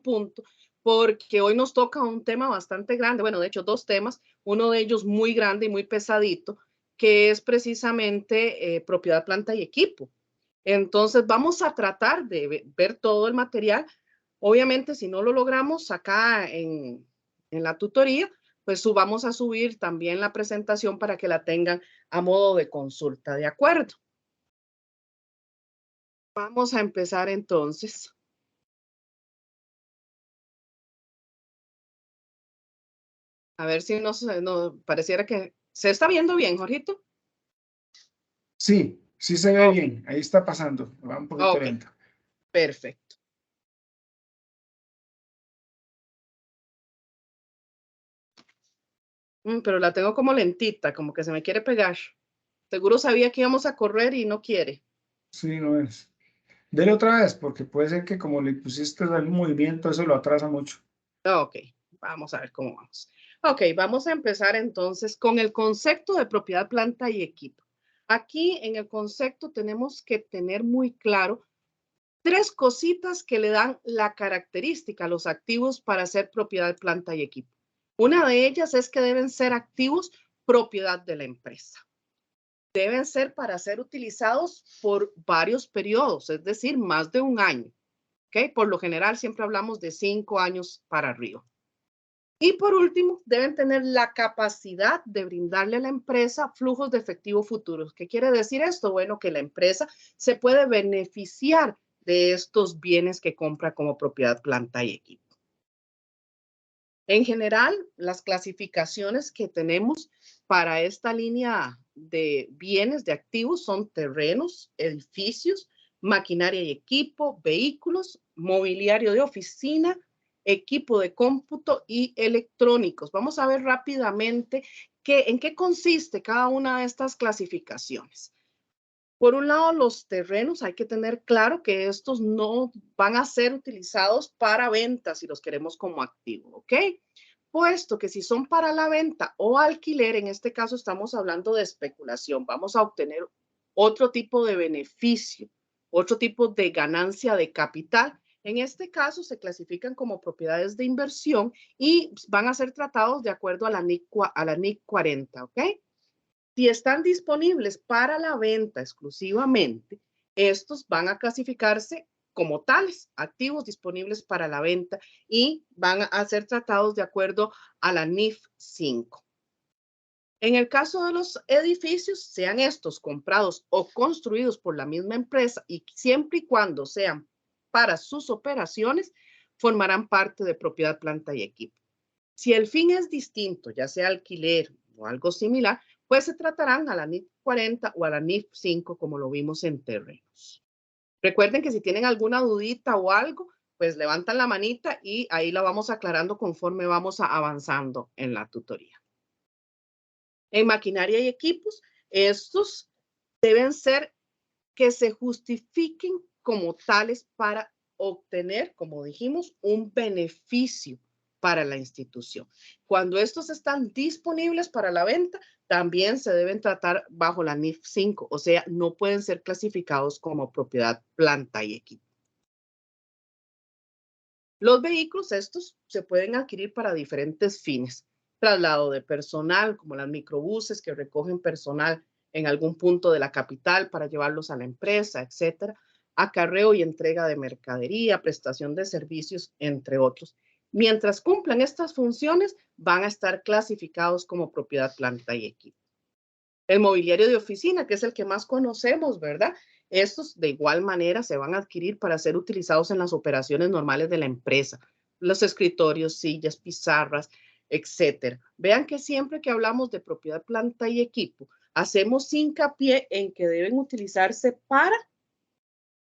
punto, porque hoy nos toca un tema bastante grande, bueno, de hecho, dos temas, uno de ellos muy grande y muy pesadito, que es precisamente propiedad, planta y equipo. Entonces, vamos a tratar de ver todo el material. Obviamente, si no lo logramos acá en la tutoría, pues vamos a subir también la presentación para que la tengan a modo de consulta, ¿de acuerdo? Vamos a empezar entonces. A ver si no pareciera que se está viendo bien, Jorgito. Sí, sí se ve Ok, bien. Ahí está pasando. Va un poquito ok, lento. perfecto. Pero la tengo como lentita, como que se me quiere pegar. Seguro sabía que íbamos a correr y no quiere. Sí, no es. Dele otra vez, porque puede ser que como le pusiste el movimiento, eso lo atrasa mucho. Ok, vamos a ver cómo vamos. Ok, vamos a empezar entonces con el concepto de propiedad, planta y equipo. Aquí en el concepto tenemos que tener muy claro tres cositas que le dan la característica a los activos para ser propiedad, planta y equipo. Una de ellas es que deben ser activos propiedad de la empresa. Deben ser para ser utilizados por varios periodos, es decir, más de un año. ¿Okay? Por lo general siempre hablamos de 5 años para arriba. Y por último, deben tener la capacidad de brindarle a la empresa flujos de efectivo futuros. ¿Qué quiere decir esto? Bueno, que la empresa se puede beneficiar de estos bienes que compra como propiedad, planta y equipo. En general, las clasificaciones que tenemos para esta línea de bienes, de activos, son terrenos, edificios, maquinaria y equipo, vehículos, mobiliario de oficina, equipo de cómputo y electrónicos. Vamos a ver rápidamente en qué consiste cada una de estas clasificaciones. Por un lado, los terrenos, hay que tener claro que estos no van a ser utilizados para venta si los queremos como activo, ¿ok? Puesto que si son para la venta o alquiler, en este caso estamos hablando de especulación, vamos a obtener otro tipo de beneficio, otro tipo de ganancia de capital. En este caso se clasifican como propiedades de inversión y van a ser tratados de acuerdo a la NIC 40, ¿ok? Si están disponibles para la venta exclusivamente, estos van a clasificarse como tales, activos disponibles para la venta y van a ser tratados de acuerdo a la NIF 5. En el caso de los edificios, sean estos comprados o construidos por la misma empresa y siempre y cuando sean para sus operaciones, formarán parte de propiedad, planta y equipo. Si el fin es distinto, ya sea alquiler o algo similar, pues se tratarán a la NIF 40 o a la NIF 5, como lo vimos en terrenos. Recuerden que si tienen alguna dudita o algo, pues levantan la manita y ahí la vamos aclarando conforme vamos avanzando en la tutoría. En maquinaria y equipos, estos deben ser que se justifiquen como tales para obtener, como dijimos, un beneficio para la institución. Cuando estos están disponibles para la venta, también se deben tratar bajo la NIF 5, o sea, no pueden ser clasificados como propiedad, planta y equipo. Los vehículos estos se pueden adquirir para diferentes fines. Traslado de personal, como las microbuses que recogen personal en algún punto de la capital para llevarlos a la empresa, etcétera. Acarreo y entrega de mercadería, prestación de servicios, entre otros. Mientras cumplan estas funciones, van a estar clasificados como propiedad, planta y equipo. El mobiliario de oficina, que es el que más conocemos, ¿verdad? Estos de igual manera se van a adquirir para ser utilizados en las operaciones normales de la empresa, los escritorios, sillas, pizarras, etcétera. Vean que siempre que hablamos de propiedad, planta y equipo, hacemos hincapié en que deben utilizarse para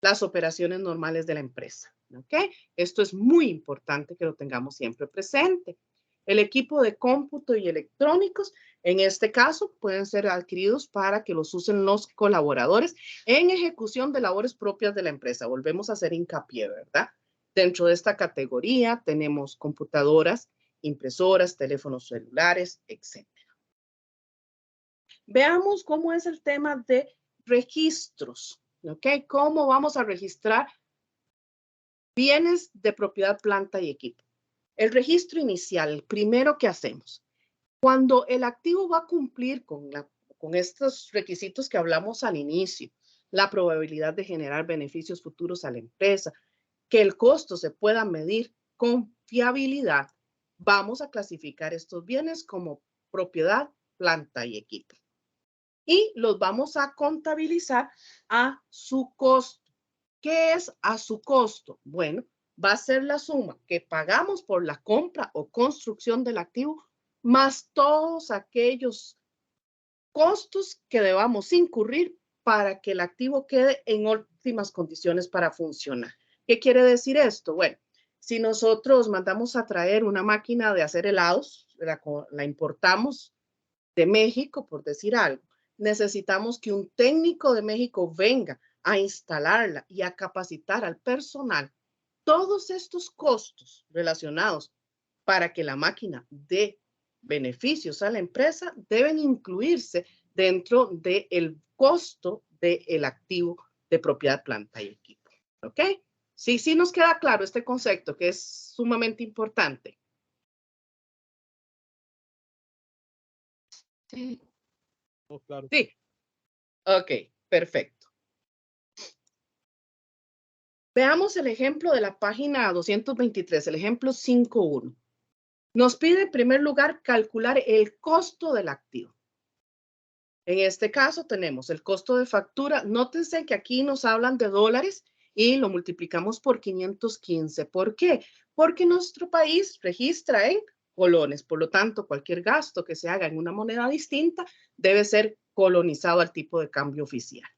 las operaciones normales de la empresa. ¿Ok? Esto es muy importante que lo tengamos siempre presente. El equipo de cómputo y electrónicos, en este caso, pueden ser adquiridos para que los usen los colaboradores en ejecución de labores propias de la empresa. Volvemos a hacer hincapié, ¿verdad? Dentro de esta categoría tenemos computadoras, impresoras, teléfonos celulares, etc. Veamos cómo es el tema de registros, ¿ok? ¿Cómo vamos a registrar Bienes de propiedad, planta y equipo. El registro inicial, el primero que hacemos. Cuando el activo va a cumplir con estos requisitos que hablamos al inicio, la probabilidad de generar beneficios futuros a la empresa, que el costo se pueda medir con fiabilidad, vamos a clasificar estos bienes como propiedad, planta y equipo. Y los vamos a contabilizar a su costo. ¿Qué es a su costo? Bueno, va a ser la suma que pagamos por la compra o construcción del activo, más todos aquellos costos que debamos incurrir para que el activo quede en óptimas condiciones para funcionar. ¿Qué quiere decir esto? Bueno, si nosotros mandamos a traer una máquina de hacer helados, la importamos de México, por decir algo, necesitamos que un técnico de México venga a instalarla y a capacitar al personal. Todos estos costos relacionados para que la máquina dé beneficios a la empresa deben incluirse dentro del costo del activo de propiedad, planta y equipo. ¿Ok? Sí, sí nos queda claro este concepto que es sumamente importante. Sí. Oh, claro. Sí. Ok, perfecto. Veamos el ejemplo de la página 223, el ejemplo 5.1. Nos pide en primer lugar calcular el costo del activo. En este caso tenemos el costo de factura. Nótense que aquí nos hablan de dólares y lo multiplicamos por 515. ¿Por qué? Porque nuestro país registra en colones. Por lo tanto, cualquier gasto que se haga en una moneda distinta debe ser colonizado al tipo de cambio oficial.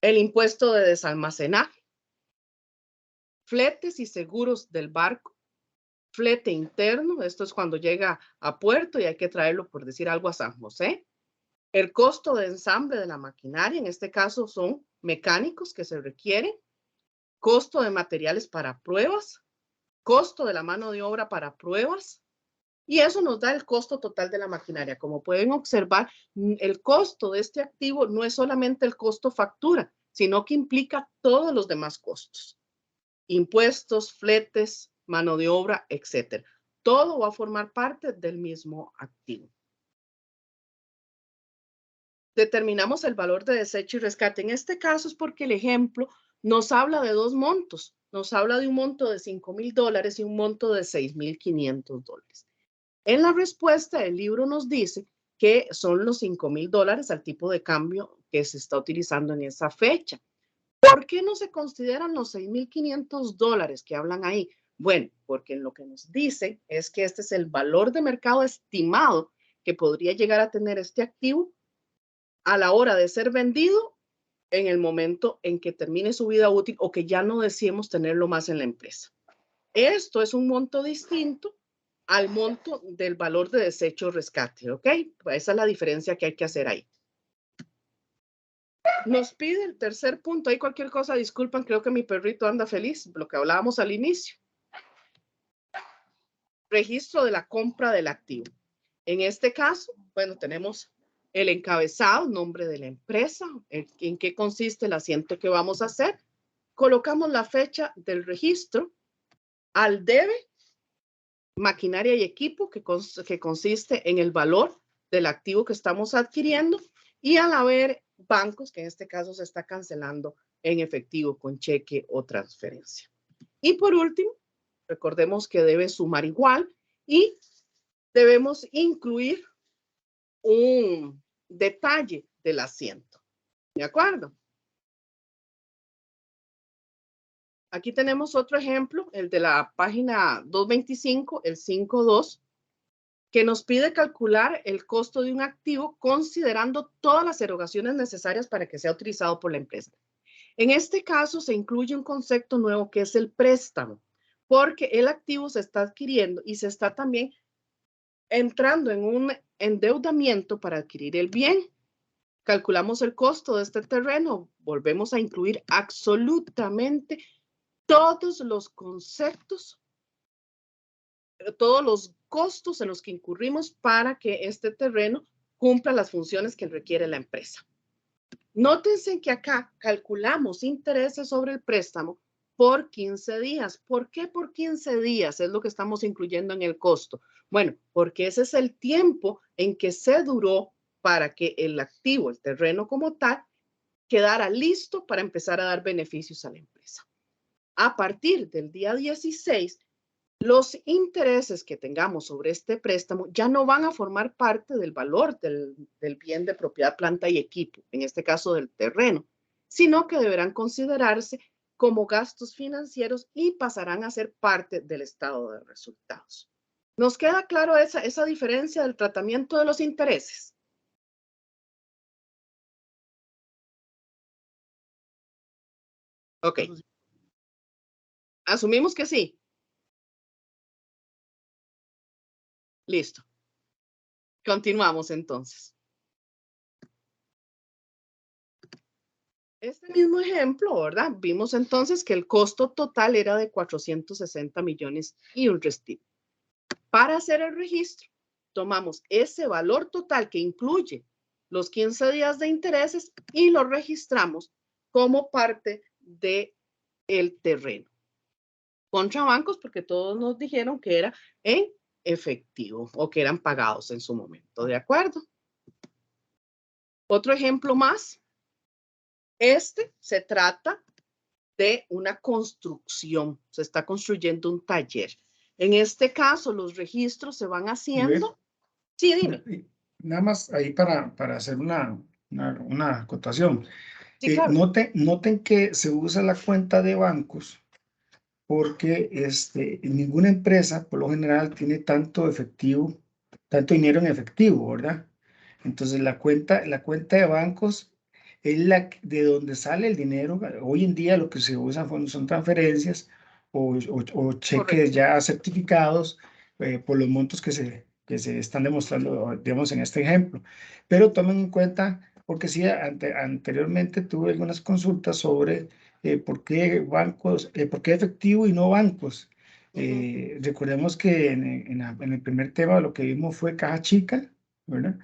El impuesto de desalmacenaje, fletes y seguros del barco, flete interno, esto es cuando llega a puerto y hay que traerlo, por decir algo, a San José. El costo de ensamble de la maquinaria, en este caso son mecánicos que se requieren, costo de materiales para pruebas, costo de la mano de obra para pruebas, y eso nos da el costo total de la maquinaria. Como pueden observar, el costo de este activo no es solamente el costo factura, sino que implica todos los demás costos. Impuestos, fletes, mano de obra, etcétera. Todo va a formar parte del mismo activo. Determinamos el valor de desecho y rescate. En este caso es porque el ejemplo nos habla de dos montos. Nos habla de un monto de $5,000 y un monto de $6,500. En la respuesta, el libro nos dice que son los $5,000 al tipo de cambio que se está utilizando en esa fecha. ¿Por qué no se consideran los $6,500 que hablan ahí? Bueno, porque lo que nos dice es que este es el valor de mercado estimado que podría llegar a tener este activo a la hora de ser vendido en el momento en que termine su vida útil o que ya no deseemos tenerlo más en la empresa. Esto es un monto distinto al monto del valor de desecho o rescate, ¿ok? Pues esa es la diferencia que hay que hacer ahí. Nos pide el tercer punto. Hay cualquier cosa, disculpen, creo que mi perrito anda feliz, lo que hablábamos al inicio. Registro de la compra del activo. En este caso, bueno, tenemos el encabezado, nombre de la empresa, en qué consiste el asiento que vamos a hacer. Colocamos la fecha del registro, al debe, maquinaria y equipo, que consiste en el valor del activo que estamos adquiriendo, y al haber bancos, que en este caso se está cancelando en efectivo con cheque o transferencia. Y por último, recordemos que debe sumar igual y debemos incluir un detalle del asiento. ¿De acuerdo? Aquí tenemos otro ejemplo, el de la página 225, el 5.2, que nos pide calcular el costo de un activo considerando todas las erogaciones necesarias para que sea utilizado por la empresa. En este caso se incluye un concepto nuevo que es el préstamo, porque el activo se está adquiriendo y se está también entrando en un endeudamiento para adquirir el bien. Calculamos el costo de este terreno, volvemos a incluir absolutamente todos los conceptos, todos los costos en los que incurrimos para que este terreno cumpla las funciones que requiere la empresa. Nótense que acá calculamos intereses sobre el préstamo por 15 días. ¿Por qué por 15 días? Es lo que estamos incluyendo en el costo. Bueno, porque ese es el tiempo en que se duró para que el activo, el terreno como tal, quedara listo para empezar a dar beneficios a la empresa. A partir del día 16, los intereses que tengamos sobre este préstamo ya no van a formar parte del valor del bien de propiedad, planta y equipo, en este caso del terreno, sino que deberán considerarse como gastos financieros y pasarán a ser parte del estado de resultados. ¿Nos queda claro esa diferencia del tratamiento de los intereses? Ok. Asumimos que sí. Listo. Continuamos entonces. Este mismo ejemplo, ¿verdad? Vimos entonces que el costo total era de 460 millones y un restivo. Para hacer el registro, tomamos ese valor total que incluye los 15 días de intereses y lo registramos como parte del terreno. Contra bancos, porque todos nos dijeron que era en efectivo o que eran pagados en su momento, ¿de acuerdo? Otro ejemplo más. Se trata de una construcción. Se está construyendo un taller. En este caso, los registros se van haciendo. Sí, dime. Nada más ahí para hacer una acotación. Sí, claro. Noten que se usa la cuenta de bancos porque ninguna empresa, por lo general, tiene tanto dinero en efectivo, ¿verdad? Entonces, la cuenta de bancos es la de donde sale el dinero. Hoy en día lo que se usa son transferencias o cheques Correcto. ya certificados por los montos que se están demostrando, digamos, en este ejemplo. Pero tomen en cuenta, porque sí, anteriormente tuve algunas consultas sobre por qué bancos, por qué efectivo y no bancos. Recordemos que en el primer tema lo que vimos fue caja chica, ¿verdad?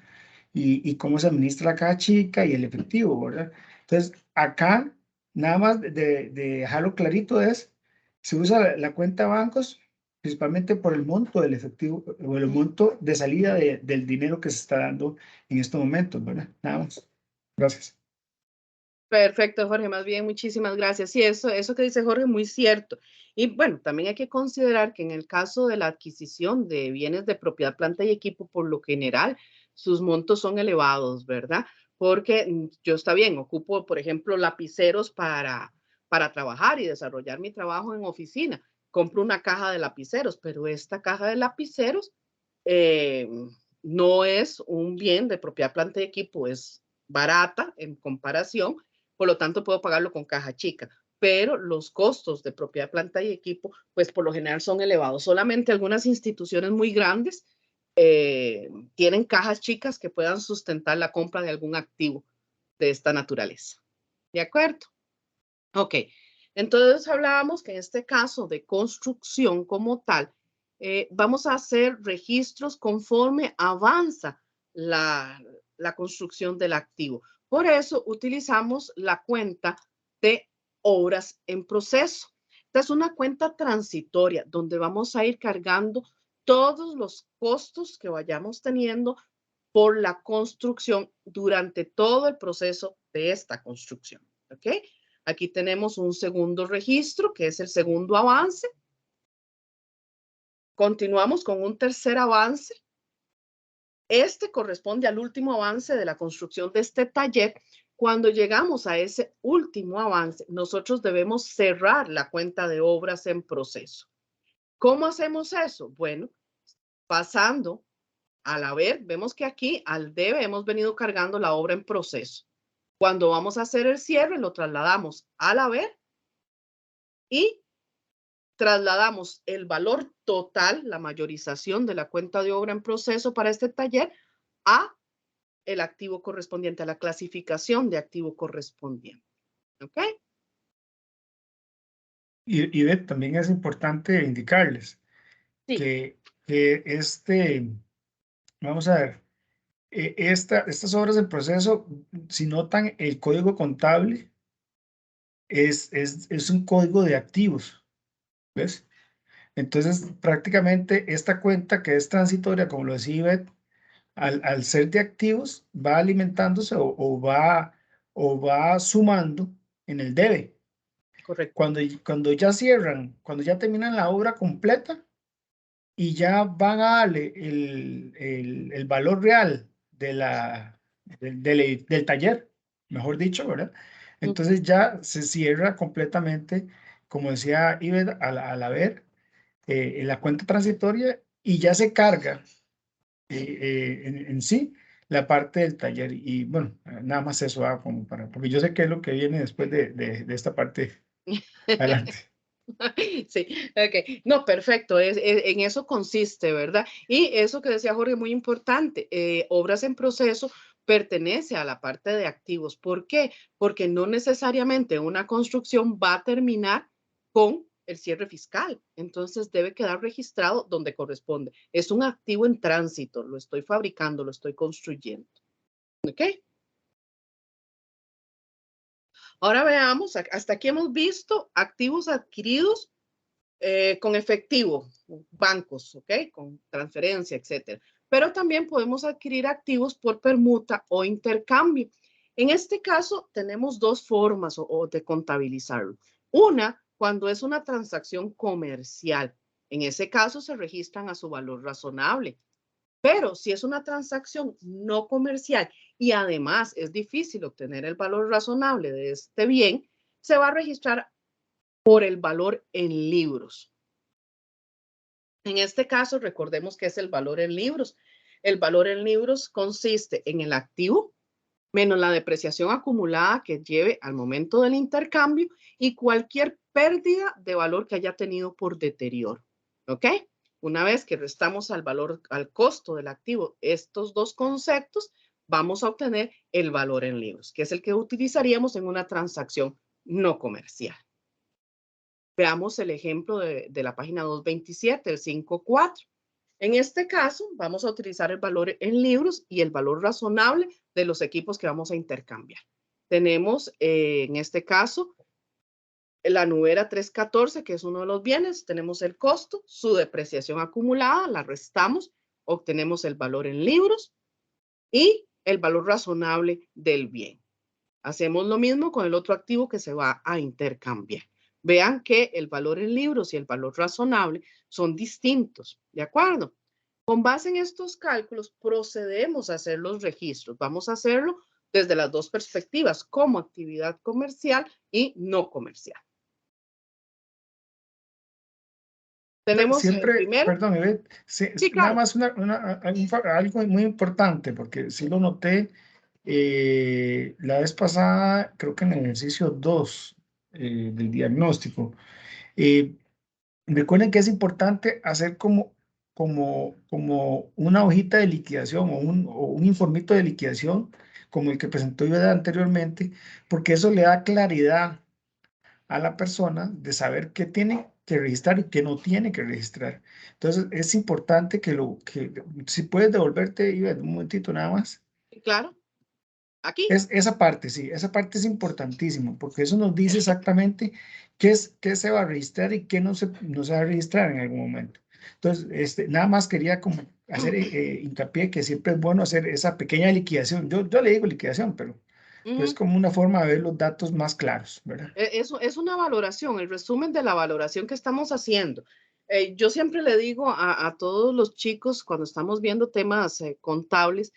Y cómo se administra la caja chica y el efectivo, ¿verdad? Entonces, acá, nada más de dejarlo clarito se usa la cuenta de bancos principalmente por el monto del efectivo o el monto de salida del dinero que se está dando en estos momentos, ¿verdad? Nada más. Gracias. Perfecto, Jorge. Más bien, muchísimas gracias. Sí, eso que dice Jorge, muy cierto. Y bueno, también hay que considerar que en el caso de la adquisición de bienes de propiedad, planta y equipo, por lo general, sus montos son elevados, ¿verdad? Porque yo está bien, ocupo, por ejemplo, lapiceros para trabajar y desarrollar mi trabajo en oficina. Compro una caja de lapiceros, pero esta caja de lapiceros no es un bien de propiedad, planta y equipo, es barata en comparación, por lo tanto puedo pagarlo con caja chica, pero los costos de propiedad, planta y equipo, pues por lo general son elevados. Solamente algunas instituciones muy grandes tienen cajas chicas que puedan sustentar la compra de algún activo de esta naturaleza. ¿De acuerdo? Ok. Entonces hablábamos que en este caso de construcción como tal, vamos a hacer registros conforme avanza la construcción del activo. Por eso utilizamos la cuenta de obras en proceso. Esta es una cuenta transitoria donde vamos a ir cargando todos los costos que vayamos teniendo por la construcción durante todo el proceso de esta construcción. ¿Ok? Aquí tenemos un segundo registro, que es el segundo avance. Continuamos con un tercer avance. Este corresponde al último avance de la construcción de este taller. Cuando llegamos a ese último avance, nosotros debemos cerrar la cuenta de obras en proceso. ¿Cómo hacemos eso? Bueno, pasando al haber, vemos que aquí al debe hemos venido cargando la obra en proceso. Cuando vamos a hacer el cierre, lo trasladamos al haber y trasladamos el valor total, la mayorización de la cuenta de obra en proceso para este taller, a el activo correspondiente, a la clasificación de activo correspondiente. ¿Ok? Y también es importante indicarles Sí. que vamos a ver, estas obras del proceso, si notan, el código contable es un código de activos, ¿ves? Entonces, prácticamente esta cuenta que es transitoria, como lo decía Ivette, al ser de activos, va alimentándose o va sumando en el debe. Correcto. Cuando ya cierran, cuando ya terminan la obra completa y ya van a darle el valor real del taller, mejor dicho, ¿verdad? Entonces ya se cierra completamente, como decía Ivette, al haber en la cuenta transitoria y ya se carga en sí la parte del taller. Y bueno, nada más eso, como porque yo sé qué es lo que viene después de esta parte adelante. Sí, ok. No, perfecto. En eso consiste, ¿verdad? Y eso que decía Jorge, muy importante. Obras en proceso pertenece a la parte de activos. ¿Por qué? Porque no necesariamente una construcción va a terminar con el cierre fiscal. Entonces debe quedar registrado donde corresponde. Es un activo en tránsito. Lo estoy fabricando, lo estoy construyendo. ¿Ok? Ahora veamos, hasta aquí hemos visto activos adquiridos con efectivo, bancos, ¿ok? Con transferencia, etcétera. Pero también podemos adquirir activos por permuta o intercambio. En este caso, tenemos dos formas de contabilizarlo. Una, cuando es una transacción comercial. En ese caso, se registran a su valor razonable. Pero si es una transacción no comercial y además es difícil obtener el valor razonable de este bien, se va a registrar por el valor en libros. En este caso, recordemos que es el valor en libros. El valor en libros consiste en el activo menos la depreciación acumulada que lleve al momento del intercambio y cualquier pérdida de valor que haya tenido por deterioro. ¿Ok? Una vez que restamos al valor, al costo del activo, estos dos conceptos, vamos a obtener el valor en libros, que es el que utilizaríamos en una transacción no comercial. Veamos el ejemplo de la página 227, el 5.4. En este caso, vamos a utilizar el valor en libros y el valor razonable de los equipos que vamos a intercambiar. Tenemos, en este caso, la nubera 314, que es uno de los bienes. Tenemos el costo, su depreciación acumulada, la restamos, obtenemos el valor en libros y el valor razonable del bien. Hacemos lo mismo con el otro activo que se va a intercambiar. Vean que el valor en libros y el valor razonable son distintos, ¿de acuerdo? Con base en estos cálculos, procedemos a hacer los registros. Vamos a hacerlo desde las dos perspectivas, como actividad comercial y no comercial. Tenemos el Siempre, primero. perdón, Ivette, Sí, nada claro. más algo muy importante, porque sí lo noté la vez pasada, creo que en el ejercicio 2 del diagnóstico. Eh, Recuerden que es importante hacer como una hojita de liquidación o un informito de liquidación, como el que presentó yo anteriormente, porque eso le da claridad a la persona de saber qué tiene que registrar y qué no tiene que registrar. Entonces, es importante si puedes devolverte, Ivette, un momentito nada más. Sí, claro. Aquí. Esa parte, sí, esa parte es importantísima, porque eso nos dice exactamente qué se va a registrar y qué no se va a registrar en algún momento. Entonces, nada más quería como hacer hincapié que siempre es bueno hacer esa pequeña liquidación. Yo le digo liquidación, pero es como una forma de ver los datos más claros, ¿verdad? Eso es una valoración, el resumen de la valoración que estamos haciendo. Yo siempre le digo a todos los chicos cuando estamos viendo temas contables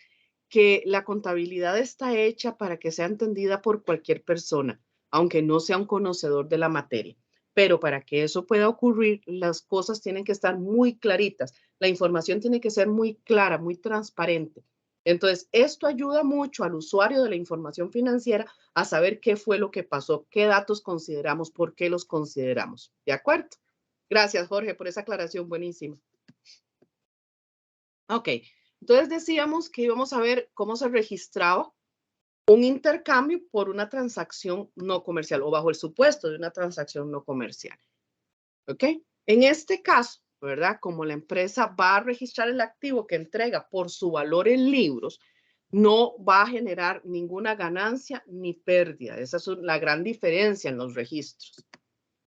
que la contabilidad está hecha para que sea entendida por cualquier persona, aunque no sea un conocedor de la materia. Pero para que eso pueda ocurrir, las cosas tienen que estar muy claritas, la información tiene que ser muy clara, muy transparente. Entonces, esto ayuda mucho al usuario de la información financiera a saber qué fue lo que pasó, qué datos consideramos, por qué los consideramos. ¿De acuerdo? Gracias, Jorge, por esa aclaración buenísima. Ok, entonces decíamos que íbamos a ver cómo se registraba un intercambio por una transacción no comercial o bajo el supuesto de una transacción no comercial. ¿Ok? En este caso, ¿verdad? Como la empresa va a registrar el activo que entrega por su valor en libros, no va a generar ninguna ganancia ni pérdida. Esa es la gran diferencia en los registros.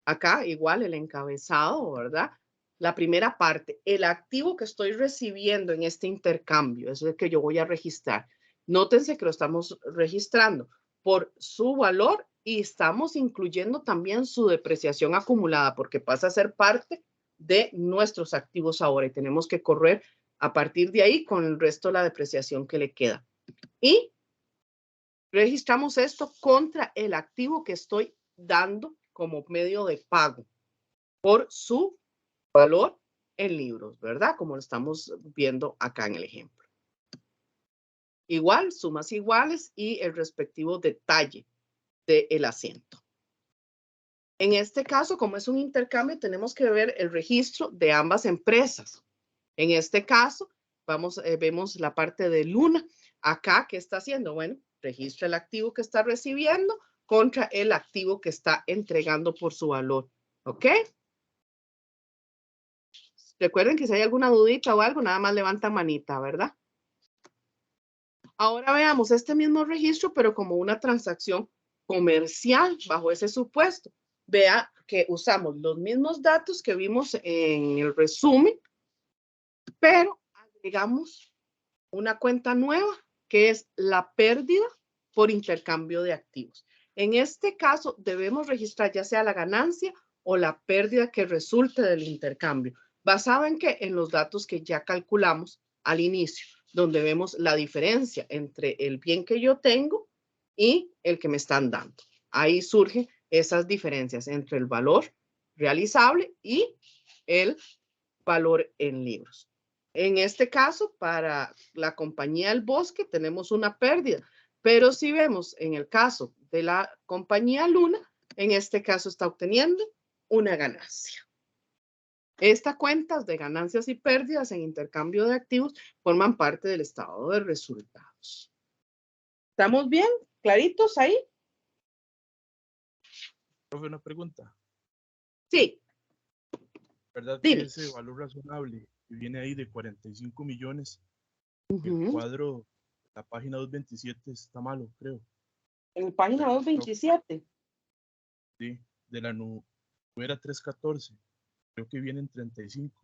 Acá igual el encabezado, ¿verdad? La primera parte, el activo que estoy recibiendo en este intercambio, es el que yo voy a registrar. Nótense que lo estamos registrando por su valor y estamos incluyendo también su depreciación acumulada porque pasa a ser parte de nuestros activos ahora y tenemos que correr a partir de ahí con el resto de la depreciación que le queda. Y registramos esto contra el activo que estoy dando como medio de pago por su valor en libros, ¿verdad? Como lo estamos viendo acá en el ejemplo. Igual, sumas iguales y el respectivo detalle del asiento. En este caso, como es un intercambio, tenemos que ver el registro de ambas empresas. En este caso, vemos la parte de Luna. Acá, ¿qué está haciendo? Bueno, registra el activo que está recibiendo contra el activo que está entregando por su valor. ¿Ok? Recuerden que si hay alguna dudita o algo, nada más levantan manita, ¿verdad? Ahora veamos este mismo registro, pero como una transacción comercial bajo ese supuesto. Vea que usamos los mismos datos que vimos en el resumen, pero agregamos una cuenta nueva que es la pérdida por intercambio de activos. En este caso debemos registrar ya sea la ganancia o la pérdida que resulte del intercambio, basado en que en los datos que ya calculamos al inicio, donde vemos la diferencia entre el bien que yo tengo y el que me están dando. Ahí surgen esas diferencias entre el valor realizable y el valor en libros. En este caso, para la compañía El Bosque tenemos una pérdida, pero si vemos en el caso de la compañía Luna, en este caso está obteniendo una ganancia. Estas cuentas de ganancias y pérdidas en intercambio de activos forman parte del estado de resultados. ¿Estamos bien? ¿Claritos ahí? Profe, una pregunta. Sí. ¿Verdad Dime. que ese valor razonable que viene ahí de 45 millones, el cuadro, la página 227 está malo, creo? En la página 227. Sí, de la era 314, creo que viene en 35.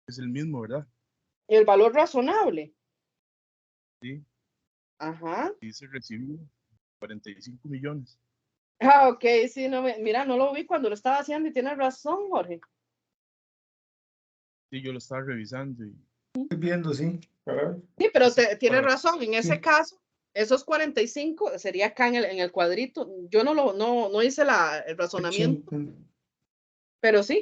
Es el mismo, ¿verdad? El valor razonable. Sí. Ajá. Dice recibido 45 millones. Ah, ok, sí, no mira, no lo vi cuando lo estaba haciendo y tienes razón, Jorge. Sí, yo lo estaba revisando y Estoy viendo, sí. Sí, pero tienes razón, en ese sí. caso, esos 45 sería acá en el cuadrito. Yo no hice el razonamiento, pero sí,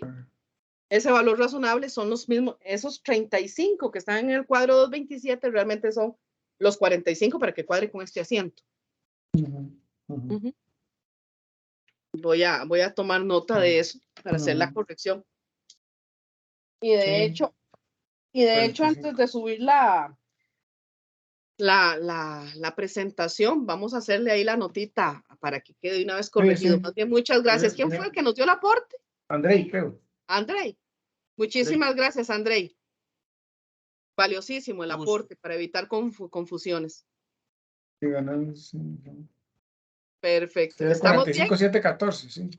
ese valor razonable son los mismos, esos 35 que están en el cuadro 227 realmente son los 45 para que cuadre con este asiento. Voy a tomar nota de eso para hacer la corrección. Y de hecho, antes de subir la presentación, vamos a hacerle ahí la notita para que quede una vez corregido. Más bien, muchas gracias. ¿Quién fue el que nos dio el aporte? Andrei, creo. Andrei. Muchísimas gracias, Andrei. Valiosísimo el aporte para evitar confusiones. Perfecto. ¿Estamos 45,714, sí.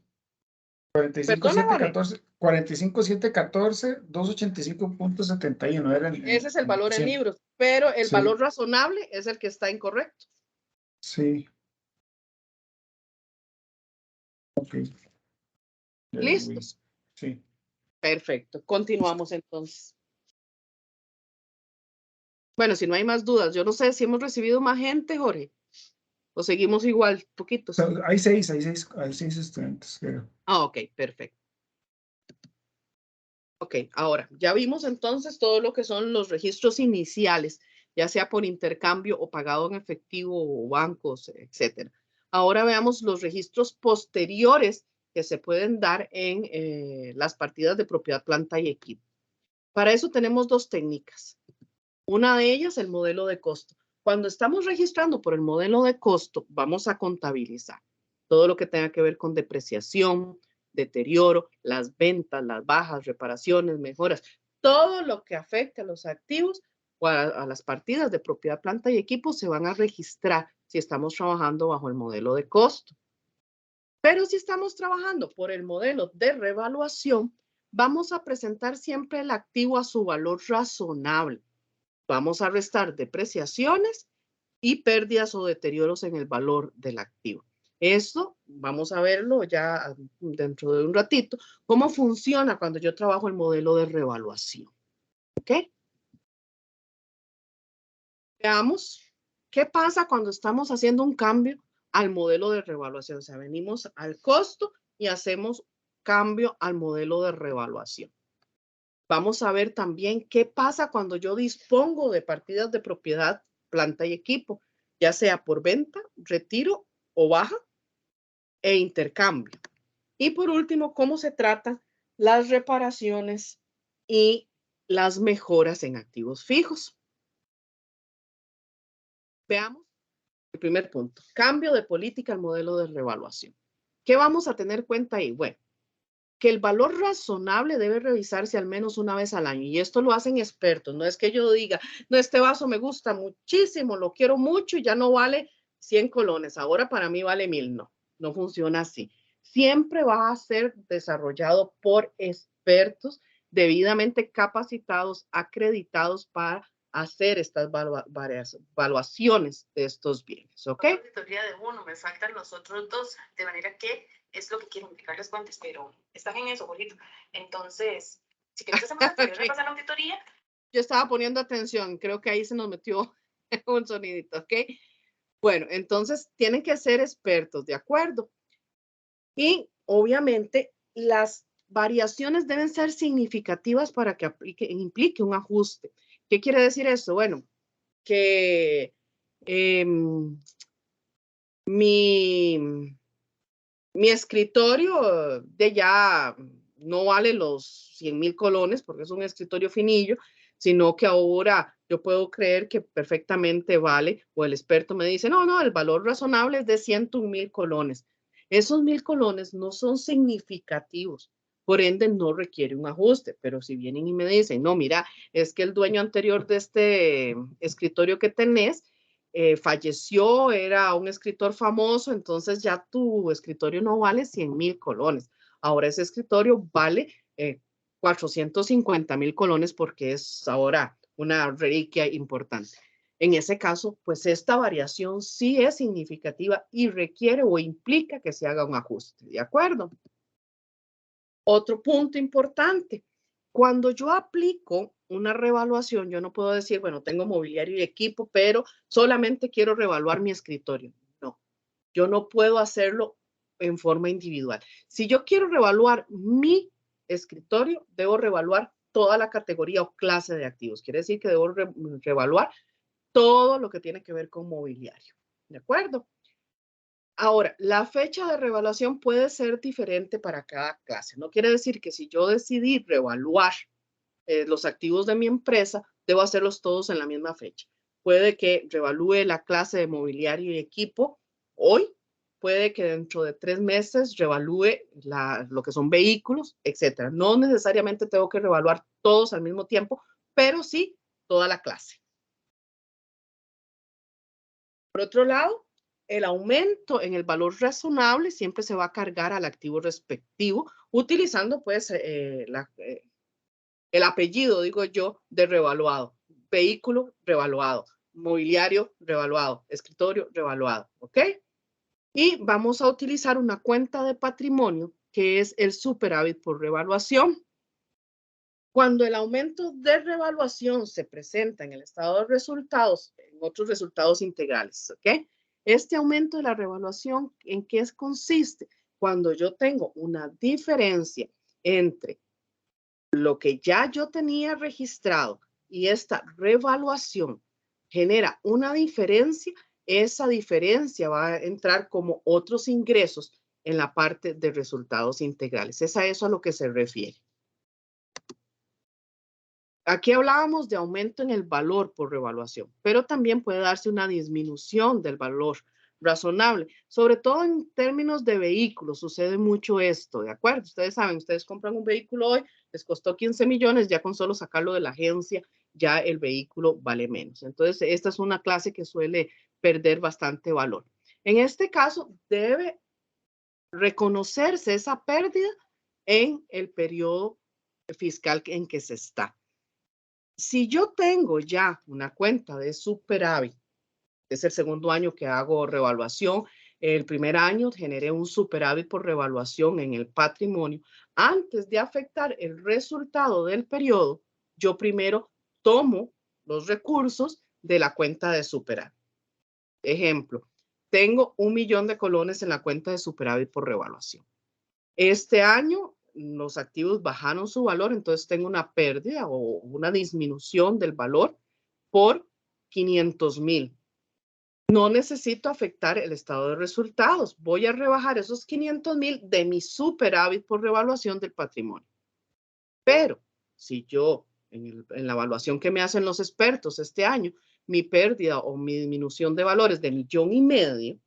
45,714, 45,714, 285,71. Ese es el valor en libros, pero el valor razonable es el que está incorrecto. Sí. Ok. ¿Listos? Sí. Perfecto. Continuamos entonces. Bueno, si no hay más dudas, yo no sé si hemos recibido más gente, Jorge, o seguimos igual, poquitos. Hay seis estudiantes, creo. Ah, ok, perfecto. Ok, ahora, ya vimos entonces todo lo que son los registros iniciales, ya sea por intercambio o pagado en efectivo o bancos, etcétera. Ahora veamos los registros posteriores que se pueden dar en las partidas de propiedad, planta y equipo. Para eso tenemos dos técnicas. Una de ellas, el modelo de costo. Cuando estamos registrando por el modelo de costo, vamos a contabilizar todo lo que tenga que ver con depreciación, deterioro, las ventas, las bajas, reparaciones, mejoras, todo lo que afecte a los activos o a las partidas de propiedad, planta y equipo se van a registrar si estamos trabajando bajo el modelo de costo. Pero si estamos trabajando por el modelo de revaluación, vamos a presentar siempre el activo a su valor razonable. Vamos a restar depreciaciones y pérdidas o deterioros en el valor del activo. Esto vamos a verlo ya dentro de un ratito, cómo funciona cuando yo trabajo el modelo de revaluación. ¿Ok? Veamos qué pasa cuando estamos haciendo un cambio al modelo de revaluación. O sea, venimos al costo y hacemos cambio al modelo de revaluación. Vamos a ver también qué pasa cuando yo dispongo de partidas de propiedad, planta y equipo, ya sea por venta, retiro o baja e intercambio. Y por último, cómo se tratan las reparaciones y las mejoras en activos fijos. Veamos el primer punto, cambio de política al modelo de revaluación. ¿Qué vamos a tener en cuenta ahí? Bueno, que el valor razonable debe revisarse al menos una vez al año. Y esto lo hacen expertos. No es que yo diga, no, este vaso me gusta muchísimo, lo quiero mucho y ya no vale 100 colones. Ahora para mí vale 1000. No, no funciona así. Siempre va a ser desarrollado por expertos debidamente capacitados, acreditados para hacer estas evaluaciones de estos bienes. ¿Ok? Auditoría de uno, me faltan los otros dos, de manera que es lo que quiero indicar las cuentas, pero están en eso, Jorgito. Entonces, si quieres hacemos anterior Okay. repasar la auditoría. Yo estaba poniendo atención, creo que ahí se nos metió un sonidito, ¿ok? Bueno, entonces tienen que ser expertos, ¿de acuerdo? Y obviamente las variaciones deben ser significativas para que implique un ajuste. ¿Qué quiere decir eso? Bueno, que mi escritorio de ya no vale los 100,000 colones porque es un escritorio finillo, sino que ahora yo puedo creer que perfectamente vale, o el experto me dice, no, no, el valor razonable es de 101,000 colones. Esos 1,000 colones no son significativos, por ende no requiere un ajuste, pero si vienen y me dicen, no, mira, es que el dueño anterior de este escritorio que tenés falleció, era un escritor famoso, entonces ya tu escritorio no vale 100,000 colones. Ahora ese escritorio vale 450,000 colones porque es ahora una reliquia importante. En ese caso, pues esta variación sí es significativa y requiere o implica que se haga un ajuste, ¿de acuerdo? Otro punto importante, cuando yo aplico una revaluación, yo no puedo decir, bueno, tengo mobiliario y equipo, pero solamente quiero revaluar mi escritorio. No, yo no puedo hacerlo en forma individual. Si yo quiero revaluar mi escritorio, debo revaluar toda la categoría o clase de activos. Quiere decir que debo revaluar todo lo que tiene que ver con mobiliario. ¿De acuerdo? Ahora, la fecha de revaluación puede ser diferente para cada clase. No quiere decir que si yo decidí revaluar los activos de mi empresa, debo hacerlos todos en la misma fecha. Puede que revalúe la clase de mobiliario y equipo hoy, puede que dentro de 3 meses revalúe lo que son vehículos, etcétera. No necesariamente tengo que revaluar todos al mismo tiempo, pero sí toda la clase. Por otro lado, el aumento en el valor razonable siempre se va a cargar al activo respectivo, utilizando pues el apellido, digo yo, de revaluado. Vehículo revaluado, mobiliario revaluado, escritorio revaluado, ¿ok? Y vamos a utilizar una cuenta de patrimonio que es el superávit por revaluación. Cuando el aumento de revaluación se presenta en el estado de resultados, en otros resultados integrales, ¿ok? Este aumento de la revaluación, ¿en qué consiste? Cuando yo tengo una diferencia entre lo que ya yo tenía registrado y esta revaluación genera una diferencia, esa diferencia va a entrar como otros ingresos en la parte de resultados integrales. Es a eso a lo que se refiere. Aquí hablábamos de aumento en el valor por revaluación, pero también puede darse una disminución del valor razonable, sobre todo en términos de vehículos, sucede mucho esto, ¿de acuerdo? Ustedes saben, ustedes compran un vehículo hoy, les costó 15 millones, ya con solo sacarlo de la agencia, ya el vehículo vale menos. Entonces, esta es una clase que suele perder bastante valor. En este caso, debe reconocerse esa pérdida en el periodo fiscal en que se está. Si yo tengo ya una cuenta de superávit, es el segundo año que hago revaluación, el primer año generé un superávit por revaluación en el patrimonio, antes de afectar el resultado del periodo, yo primero tomo los recursos de la cuenta de superávit. Ejemplo, tengo 1 millón de colones en la cuenta de superávit por revaluación. Este año los activos bajaron su valor, entonces tengo una pérdida o una disminución del valor por 500,000. No necesito afectar el estado de resultados. Voy a rebajar esos 500,000 de mi superávit por revaluación del patrimonio. Pero si yo, en la evaluación que me hacen los expertos este año, mi pérdida o mi disminución de valores de 1,5 millones,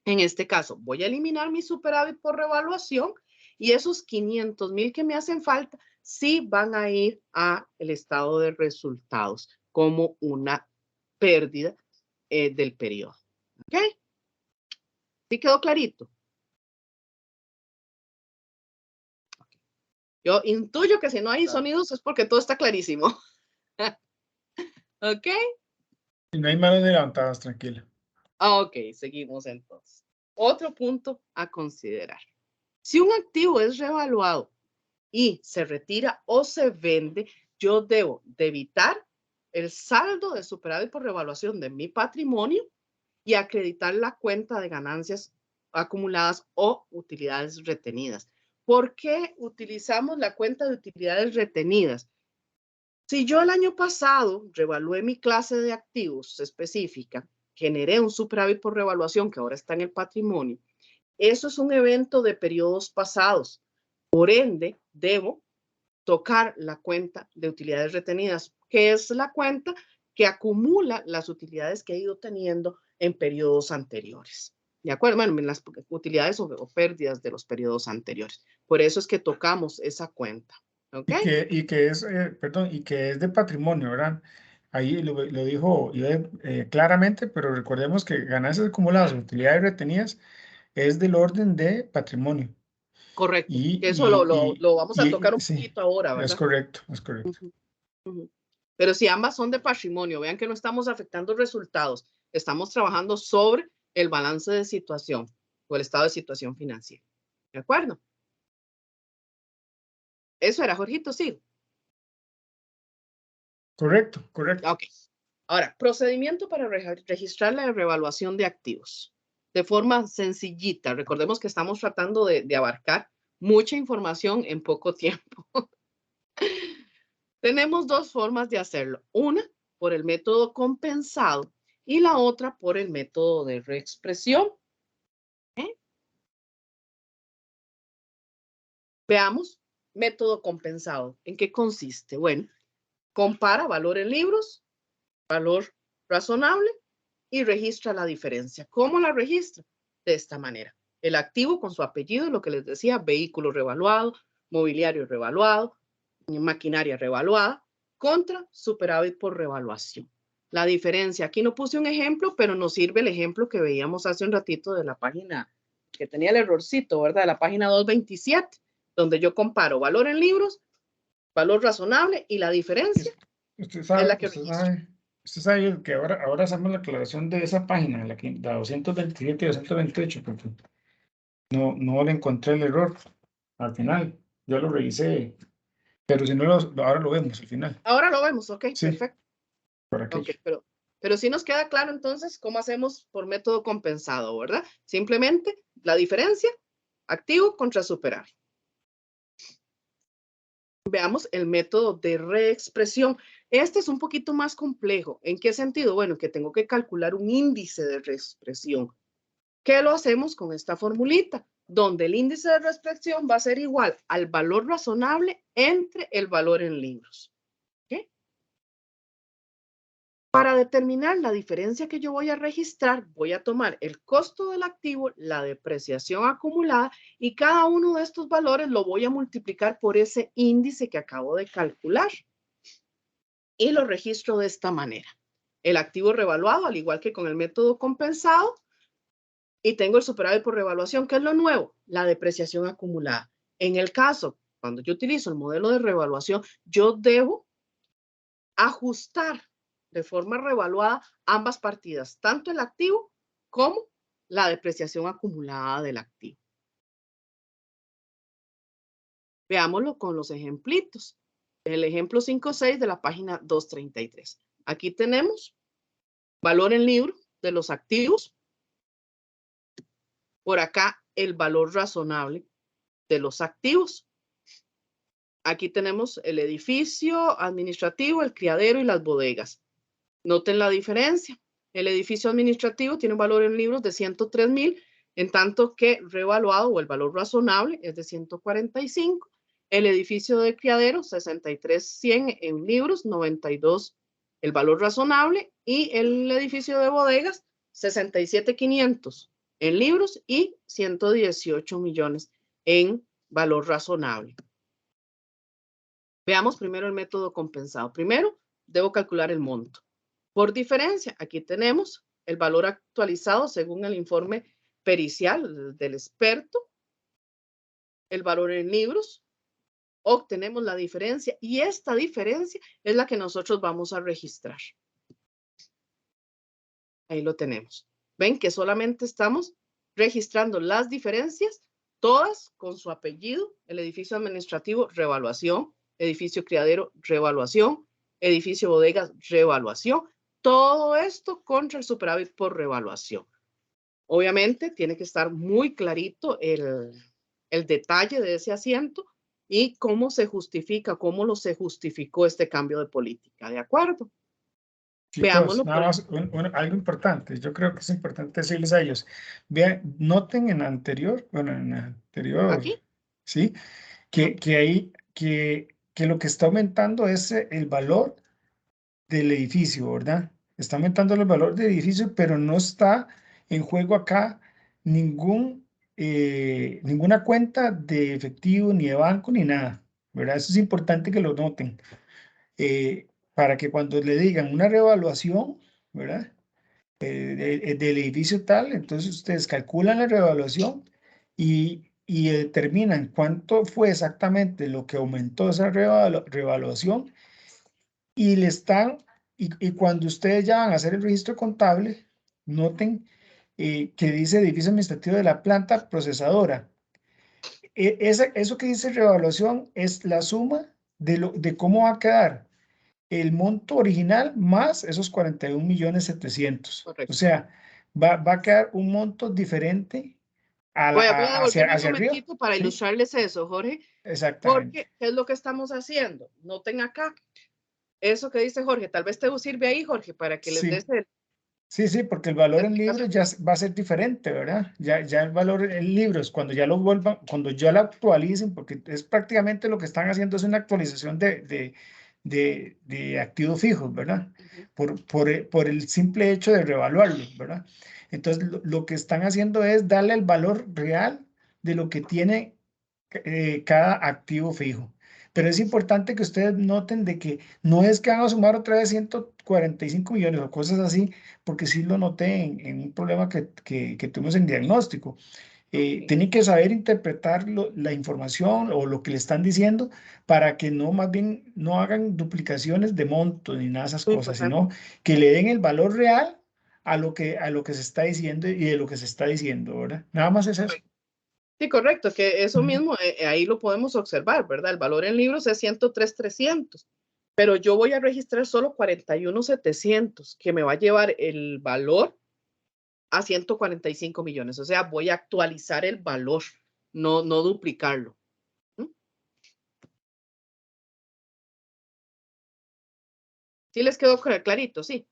en este caso voy a eliminar mi superávit por revaluación y esos 500,000 que me hacen falta sí van a ir al estado de resultados como una pérdida del periodo. ¿Ok? ¿Sí quedó clarito? Yo intuyo que si no hay sonidos es porque todo está clarísimo. ¿Ok? No hay manos levantadas, tranquila. Ok, seguimos entonces. Otro punto a considerar. Si un activo es revaluado y se retira o se vende, yo debo debitar el saldo de superávit por revaluación de mi patrimonio y acreditar la cuenta de ganancias acumuladas o utilidades retenidas. ¿Por qué utilizamos la cuenta de utilidades retenidas? Si yo el año pasado revalué mi clase de activos específica, generé un superávit por revaluación que ahora está en el patrimonio, eso es un evento de periodos pasados. Por ende, debo tocar la cuenta de utilidades retenidas, que es la cuenta que acumula las utilidades que he ido teniendo en periodos anteriores. ¿De acuerdo? Bueno, las utilidades o pérdidas de los periodos anteriores. Por eso es que tocamos esa cuenta. ¿Ok? Y que es, perdón, y que es de patrimonio, ¿verdad? Ahí lo dijo claramente, pero recordemos que ganancias acumuladas, utilidades retenidas, es del orden de patrimonio. Correcto. Y, Eso lo vamos a tocar un sí, poquito ahora, ¿verdad? es correcto, es correcto. Pero si ambas son de patrimonio, vean que no estamos afectando resultados, estamos trabajando sobre el balance de situación o el estado de situación financiera. ¿De acuerdo? Eso era, Jorgito, sí. Correcto, correcto. Ok. Ahora, procedimiento para registrar la revaluación de activos. De forma sencillita, recordemos que estamos tratando de abarcar mucha información en poco tiempo. Tenemos dos formas de hacerlo. Una, por el método compensado y la otra por el método de reexpresión. Veamos, método compensado. ¿En qué consiste? Bueno, compara valor en libros, valor razonable y registra la diferencia. ¿Cómo la registra? De esta manera. El activo con su apellido, lo que les decía, vehículo revaluado, mobiliario revaluado, maquinaria revaluada, contra superávit por revaluación. La diferencia, aquí no puse un ejemplo, pero nos sirve el ejemplo que veíamos hace un ratito de la página, que tenía el errorcito, ¿verdad? De la página 227, donde yo comparo valor en libros, valor razonable y la diferencia Usted es sabe, la que registro. usted sabe que ahora hacemos la aclaración de esa página, la 227 y 228, porque no le encontré el error al final. Yo lo revisé, pero si no, ahora lo vemos al final. Ahora lo vemos, ok, Sí, perfecto. por aquello. Okay, pero sí nos queda claro entonces cómo hacemos por método compensado, ¿verdad? Simplemente la diferencia, activo contra superávit. Veamos el método de reexpresión. Este es un poquito más complejo. ¿En qué sentido? Bueno, que tengo que calcular un índice de reexpresión. ¿Qué lo hacemos con esta formulita? Donde el índice de reexpresión va a ser igual al valor razonable entre el valor en libros. ¿Okay? Para determinar la diferencia que yo voy a registrar, voy a tomar el costo del activo, la depreciación acumulada y cada uno de estos valores lo voy a multiplicar por ese índice que acabo de calcular. Y lo registro de esta manera. El activo revaluado, al igual que con el método compensado, y tengo el superávit por revaluación, que es lo nuevo, la depreciación acumulada. En el caso, cuando yo utilizo el modelo de revaluación, yo debo ajustar de forma revaluada ambas partidas, tanto el activo como la depreciación acumulada del activo. Veámoslo con los ejemplitos. El ejemplo 5.6 de la página 233. Aquí tenemos valor en libro de los activos. Por acá, el valor razonable de los activos. Aquí tenemos el edificio administrativo, el criadero y las bodegas. Noten la diferencia. El edificio administrativo tiene un valor en libros de 103,000, en tanto que revaluado o el valor razonable es de 145. El edificio de criadero, 63,100 en libros, 92 el valor razonable. Y el edificio de bodegas, 67,500 en libros y 118 millones en valor razonable. Veamos primero el método compensado. Primero, debo calcular el monto. Por diferencia, aquí tenemos el valor actualizado según el informe pericial del experto, el valor en libros, obtenemos la diferencia y esta diferencia es la que nosotros vamos a registrar. Ahí lo tenemos. Ven que solamente estamos registrando las diferencias, todas con su apellido, el edificio administrativo, revaluación, edificio criadero, revaluación, edificio bodegas, revaluación. Todo esto contra el superávit por revaluación. Obviamente tiene que estar muy clarito el detalle de ese asiento y cómo se justifica, cómo se justificó este cambio de política, ¿de acuerdo? Chicos, Veámoslo. nada más algo importante, yo creo que es importante decirles a ellos, vean, noten en el anterior, Aquí. ¿sí? Que lo que está aumentando es el valor del edificio, ¿verdad? Está aumentando el valor del edificio, pero no está en juego acá ninguna cuenta de efectivo, ni de banco, ni nada, ¿verdad? Eso es importante que lo noten, para que cuando le digan una revaluación, ¿verdad? Del edificio tal, entonces ustedes calculan la revaluación y determinan cuánto fue exactamente lo que aumentó esa revaluación y le están, y cuando ustedes ya van a hacer el registro contable, noten que dice edificio administrativo de la planta procesadora. Eso que dice revaluación es la suma de cómo va a quedar el monto original más esos 41,700,000. Correcto. O sea, va a quedar un monto diferente Voy a devolverme un hacia arriba. momentito para ¿Sí? ilustrarles eso, Jorge. Exactamente. Porque, ¿qué es lo que estamos haciendo? Noten acá. Eso que dice Jorge, tal vez te sirve ahí, Jorge, para que les Sí. des Sí, porque el valor la en libros explicación. ya va a ser diferente, ¿verdad? Ya el valor en libros, cuando ya lo vuelvan, cuando ya lo actualicen, porque es prácticamente lo que están haciendo es una actualización de activos fijos, ¿verdad? Por el simple hecho de revaluarlo, ¿verdad? Entonces, lo que están haciendo es darle el valor real de lo que tiene cada activo fijo. Pero es importante que ustedes noten de que no es que van a sumar otra vez 145 millones o cosas así, porque sí lo noté en un problema que tuvimos en diagnóstico. Tienen que saber interpretar la información o lo que le están diciendo para que no, más bien, no hagan duplicaciones de montos ni nada de esas Muy cosas, importante. sino que le den el valor real a lo que se está diciendo y de lo que se está diciendo, ¿verdad? Nada más es eso. Sí, correcto, que eso mismo, ahí lo podemos observar, ¿verdad? El valor en libros es 103,300, pero yo voy a registrar solo 41,700, que me va a llevar el valor a 145 millones. O sea, voy a actualizar el valor, no duplicarlo. ¿Sí les quedó clarito? Sí.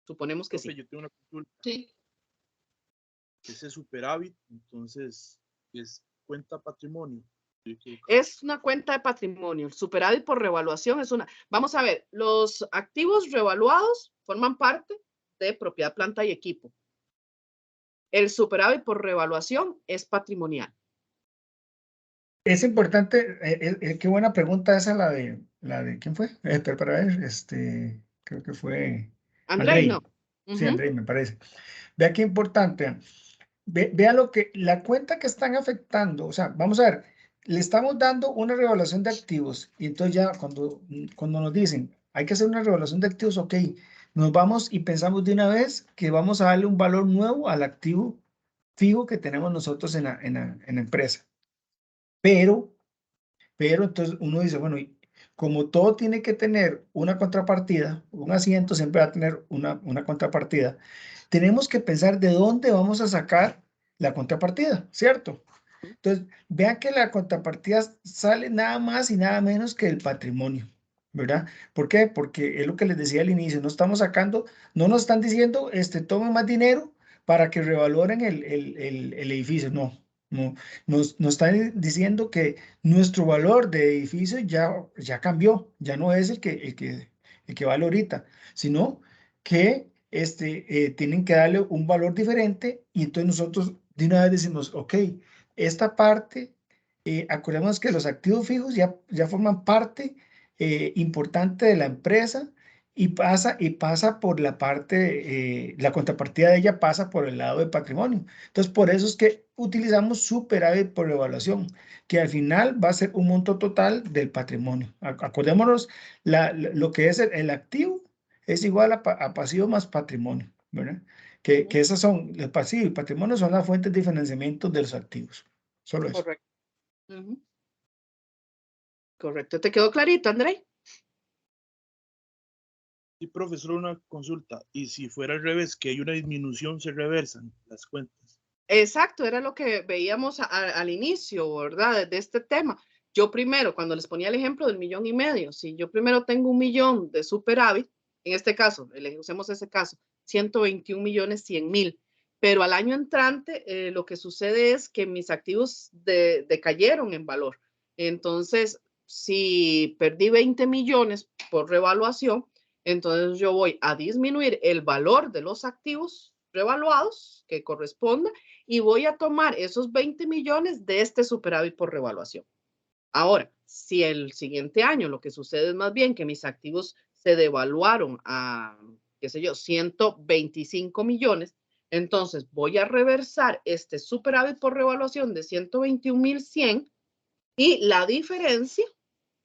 Suponemos que sí. Yo tengo una consulta. Sí. Ese superávit, entonces, es cuenta patrimonio. Es una cuenta de patrimonio. El superávit por revaluación es una. Vamos a ver, los activos revaluados forman parte de propiedad, planta y equipo. El superávit por revaluación es patrimonial. Es importante, qué buena pregunta esa la de ¿quién fue? Pero para ver, creo que fue Andrei, no. Andrei. Sí, Andrei, me parece. Vea qué importante. Vea lo que, la cuenta que están afectando, o sea, vamos a ver, le estamos dando una revaluación de activos y entonces ya cuando nos dicen, hay que hacer una revaluación de activos, ok, nos vamos y pensamos de una vez que vamos a darle un valor nuevo al activo fijo que tenemos nosotros en la empresa. Pero entonces uno dice, bueno, y como todo tiene que tener una contrapartida, un asiento siempre va a tener una contrapartida, tenemos que pensar de dónde vamos a sacar la contrapartida, ¿cierto? Entonces, vean que la contrapartida sale nada más y nada menos que el patrimonio, ¿verdad? ¿Por qué? Porque es lo que les decía al inicio, no estamos sacando, no nos están diciendo, tomen más dinero para que revalúen el edificio, no. No, nos están diciendo que nuestro valor de edificio ya cambió, ya no es el que vale ahorita, sino que tienen que darle un valor diferente y entonces nosotros de una vez decimos, ok, esta parte, acordémonos que los activos fijos ya forman parte importante de la empresa y pasa por la parte, la contrapartida de ella pasa por el lado de patrimonio. Entonces, por eso es que utilizamos superávit por evaluación, que al final va a ser un monto total del patrimonio. Acordémonos, lo que es el activo es igual a pasivo más patrimonio, ¿verdad? Que esas son, el pasivo y el patrimonio son las fuentes de financiamiento de los activos. Solo eso. Correcto. Correcto. ¿Te quedó clarito, Andrei? Sí, profesor, una consulta. Y si fuera al revés, que hay una disminución, se reversan las cuentas. Exacto, era lo que veíamos al inicio, ¿verdad? De este tema. Yo primero, cuando les ponía el ejemplo del 1,5 millones, si yo primero tengo 1 millón de superávit, en este caso, usemos ese caso, 121,100,000, pero al año entrante lo que sucede es que mis activos decayeron en valor. Entonces, si perdí 20 millones por revaluación, entonces yo voy a disminuir el valor de los activos revaluados que corresponda y voy a tomar esos 20 millones de este superávit por revaluación. Ahora, si el siguiente año lo que sucede es más bien que mis activos se devaluaron a, qué sé yo, 125 millones, entonces voy a reversar este superávit por revaluación de 121,100 y la diferencia,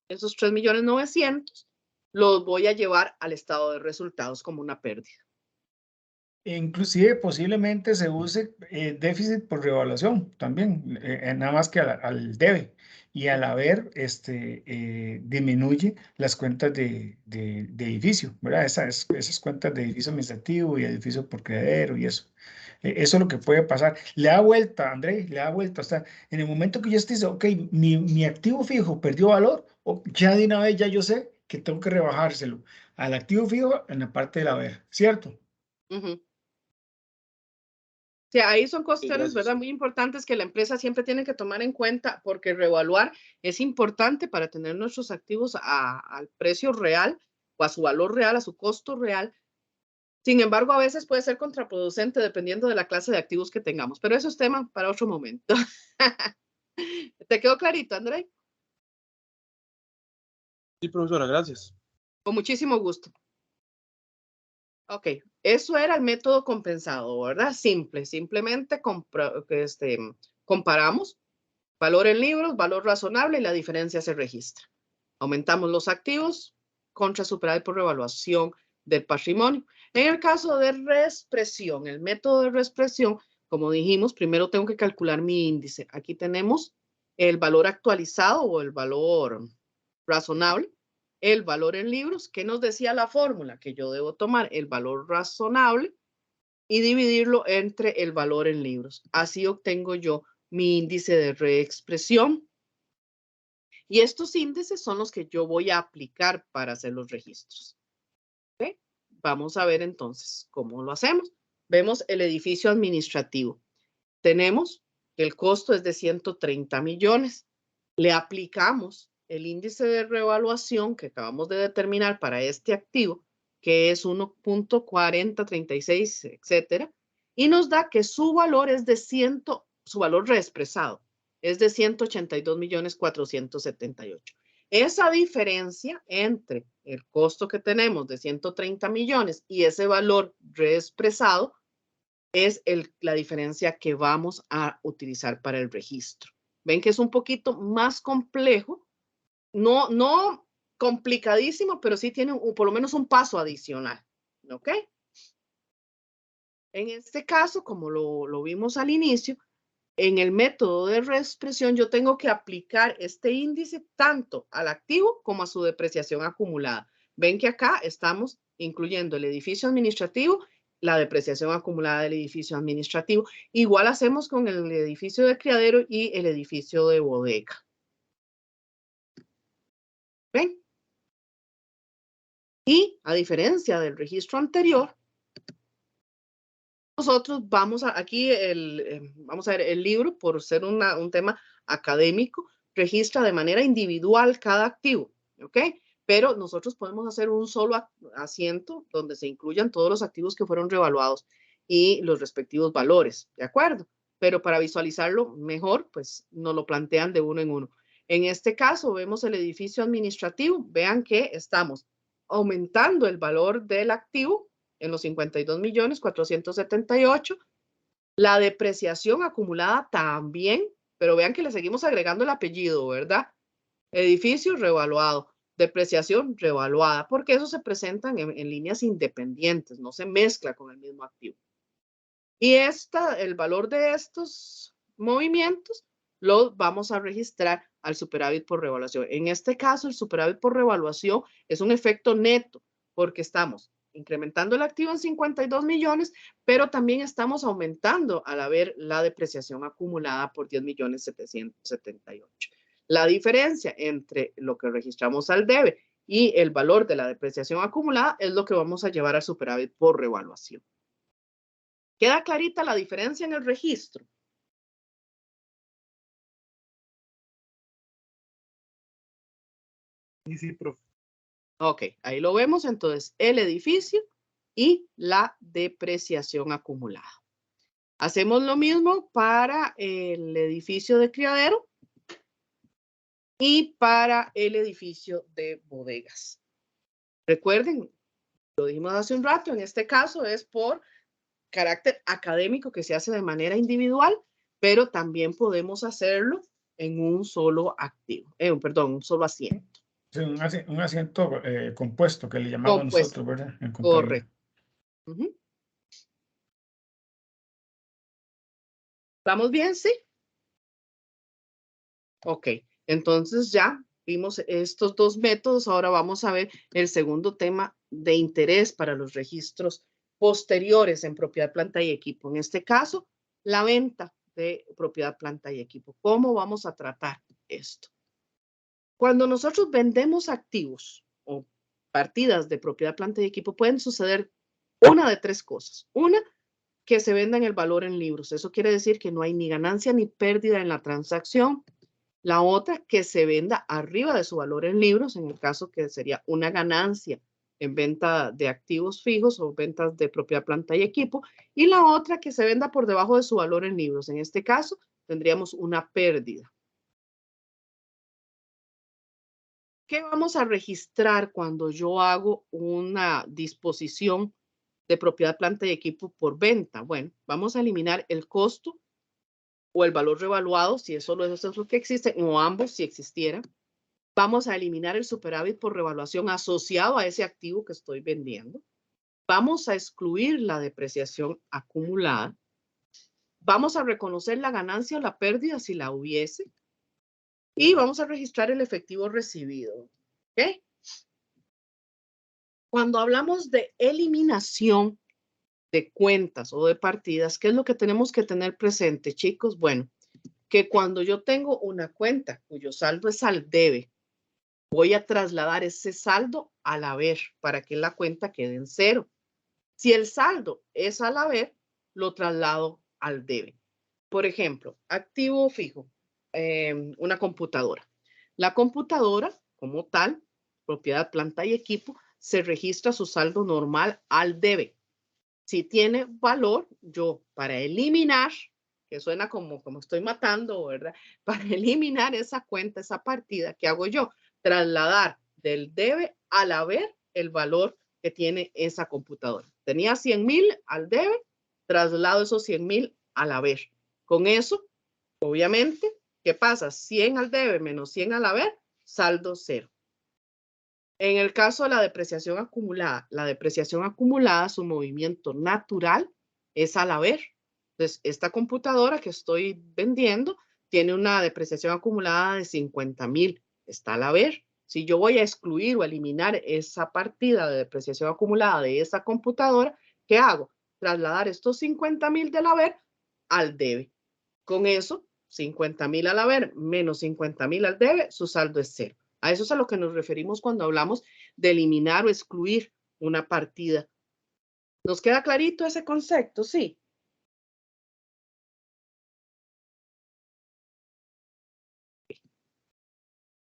esos 3,900,000, los voy a llevar al estado de resultados como una pérdida. Inclusive posiblemente se use déficit por revaluación también, nada más que al debe. Y al haber, disminuye las cuentas de edificio, ¿verdad? Esas cuentas de edificio administrativo y edificio por credero y eso. Eso es lo que puede pasar. Le da vuelta, André, le da vuelta. O sea, en el momento que yo esté, ok, mi activo fijo perdió valor, ya de una vez ya yo sé que tengo que rebajárselo al activo fijo en la parte del haber, ¿cierto? Sí, ahí son cuestiones, Gracias. ¿verdad? Muy importantes que la empresa siempre tiene que tomar en cuenta porque reevaluar es importante para tener nuestros activos al precio real o a su valor real, a su costo real. Sin embargo, a veces puede ser contraproducente dependiendo de la clase de activos que tengamos, pero eso es tema para otro momento. ¿Te quedó clarito, André? Sí, profesora, gracias. Con muchísimo gusto. Ok, eso era el método compensado, ¿verdad? Simple, simplemente comparamos valor en libros, valor razonable y la diferencia se registra. Aumentamos los activos contra superávit por revaluación del patrimonio. En el caso de reexpresión, el método de reexpresión, como dijimos, primero tengo que calcular mi índice. Aquí tenemos el valor actualizado o el valor razonable, el valor en libros. ¿Qué nos decía la fórmula? Que yo debo tomar el valor razonable y dividirlo entre el valor en libros. Así obtengo yo mi índice de reexpresión. Y estos índices son los que yo voy a aplicar para hacer los registros. ¿Okay? Vamos a ver entonces cómo lo hacemos. Vemos el edificio administrativo. Tenemos que el costo es de 130 millones. le aplicamos el índice de revaluación que acabamos de determinar para este activo, que es 1.4036, etcétera, y nos da que su valor es de su valor reexpresado es de 182.478.000. Esa diferencia entre el costo que tenemos de 130 millones y ese valor reexpresado es la diferencia que vamos a utilizar para el registro. Ven que es un poquito más complejo, no complicadísimo, pero sí tiene por lo menos un paso adicional, ¿ok? En este caso, como lo vimos al inicio, en el método de reexpresión yo tengo que aplicar este índice tanto al activo como a su depreciación acumulada. Ven que acá estamos incluyendo el edificio administrativo, la depreciación acumulada del edificio administrativo. Igual hacemos con el edificio de criadero y el edificio de bodega. ¿Ven? Y a diferencia del registro anterior, nosotros vamos a, aquí, vamos a ver, el libro, por ser un tema académico, registra de manera individual cada activo, ¿ok? Pero nosotros podemos hacer un solo asiento donde se incluyan todos los activos que fueron revaluados y los respectivos valores, ¿de acuerdo? Pero para visualizarlo mejor, pues nos lo plantean de uno en uno. En este caso, vemos el edificio administrativo. Vean que estamos aumentando el valor del activo en los 52.478.000. La depreciación acumulada también, pero vean que le seguimos agregando el apellido, ¿verdad? Edificio revaluado, depreciación revaluada, porque eso se presentan en líneas independientes, no se mezcla con el mismo activo. Y el valor de estos movimientos lo vamos a registrar al superávit por revaluación. En este caso, el superávit por revaluación es un efecto neto, porque estamos incrementando el activo en 52 millones, pero también estamos aumentando al haber la depreciación acumulada por 10.778.000. La diferencia entre lo que registramos al debe y el valor de la depreciación acumulada es lo que vamos a llevar al superávit por revaluación. ¿Queda clarita la diferencia en el registro? Sí, profe. Ok, ahí lo vemos entonces, el edificio y la depreciación acumulada. Hacemos lo mismo para el edificio de criadero y para el edificio de bodegas. Recuerden, lo dijimos hace un rato, en este caso es por carácter académico que se hace de manera individual, pero también podemos hacerlo en un solo activo, perdón, un solo asiento. Sí, un asiento compuesto que le llamamos Compuesto. nosotros, ¿verdad? En Correcto. ¿Estamos bien? Sí. Ok, entonces ya vimos estos dos métodos. Ahora vamos a ver el segundo tema de interés para los registros posteriores en propiedad, planta y equipo. En este caso, la venta de propiedad, planta y equipo. ¿Cómo vamos a tratar esto? Cuando nosotros vendemos activos o partidas de propiedad, planta y equipo, pueden suceder una de tres cosas. Una, que se vendan el valor en libros. Eso quiere decir que no hay ni ganancia ni pérdida en la transacción. La otra, que se venda arriba de su valor en libros, en el caso que sería una ganancia en venta de activos fijos o ventas de propiedad, planta y equipo. Y la otra, que se venda por debajo de su valor en libros. En este caso, tendríamos una pérdida. ¿Qué vamos a registrar cuando yo hago una disposición de propiedad, planta y equipo por venta? Bueno, vamos a eliminar el costo o el valor revaluado, si eso es lo que existe, o ambos si existieran. Vamos a eliminar el superávit por revaluación asociado a ese activo que estoy vendiendo. Vamos a excluir la depreciación acumulada. Vamos a reconocer la ganancia o la pérdida si la hubiese. Y vamos a registrar el efectivo recibido. ¿Ok? Cuando hablamos de eliminación de cuentas o de partidas, ¿qué es lo que tenemos que tener presente, chicos? Bueno, que cuando yo tengo una cuenta cuyo saldo es al debe, voy a trasladar ese saldo al haber para que la cuenta quede en cero. Si el saldo es al haber, lo traslado al debe. Por ejemplo, activo fijo. una computadora. La computadora, como tal, propiedad, planta y equipo, se registra su saldo normal al debe. Si tiene valor, yo para eliminar, que suena como estoy matando, ¿verdad? Para eliminar esa cuenta, esa partida, ¿qué hago yo? Trasladar del debe al haber el valor que tiene esa computadora. Tenía 100,000 al debe, traslado esos 100,000 al haber. Con eso, obviamente, ¿qué pasa? 100 al debe menos 100 al haber, saldo cero. En el caso de la depreciación acumulada, su movimiento natural es al haber. Entonces, esta computadora que estoy vendiendo tiene una depreciación acumulada de 50,000, está al haber. Si yo voy a excluir o eliminar esa partida de depreciación acumulada de esa computadora, ¿qué hago? Trasladar estos 50,000 del haber al debe. Con eso, 50,000 al haber menos 50,000 al debe, su saldo es cero. A eso es a lo que nos referimos cuando hablamos de eliminar o excluir una partida. ¿Nos queda clarito ese concepto? Sí.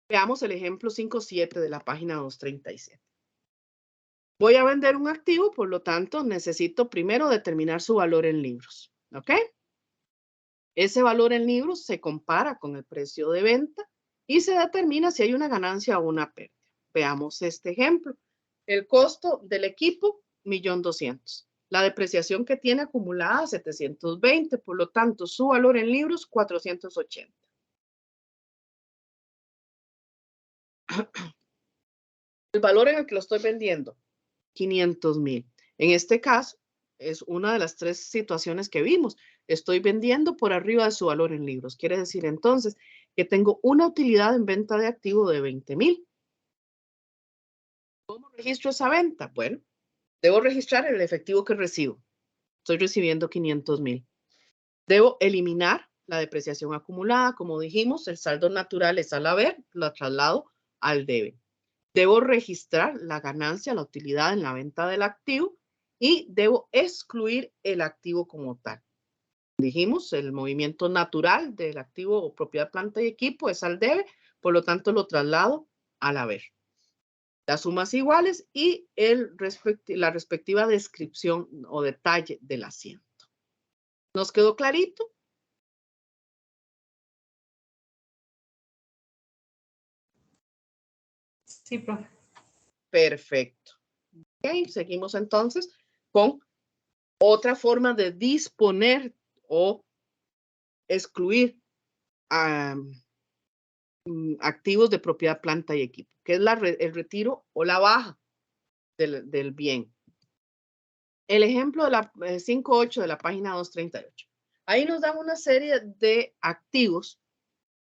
Veamos el ejemplo 5.7 de la página 237. Voy a vender un activo, por lo tanto, necesito primero determinar su valor en libros. ¿Ok? Ese valor en libros se compara con el precio de venta y se determina si hay una ganancia o una pérdida. Veamos este ejemplo. El costo del equipo, 1.200.000. La depreciación que tiene acumulada, 720. Por lo tanto, su valor en libros, 480. El valor en el que lo estoy vendiendo, 500,000. En este caso, es una de las tres situaciones que vimos. Estoy vendiendo por arriba de su valor en libros. Quiere decir entonces que tengo una utilidad en venta de activo de 20,000. ¿Cómo registro esa venta? Bueno, debo registrar el efectivo que recibo. Estoy recibiendo 500,000. Debo eliminar la depreciación acumulada. Como dijimos, el saldo natural es al haber, lo traslado al debe. Debo registrar la ganancia, la utilidad en la venta del activo y debo excluir el activo como tal. Dijimos, el movimiento natural del activo o propiedad, planta y equipo es al debe, por lo tanto lo traslado al haber. Las sumas iguales y la respectiva descripción o detalle del asiento. ¿Nos quedó clarito? Sí, profe. Perfecto. Ok, seguimos entonces con otra forma de disponer o excluir activos de propiedad, planta y equipo, que es el retiro o la baja del bien. El ejemplo de la 5.8 de la página 238. Ahí nos dan una serie de activos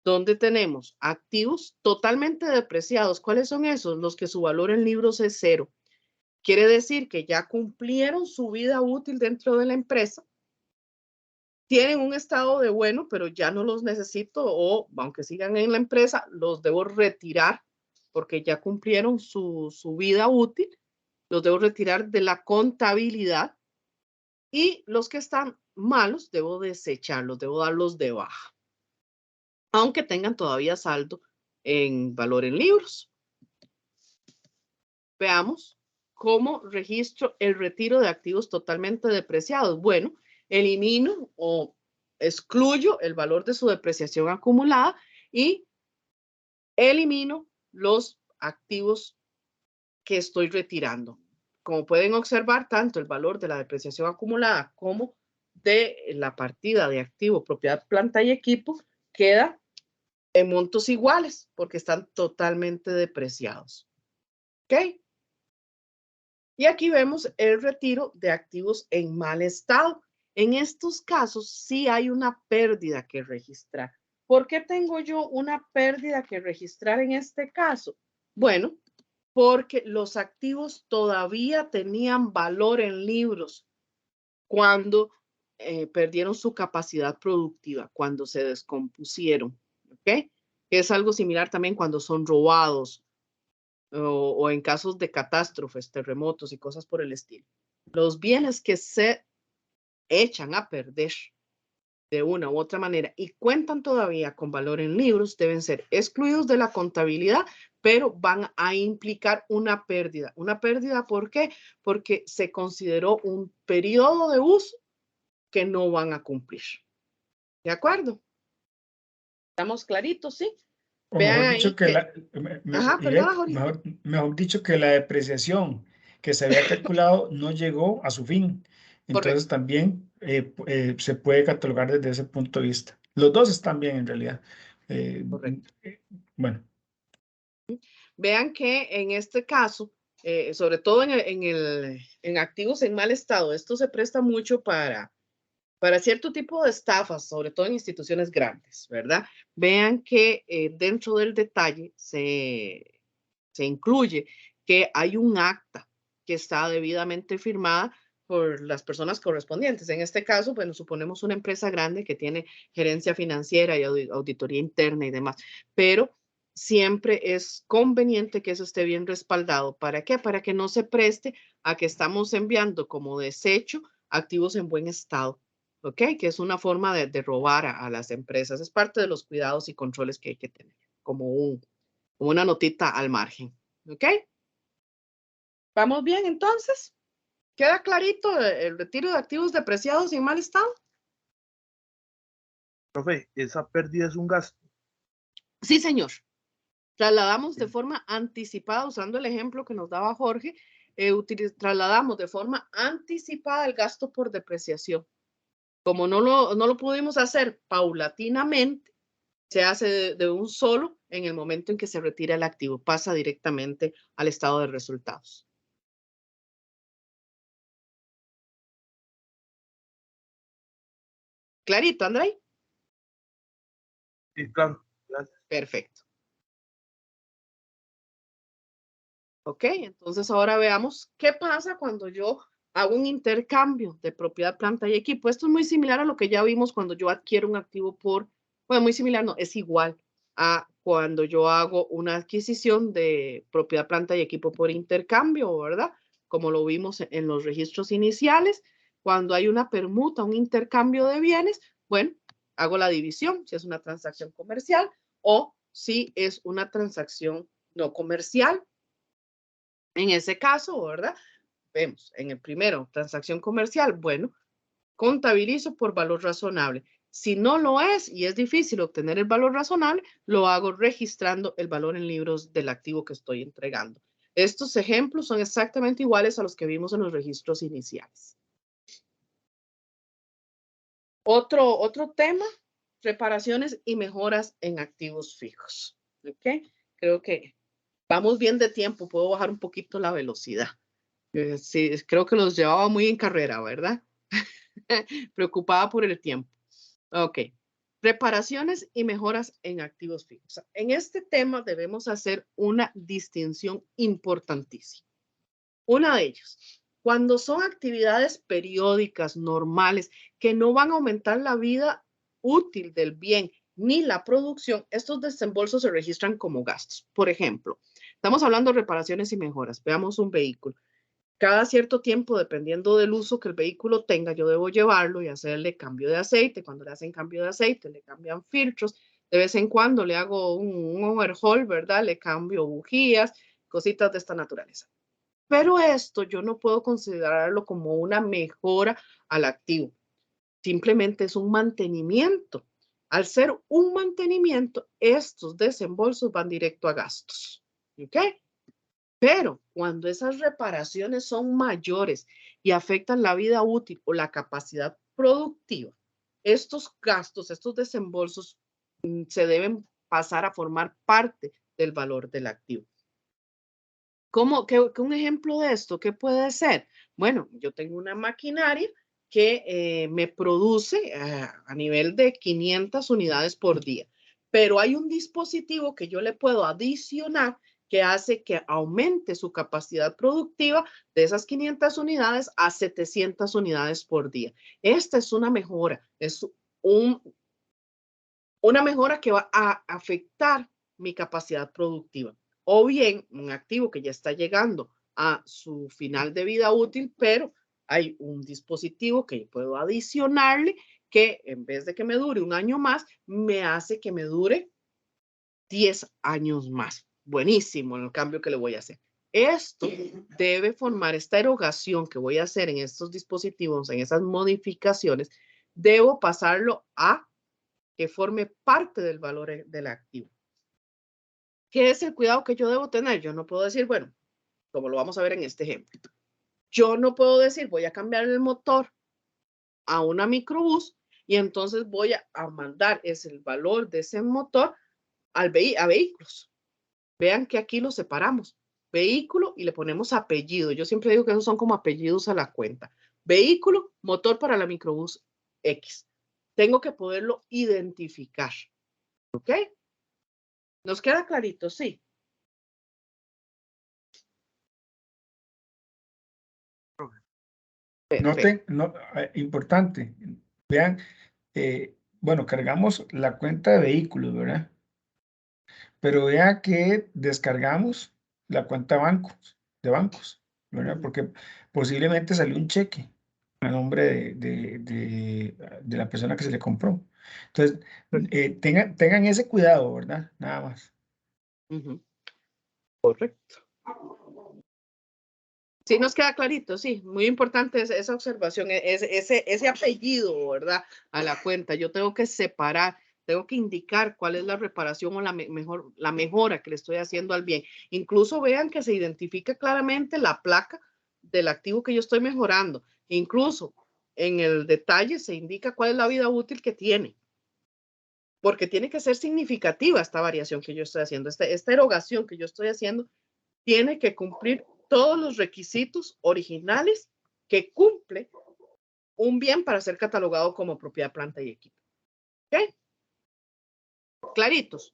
donde tenemos activos totalmente depreciados. ¿Cuáles son esos? Los que su valor en libros es cero. Quiere decir que ya cumplieron su vida útil dentro de la empresa, tienen un estado de bueno, pero ya no los necesito o aunque sigan en la empresa, los debo retirar porque ya cumplieron su vida útil, los debo retirar de la contabilidad y los que están malos debo desecharlos, debo darlos de baja, aunque tengan todavía saldo en valor en libros. Veamos cómo registro el retiro de activos totalmente depreciados. Bueno, elimino o excluyo el valor de su depreciación acumulada y elimino los activos que estoy retirando. Como pueden observar, tanto el valor de la depreciación acumulada como de la partida de activo, propiedad, planta y equipo queda en montos iguales porque están totalmente depreciados. ¿Ok? Y aquí vemos el retiro de activos en mal estado. En estos casos sí hay una pérdida que registrar. ¿Por qué tengo yo una pérdida que registrar en este caso? Bueno, porque los activos todavía tenían valor en libros cuando perdieron su capacidad productiva, cuando se descompusieron. ¿Ok? Es algo similar también cuando son robados o en casos de catástrofes, terremotos y cosas por el estilo. Los bienes que se echan a perder de una u otra manera y cuentan todavía con valor en libros, deben ser excluidos de la contabilidad, pero van a implicar una pérdida. ¿Una pérdida por qué? Porque se consideró un periodo de uso que no van a cumplir. ¿De acuerdo? ¿Estamos claritos, sí? O Vean mejor ahí dicho que que... la, Ajá, perdona, Ivette, Jorge. mejor dicho que la depreciación que se había calculado no llegó a su fin. Entonces Correcto. también se puede catalogar desde ese punto de vista. Los dos están bien en realidad. Eh, Correcto. bueno, Vean que en este caso, sobre todo en activos en mal estado, esto se presta mucho para cierto tipo de estafas, sobre todo en instituciones grandes, ¿verdad? Vean que dentro del detalle se incluye que hay un acta que está debidamente firmada por las personas correspondientes. En este caso, bueno, suponemos una empresa grande que tiene gerencia financiera y auditoría interna y demás, pero siempre es conveniente que eso esté bien respaldado. ¿Para qué? Para que no se preste a que estamos enviando como desecho activos en buen estado. ¿Ok? Que es una forma de robar a las empresas. Es parte de los cuidados y controles que hay que tener, como una notita al margen. ¿Ok? ¿Vamos bien entonces? ¿Queda clarito el retiro de activos depreciados y en mal estado? Profe, esa pérdida es un gasto. Sí, señor. Trasladamos de forma anticipada, usando el ejemplo que nos daba Jorge, trasladamos de forma anticipada el gasto por depreciación. Como no lo pudimos hacer paulatinamente, se hace de un solo en el momento en que se retira el activo, pasa directamente al estado de resultados. ¿Clarito, André? Sí, claro. Gracias. Perfecto. Ok, entonces ahora veamos qué pasa cuando yo hago un intercambio de propiedad, planta y equipo. Esto es muy similar a lo que ya vimos cuando yo adquiero un activo bueno, muy similar, no, es igual a cuando yo hago una adquisición de propiedad, planta y equipo por intercambio, ¿verdad? Como lo vimos en los registros iniciales, cuando hay una permuta, un intercambio de bienes, bueno, hago la división, si es una transacción comercial o si es una transacción no comercial. En ese caso, ¿verdad? Vemos en el primero, transacción comercial, bueno, contabilizo por valor razonable. Si no lo es y es difícil obtener el valor razonable, lo hago registrando el valor en libros del activo que estoy entregando. Estos ejemplos son exactamente iguales a los que vimos en los registros iniciales. Otro tema, reparaciones y mejoras en activos fijos. ¿Ok? Creo que vamos bien de tiempo, puedo bajar un poquito la velocidad. Sí, creo que los llevaba muy en carrera, ¿verdad? Preocupada por el tiempo. Ok. Reparaciones y mejoras en activos fijos. En este tema debemos hacer una distinción importantísima. Una de ellas, cuando son actividades periódicas, normales, que no van a aumentar la vida útil del bien ni la producción, estos desembolsos se registran como gastos. Por ejemplo, estamos hablando de reparaciones y mejoras. Veamos un vehículo. Cada cierto tiempo, dependiendo del uso que el vehículo tenga, yo debo llevarlo y hacerle cambio de aceite. Cuando le hacen cambio de aceite, le cambian filtros. De vez en cuando le hago un overhaul, ¿verdad? Le cambio bujías, cositas de esta naturaleza. Pero esto yo no puedo considerarlo como una mejora al activo. Simplemente es un mantenimiento. Al ser un mantenimiento, estos desembolsos van directo a gastos. ¿Ok? Pero cuando esas reparaciones son mayores y afectan la vida útil o la capacidad productiva, estos gastos, estos desembolsos se deben pasar a formar parte del valor del activo. ¿Cómo? Un ejemplo de esto, ¿qué puede ser? Bueno, yo tengo una maquinaria que me produce a nivel de 500 unidades por día, pero hay un dispositivo que yo le puedo adicionar que hace que aumente su capacidad productiva de esas 500 unidades a 700 unidades por día. Esta es una mejora, es una mejora que va a afectar mi capacidad productiva. O bien un activo que ya está llegando a su final de vida útil, pero hay un dispositivo que puedo adicionarle que en vez de que me dure un año más, me hace que me dure 10 años más. Buenísimo el cambio que le voy a hacer. Esto debe formar, esta erogación que voy a hacer en estos dispositivos, en esas modificaciones, debo pasarlo a que forme parte del valor del activo. ¿Qué es el cuidado que yo debo tener? Yo no puedo decir, bueno, como lo vamos a ver en este ejemplo, yo no puedo decir, voy a cambiar el motor a una microbús y entonces voy a mandar el valor de ese motor a vehículos. Vean que aquí lo separamos. Vehículo y le ponemos apellido. Yo siempre digo que esos son como apellidos a la cuenta. Vehículo, motor para la microbús X. Tengo que poderlo identificar. ¿Ok? ¿Nos queda clarito? Sí. Noten, importante, vean, bueno, cargamos la cuenta de vehículos, ¿verdad? Pero vea que descargamos la cuenta de bancos, ¿verdad? Porque posiblemente salió un cheque a nombre de la persona que se le compró. Entonces, tengan ese cuidado, ¿verdad? Nada más. Correcto. Sí, nos queda clarito, sí, muy importante esa observación, ese apellido, ¿verdad? A la cuenta, yo tengo que separar, tengo que indicar cuál es la reparación o la mejora que le estoy haciendo al bien. Incluso vean que se identifica claramente la placa del activo que yo estoy mejorando. Incluso en el detalle se indica cuál es la vida útil que tiene. Porque tiene que ser significativa esta variación que yo estoy haciendo, esta erogación que yo estoy haciendo, tiene que cumplir todos los requisitos originales que cumple un bien para ser catalogado como propiedad, planta y equipo. ¿Ok? ¿Claritos?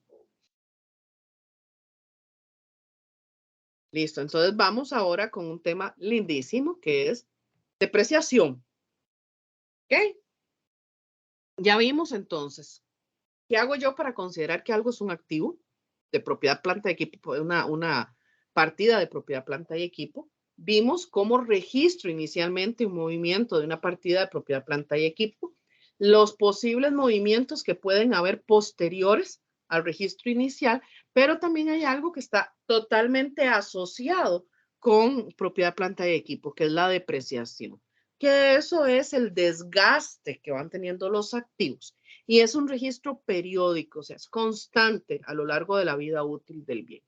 Listo, entonces vamos ahora con un tema lindísimo que es depreciación. ¿Ok? Ya vimos entonces, ¿qué hago yo para considerar que algo es un activo de propiedad, planta y equipo? Una partida de propiedad, planta y equipo. Vimos cómo registro inicialmente un movimiento de una partida de propiedad, planta y equipo, los posibles movimientos que pueden haber posteriores al registro inicial, pero también hay algo que está totalmente asociado con propiedad, planta y equipo, que es la depreciación, que eso es el desgaste que van teniendo los activos y es un registro periódico, o sea, es constante a lo largo de la vida útil del bien.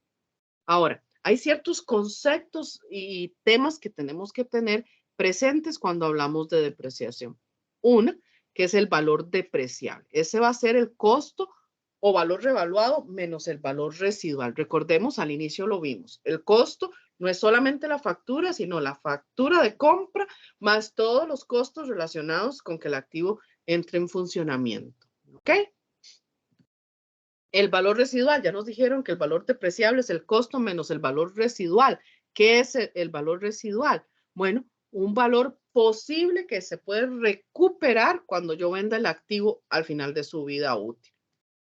Ahora, hay ciertos conceptos y temas que tenemos que tener presentes cuando hablamos de depreciación. Una, que es el valor depreciable. Ese va a ser el costo o valor revaluado menos el valor residual. Recordemos, al inicio lo vimos. El costo no es solamente la factura, sino la factura de compra más todos los costos relacionados con que el activo entre en funcionamiento. ¿Ok? El valor residual, ya nos dijeron que el valor depreciable es el costo menos el valor residual. ¿Qué es el valor residual? Bueno, un valor posible que se puede recuperar cuando yo venda el activo al final de su vida útil.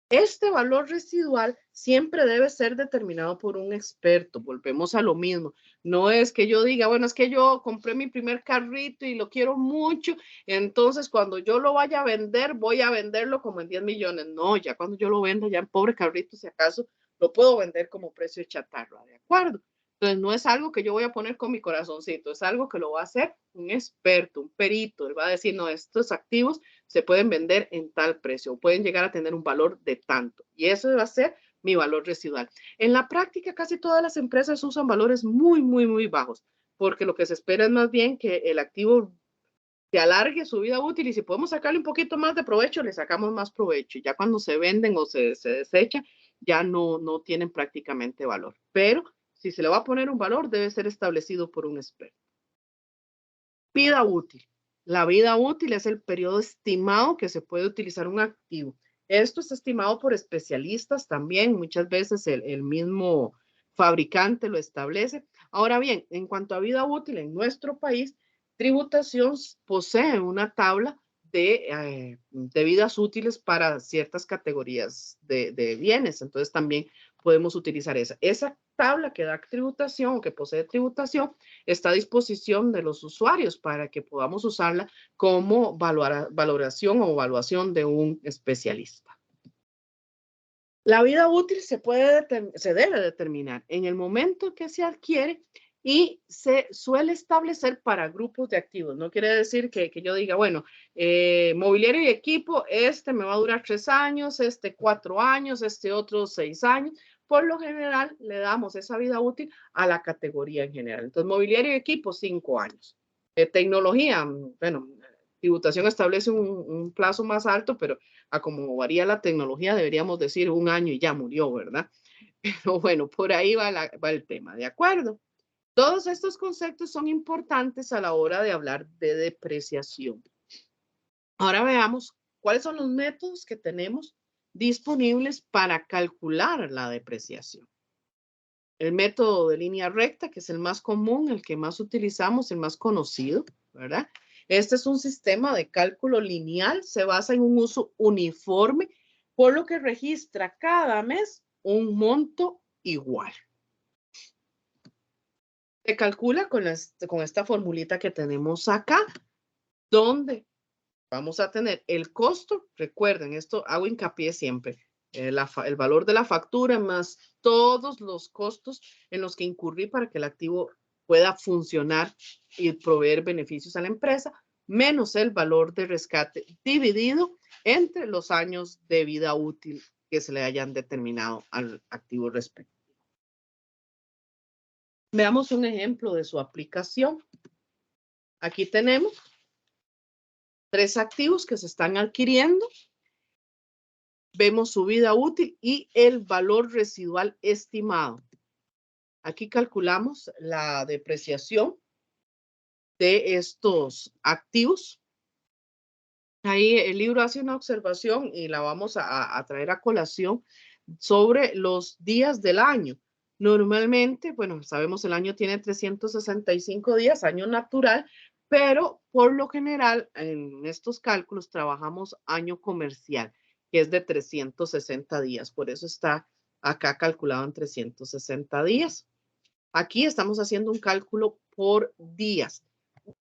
Este valor residual siempre debe ser determinado por un experto. Volvemos a lo mismo. No es que yo diga, bueno, es que yo compré mi primer carrito y lo quiero mucho, entonces cuando yo lo vaya a vender, voy a venderlo como en 10 millones. No, ya cuando yo lo venda, ya en pobre carrito, si acaso, lo puedo vender como precio de chatarra, ¿de acuerdo? Entonces, no es algo que yo voy a poner con mi corazoncito, es algo que lo va a hacer un experto, un perito. Él va a decir, no, estos activos se pueden vender en tal precio o pueden llegar a tener un valor de tanto. Y eso va a ser mi valor residual. En la práctica, casi todas las empresas usan valores muy, muy, muy bajos, porque lo que se espera es más bien que el activo se alargue su vida útil y si podemos sacarle un poquito más de provecho, le sacamos más provecho. Y ya cuando se venden o se desechan, ya no tienen prácticamente valor. Pero si se le va a poner un valor, debe ser establecido por un experto. Vida útil. La vida útil es el periodo estimado que se puede utilizar un activo. Esto es estimado por especialistas también. Muchas veces el mismo fabricante lo establece. Ahora bien, en cuanto a vida útil en nuestro país, Tributación posee una tabla de vidas útiles para ciertas categorías de bienes. Entonces también podemos utilizar esa. Esa tabla que da tributación o que posee tributación está a disposición de los usuarios para que podamos usarla como valoración o evaluación de un especialista. La vida útil se debe determinar en el momento que se adquiere y se suele establecer para grupos de activos. No quiere decir que yo diga, bueno, mobiliario y equipo, este me va a durar 3 años, este 4 años, este otro 6 años. Por lo general, le damos esa vida útil a la categoría en general. Entonces, mobiliario y equipo, 5 años. Tecnología, bueno, tributación establece un plazo más alto, pero a como varía la tecnología, deberíamos decir 1 año y ya murió, ¿verdad? Pero bueno, por ahí va el tema, ¿de acuerdo? Todos estos conceptos son importantes a la hora de hablar de depreciación. Ahora veamos cuáles son los métodos que tenemos disponibles para calcular la depreciación. El método de línea recta, que es el más común, el que más utilizamos, el más conocido, ¿verdad? Este es un sistema de cálculo lineal, se basa en un uso uniforme, por lo que registra cada mes un monto igual. Se calcula con esta formulita que tenemos acá, donde vamos a tener el costo. Recuerden, esto hago hincapié siempre. El valor de la factura más todos los costos en los que incurrí para que el activo pueda funcionar y proveer beneficios a la empresa, menos el valor de rescate dividido entre los años de vida útil que se le hayan determinado al activo respectivo. Veamos un ejemplo de su aplicación. Aquí tenemos 3 activos que se están adquiriendo. Vemos su vida útil y el valor residual estimado. Aquí calculamos la depreciación de estos activos. Ahí el libro hace una observación y la vamos a traer a colación sobre los días del año. Normalmente, bueno, sabemos el año tiene 365 días, año natural, pero por lo general en estos cálculos trabajamos año comercial, que es de 360 días. Por eso está acá calculado en 360 días. Aquí estamos haciendo un cálculo por días.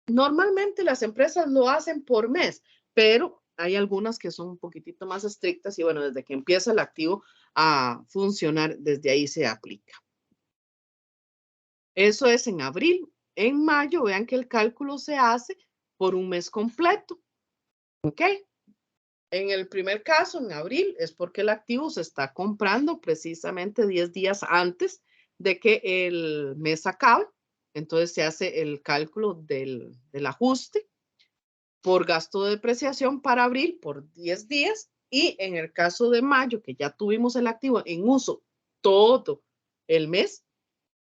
Normalmente las empresas lo hacen por mes, pero hay algunas que son un poquitito más estrictas y bueno, desde que empieza el activo a funcionar, desde ahí se aplica. Eso es en abril. En mayo, vean que el cálculo se hace por un mes completo. ¿Ok? En el primer caso, en abril, es porque el activo se está comprando precisamente 10 días antes de que el mes acabe. Entonces se hace el cálculo del ajuste por gasto de depreciación para abril por 10 días. Y en el caso de mayo, que ya tuvimos el activo en uso todo el mes,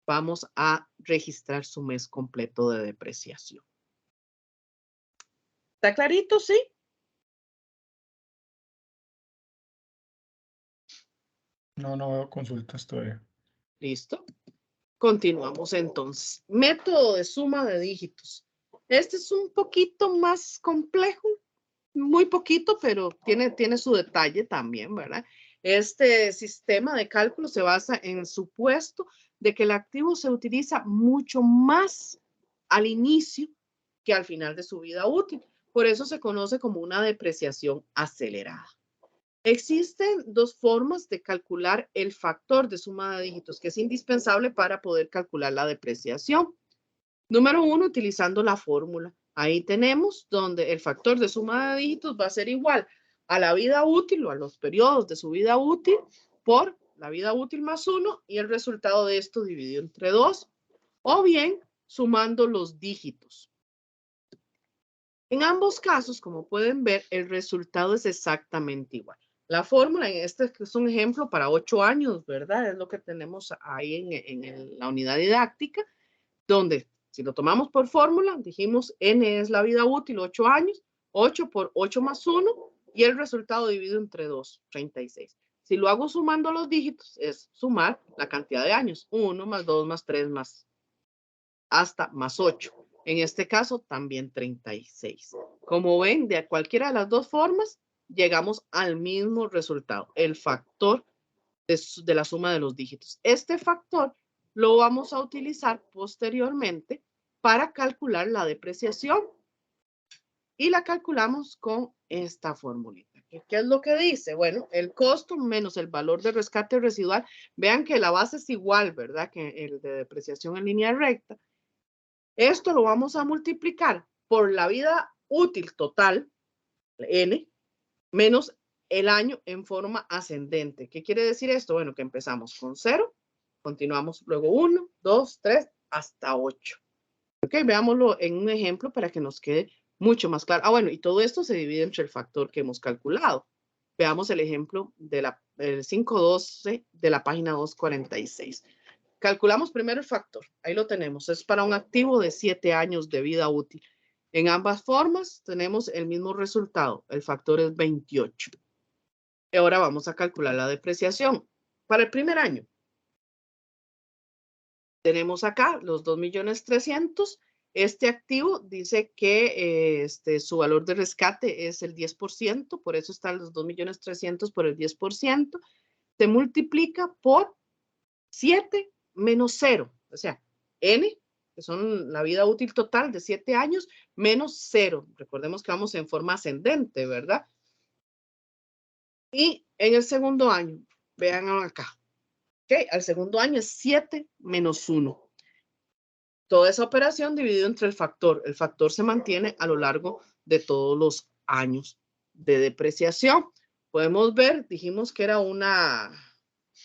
vamos a registrar su mes completo de depreciación. ¿Está clarito? ¿Sí? No veo consultas todavía. ¿Listo? Continuamos entonces. Método de suma de dígitos. Este es un poquito más complejo, muy poquito, pero tiene su detalle también, ¿verdad? Este sistema de cálculo se basa en el supuesto de que el activo se utiliza mucho más al inicio que al final de su vida útil. Por eso se conoce como una depreciación acelerada. Existen 2 formas de calcular el factor de suma de dígitos, que es indispensable para poder calcular la depreciación. Número 1, utilizando la fórmula. Ahí tenemos donde el factor de suma de dígitos va a ser igual a la vida útil o a los periodos de su vida útil por la vida útil más 1 y el resultado de esto dividido entre 2, o bien sumando los dígitos. En ambos casos, como pueden ver, el resultado es exactamente igual. La fórmula en este es un ejemplo para 8 años, ¿verdad? Es lo que tenemos ahí en la unidad didáctica, donde si lo tomamos por fórmula, dijimos N es la vida útil, 8 años, 8 por 8 más 1, y el resultado dividido entre 2, 36. Si lo hago sumando los dígitos, es sumar la cantidad de años, 1 más 2 más 3 más hasta más 8. En este caso, también 36. Como ven, de cualquiera de las 2 formas, llegamos al mismo resultado. El factor de la suma de los dígitos. Este factor lo vamos a utilizar posteriormente para calcular la depreciación. Y la calculamos con esta formulita. ¿Qué es lo que dice? Bueno, el costo menos el valor de rescate residual. Vean que la base es igual, ¿verdad? Que el de depreciación en línea recta. Esto lo vamos a multiplicar por la vida útil total, N, menos el año en forma ascendente. ¿Qué quiere decir esto? Bueno, que empezamos con 0, continuamos luego 1, 2, 3, hasta 8. Ok, veámoslo en un ejemplo para que nos quede mucho más claro. Ah, bueno, y todo esto se divide entre el factor que hemos calculado. Veamos el ejemplo del 512 de la página 246. Calculamos primero el factor. Ahí lo tenemos. Es para un activo de 7 años de vida útil. En ambas formas tenemos el mismo resultado. El factor es 28. Y ahora vamos a calcular la depreciación. Para el primer año, tenemos acá los 2.300.000. Este activo dice que su valor de rescate es el 10%, por eso están los 2.300.000 por el 10%. Se multiplica por 7 menos 0, o sea, N, que son la vida útil total de 7 años, menos 0. Recordemos que vamos en forma ascendente, ¿verdad? Y en el segundo año, vean acá, ¿ok? Al segundo año es 7 menos 1. Toda esa operación dividida entre el factor. El factor se mantiene a lo largo de todos los años de depreciación. Podemos ver, dijimos que era un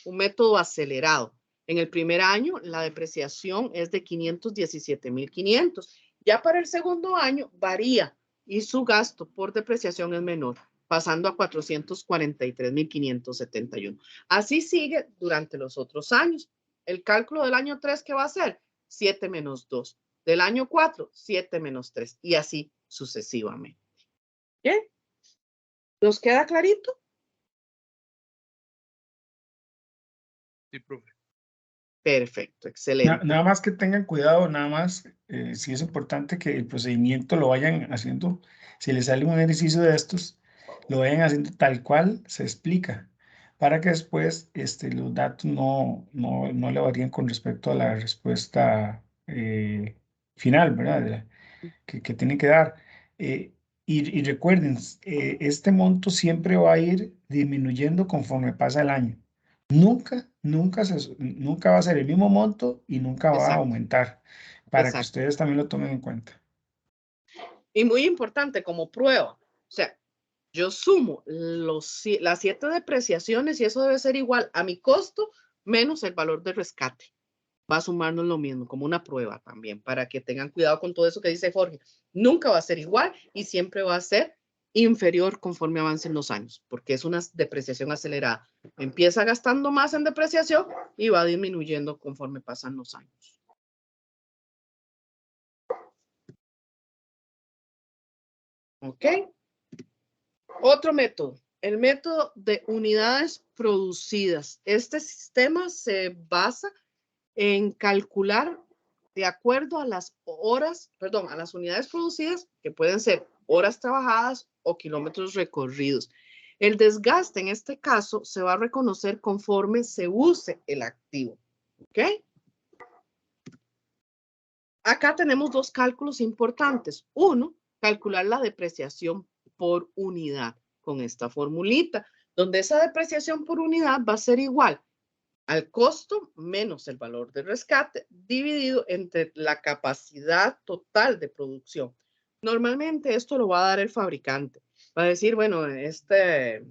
método acelerado. En el primer año, la depreciación es de 517.500. Ya para el segundo año varía y su gasto por depreciación es menor, pasando a 443.571. Así sigue durante los otros años. El cálculo del año 3, ¿qué va a ser? 7 menos 2. Del año 4, 7 menos 3. Y así sucesivamente. ¿Bien? ¿Nos queda clarito? Sí, profe. Perfecto, excelente. Nada más que tengan cuidado, nada más, sí es importante que el procedimiento lo vayan haciendo, si les sale un ejercicio de estos, lo vayan haciendo tal cual se explica, para que después los datos no le varíen con respecto a la respuesta final, ¿verdad? Que tienen que dar. Y recuerden, este monto siempre va a ir disminuyendo conforme pasa el año. Nunca va a ser el mismo monto y nunca va a Exacto. aumentar, para que Exacto. ustedes también lo tomen en cuenta. Y muy importante como prueba, o sea, yo sumo las 7 depreciaciones y eso debe ser igual a mi costo menos el valor de rescate. Va a sumarnos lo mismo, como una prueba también, para que tengan cuidado con todo eso que dice Jorge. Nunca va a ser igual y siempre va a ser inferior conforme avancen los años, porque es una depreciación acelerada. Empieza gastando más en depreciación y va disminuyendo conforme pasan los años. ¿Ok? Otro método, el método de unidades producidas. Este sistema se basa en calcular de acuerdo a las horas, perdón, a las unidades producidas, que pueden ser horas trabajadas o kilómetros recorridos. El desgaste en este caso se va a reconocer conforme se use el activo. ¿Ok? Acá tenemos dos cálculos importantes. Uno, calcular la depreciación por unidad con esta formulita, donde esa depreciación por unidad va a ser igual al costo menos el valor de rescate dividido entre la capacidad total de producción. Normalmente esto lo va a dar el fabricante. Va a decir, bueno, este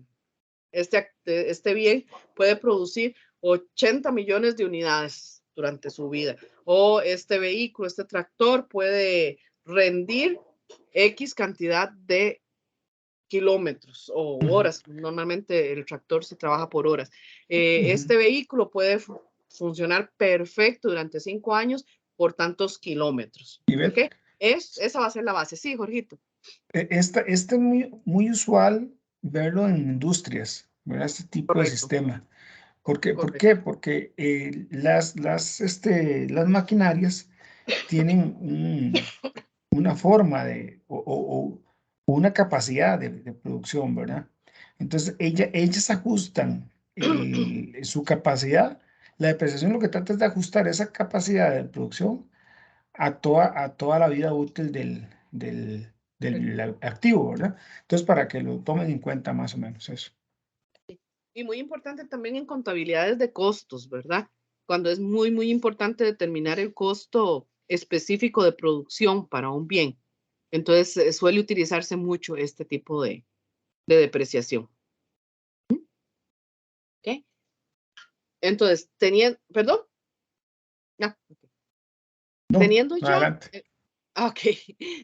bien puede producir 80 millones de unidades durante su vida. O este vehículo, este tractor puede rendir X cantidad de kilómetros o horas. Normalmente el tractor se trabaja por horas. Este vehículo puede funcionar perfecto durante 5 años por tantos kilómetros. ¿Okay? Esa va a ser la base. Sí, Jorgito. Este es muy usual verlo en industrias, ¿verdad? Este tipo de sistema. ¿Por qué? Porque las maquinarias tienen una forma o una capacidad de producción, ¿verdad? Entonces, ellas ajustan su capacidad. La depreciación lo que trata es de ajustar esa capacidad de producción a toda la vida útil del activo, ¿verdad? Entonces, para que lo tomen en cuenta más o menos eso. Y muy importante también en contabilidades de costos, ¿verdad? Cuando es muy, muy importante determinar el costo específico de producción para un bien. Entonces, suele utilizarse mucho este tipo de depreciación. ¿Ok? Entonces, perdón. Ah, okay. No, Teniendo ya, adelante. ok,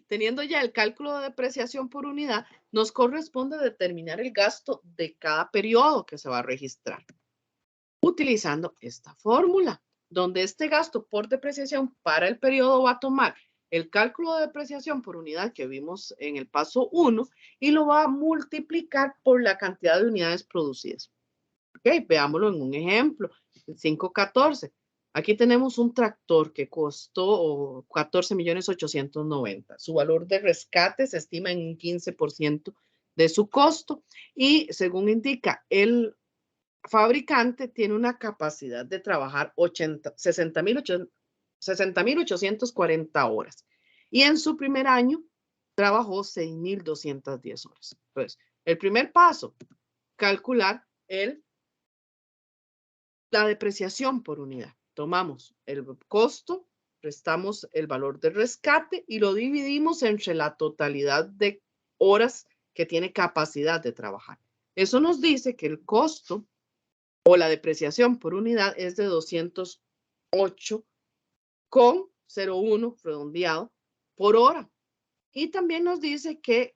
teniendo ya el cálculo de depreciación por unidad, nos corresponde determinar el gasto de cada periodo que se va a registrar, utilizando esta fórmula, donde este gasto por depreciación para el periodo va a tomar el cálculo de depreciación por unidad que vimos en el paso 1 y lo va a multiplicar por la cantidad de unidades producidas. Ok, veámoslo en un ejemplo, 514. Aquí tenemos un tractor que costó 14.890.000. Su valor de rescate se estima en un 15% de su costo y según indica el fabricante tiene una capacidad de trabajar 60.840 horas y en su primer año trabajó 6.210 horas. Entonces, el primer paso, calcular la depreciación por unidad. Tomamos el costo, restamos el valor de rescate y lo dividimos entre la totalidad de horas que tiene capacidad de trabajar. Eso nos dice que el costo o la depreciación por unidad es de 208,01 redondeado por hora. Y también nos dice que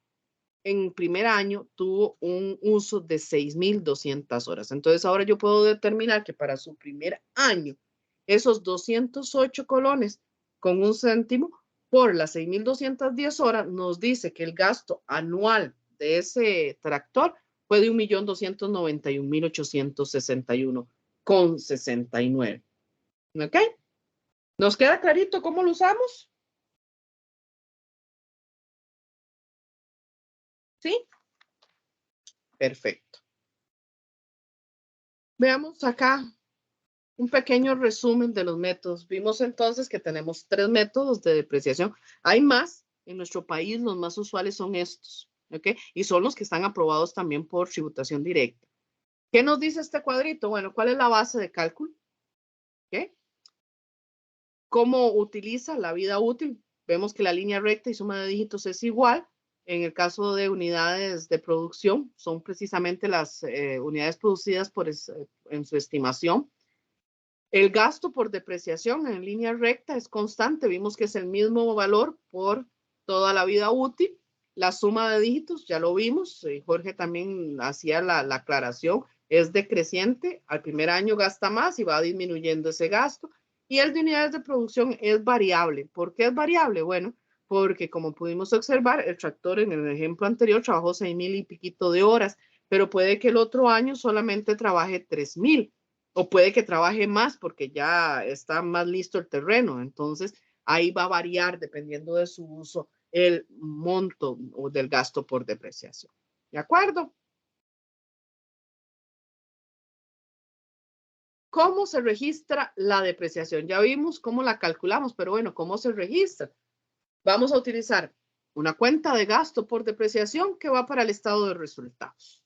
en primer año tuvo un uso de 6.200 horas. Entonces ahora yo puedo determinar que para su primer año, esos 208 colones con un céntimo por las 6.210 horas nos dice que el gasto anual de ese tractor fue de 1.291.861,69. ¿Ok? ¿Nos queda clarito cómo lo usamos? ¿Sí? Perfecto. Veamos acá un pequeño resumen de los métodos. Vimos entonces que tenemos 3 métodos de depreciación. Hay más. En nuestro país los más usuales son estos, ¿ok? Y son los que están aprobados también por tributación directa. ¿Qué nos dice este cuadrito? Bueno, ¿cuál es la base de cálculo? ¿Ok? ¿Cómo utiliza la vida útil? Vemos que la línea recta y suma de dígitos es igual. En el caso de unidades de producción, son precisamente las unidades producidas en su estimación. El gasto por depreciación en línea recta es constante. Vimos que es el mismo valor por toda la vida útil. La suma de dígitos, ya lo vimos. Jorge también hacía la aclaración. Es decreciente. Al primer año gasta más y va disminuyendo ese gasto. Y el de unidades de producción es variable. ¿Por qué es variable? Bueno, porque como pudimos observar, el tractor en el ejemplo anterior trabajó 6.000 y piquito de horas, pero puede que el otro año solamente trabaje 3.000. O puede que trabaje más porque ya está más listo el terreno. Entonces, ahí va a variar dependiendo de su uso el monto o del gasto por depreciación. ¿De acuerdo? ¿Cómo se registra la depreciación? Ya vimos cómo la calculamos, pero bueno, ¿cómo se registra? Vamos a utilizar una cuenta de gasto por depreciación que va para el estado de resultados.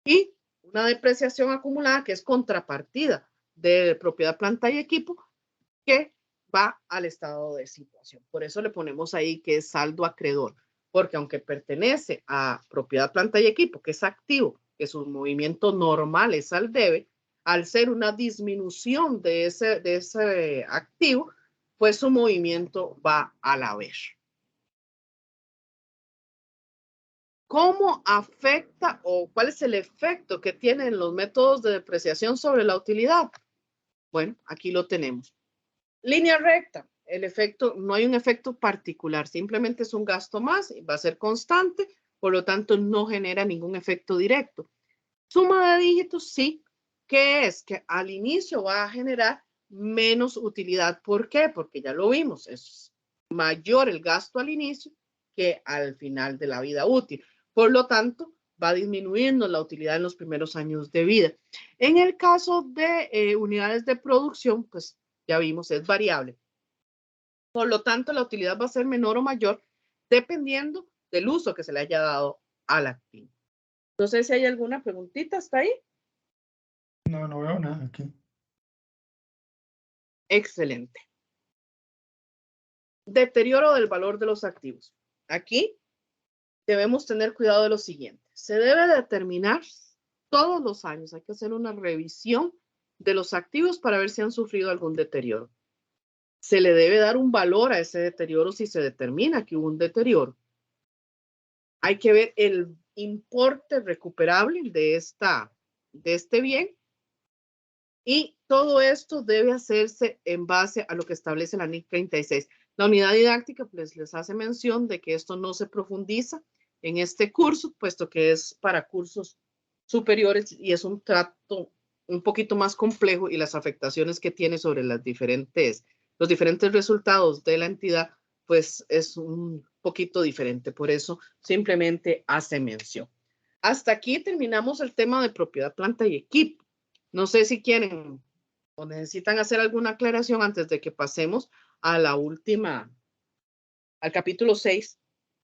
Y una depreciación acumulada que es contrapartida de propiedad, planta y equipo que va al estado de situación. Por eso le ponemos ahí que es saldo acreedor, porque aunque pertenece a propiedad, planta y equipo, que es activo, que su movimiento normal es al debe, al ser una disminución de ese activo, pues su movimiento va al haber. ¿Cómo afecta o cuál es el efecto que tienen los métodos de depreciación sobre la utilidad? Bueno, aquí lo tenemos. Línea recta, el efecto, no hay un efecto particular, simplemente es un gasto más, va a ser constante, por lo tanto no genera ningún efecto directo. Suma de dígitos, sí. ¿Qué es? Que al inicio va a generar menos utilidad. ¿Por qué? Porque ya lo vimos, es mayor el gasto al inicio que al final de la vida útil. Por lo tanto, va disminuyendo la utilidad en los primeros años de vida. En el caso de unidades de producción, pues ya vimos, es variable. Por lo tanto, la utilidad va a ser menor o mayor dependiendo del uso que se le haya dado al activo. No sé si hay alguna preguntita hasta ahí. No, no veo nada aquí. Excelente. Deterioro del valor de los activos. Aquí debemos tener cuidado de lo siguiente. Se debe determinar todos los años. Hay que hacer una revisión de los activos para ver si han sufrido algún deterioro. Se le debe dar un valor a ese deterioro si se determina que hubo un deterioro. Hay que ver el importe recuperable de este bien. Y todo esto debe hacerse en base a lo que establece la NIC 36. La unidad didáctica pues, les hace mención de que esto no se profundiza en este curso, puesto que es para cursos superiores y es un trato un poquito más complejo y las afectaciones que tiene sobre los diferentes resultados de la entidad, pues es un poquito diferente. Por eso simplemente hace mención. Hasta aquí terminamos el tema de propiedad, planta y equipo. No sé si quieren o necesitan hacer alguna aclaración antes de que pasemos a la última, al capítulo 6,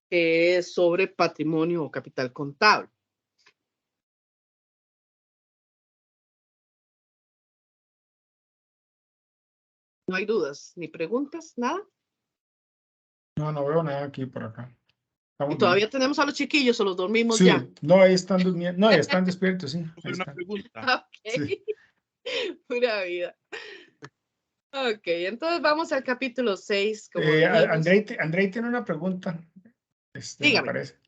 que es sobre patrimonio o capital contable. No hay dudas ni preguntas, nada. No, no veo nada aquí por acá. Y todavía tenemos a los chiquillos o los dormimos sí, ya. no, ahí están durmiendo. No, están despiertos, sí. Ahí Una están. pregunta. Ok. Sí. Pura vida. Ok, entonces vamos al capítulo 6, como dijimos. Andrei tiene una pregunta, me Dígame. parece.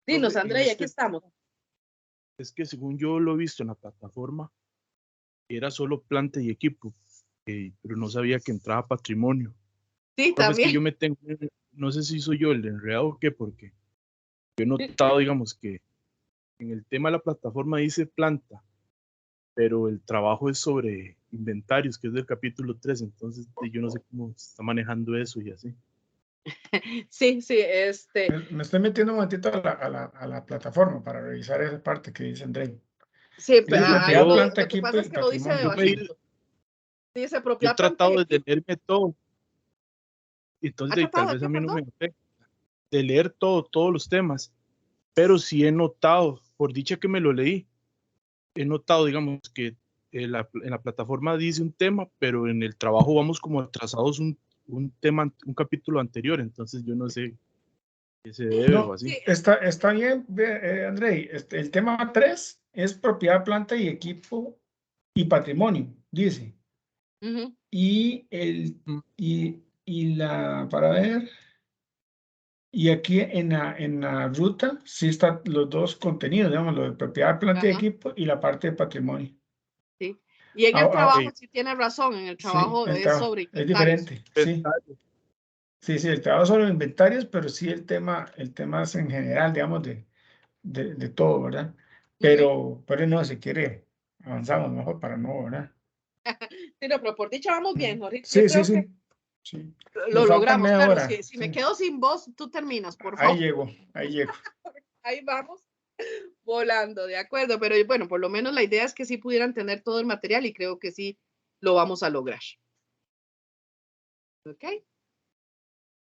Dinos, Profe, André, aquí estamos. Es que según yo lo he visto en la plataforma, era solo planta y equipo, pero no sabía que entraba patrimonio. Sí, Profe, es que también. yo me tengo, no sé si soy yo el enredado o qué, porque yo he notado, digamos, que en el tema de la plataforma dice planta, pero el trabajo es sobre inventarios, que es del capítulo 3, entonces yo no sé cómo se está manejando eso y así. Sí, Me estoy metiendo un momentito a la plataforma para revisar esa parte que dice Andrei. Sí, Dice ahí propiedad, lo planta, que equipo pasa y es que lo dice patrimonio. debajito. Dice Yo he propiedad, planta y tratado de equipo. leerme todo, y ¿Ha entonces tal tratado de vez qué, a mí no me perdón? afecta de leer todos los temas, pero sí he notado, por dicha que me lo leí, he notado, digamos, que en la plataforma dice un tema, pero en el trabajo vamos como atrasados un tema, un capítulo anterior, entonces yo no sé qué se debe o No, así. Sí. está bien, Andrei. El tema 3 es propiedad, planta y equipo y patrimonio, dice. Ujú. Y para ver, y aquí en la ruta sí están los dos contenidos, digamos, lo de propiedad, planta y Ajá, equipo y la parte de patrimonio. sí. Y en Ah, el ah, trabajo, sí tiene razón, en el sí, trabajo es sobre es inventarios. diferente, sí. Sí, el trabajo sobre inventarios, pero sí el tema es en general, digamos, de todo, ¿verdad? Ujú. Pero no, si quiere, avanzamos mejor para no, ¿verdad? Sí, no, pero por dicha vamos bien, Jorge. Yo Sí, sí, creo que sí, sí. lo Nos falta logramos, media pero hora, si me sí. quedo sin voz, tú terminas, por Ahí favor. llego, ahí llego. Ahí vamos volando, de acuerdo, pero bueno, por lo menos la idea es que sí pudieran tener todo el material y creo que sí lo vamos a lograr. ¿Ok?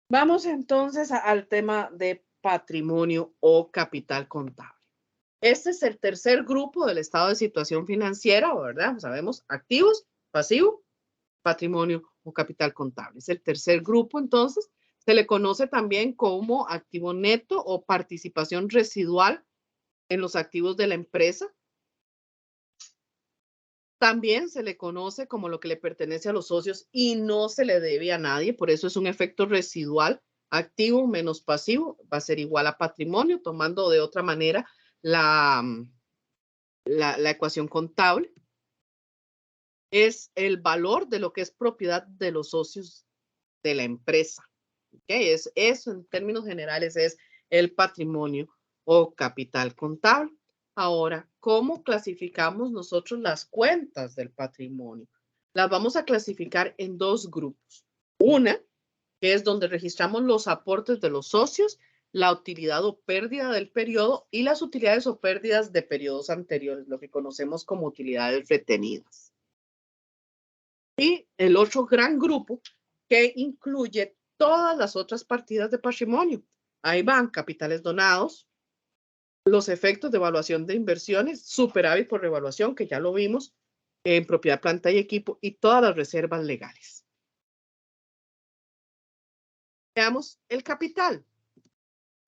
Vamos entonces al tema de patrimonio o capital contable. Este es el tercer grupo del estado de situación financiera, ¿verdad? Sabemos activos, pasivo, patrimonio o capital contable. Es el tercer grupo, entonces, se le conoce también como activo neto o participación residual en los activos de la empresa. También se le conoce como lo que le pertenece a los socios y no se le debe a nadie, por eso es un efecto residual. Activo menos pasivo va a ser igual a patrimonio, tomando de otra manera la ecuación contable. Es el valor de lo que es propiedad de los socios de la empresa. ¿Okay? Eso en términos generales es el patrimonio o capital contable. Ahora, ¿cómo clasificamos nosotros las cuentas del patrimonio? Las vamos a clasificar en dos grupos. Una, que es donde registramos los aportes de los socios, la utilidad o pérdida del periodo y las utilidades o pérdidas de periodos anteriores, lo que conocemos como utilidades retenidas. Y el otro gran grupo que incluye todas las otras partidas de patrimonio. Ahí van capitales donados, los efectos de evaluación de inversiones, superávit por revaluación, que ya lo vimos, en propiedad, planta y equipo, y todas las reservas legales. Veamos el capital.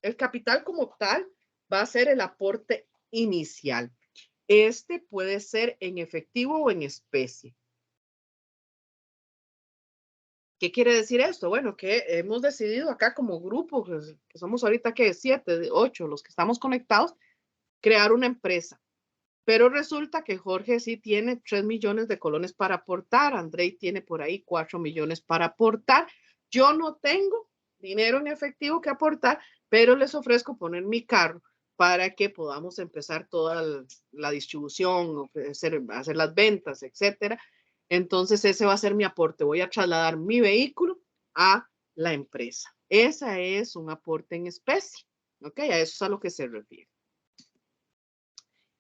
El capital como tal va a ser el aporte inicial. Este puede ser en efectivo o en especie. ¿Qué quiere decir esto? Bueno, que hemos decidido acá como grupo, que somos ahorita que 7, 8, los que estamos conectados, crear una empresa. Pero resulta que Jorge sí tiene 3 millones de colones para aportar, Andrei tiene por ahí 4 millones para aportar. Yo no tengo dinero en efectivo que aportar, pero les ofrezco poner mi carro para que podamos empezar toda la distribución, hacer las ventas, etcétera. Entonces ese va a ser mi aporte. Voy a trasladar mi vehículo a la empresa. Ese es un aporte en especie. ¿Ok? A eso es a lo que se refiere.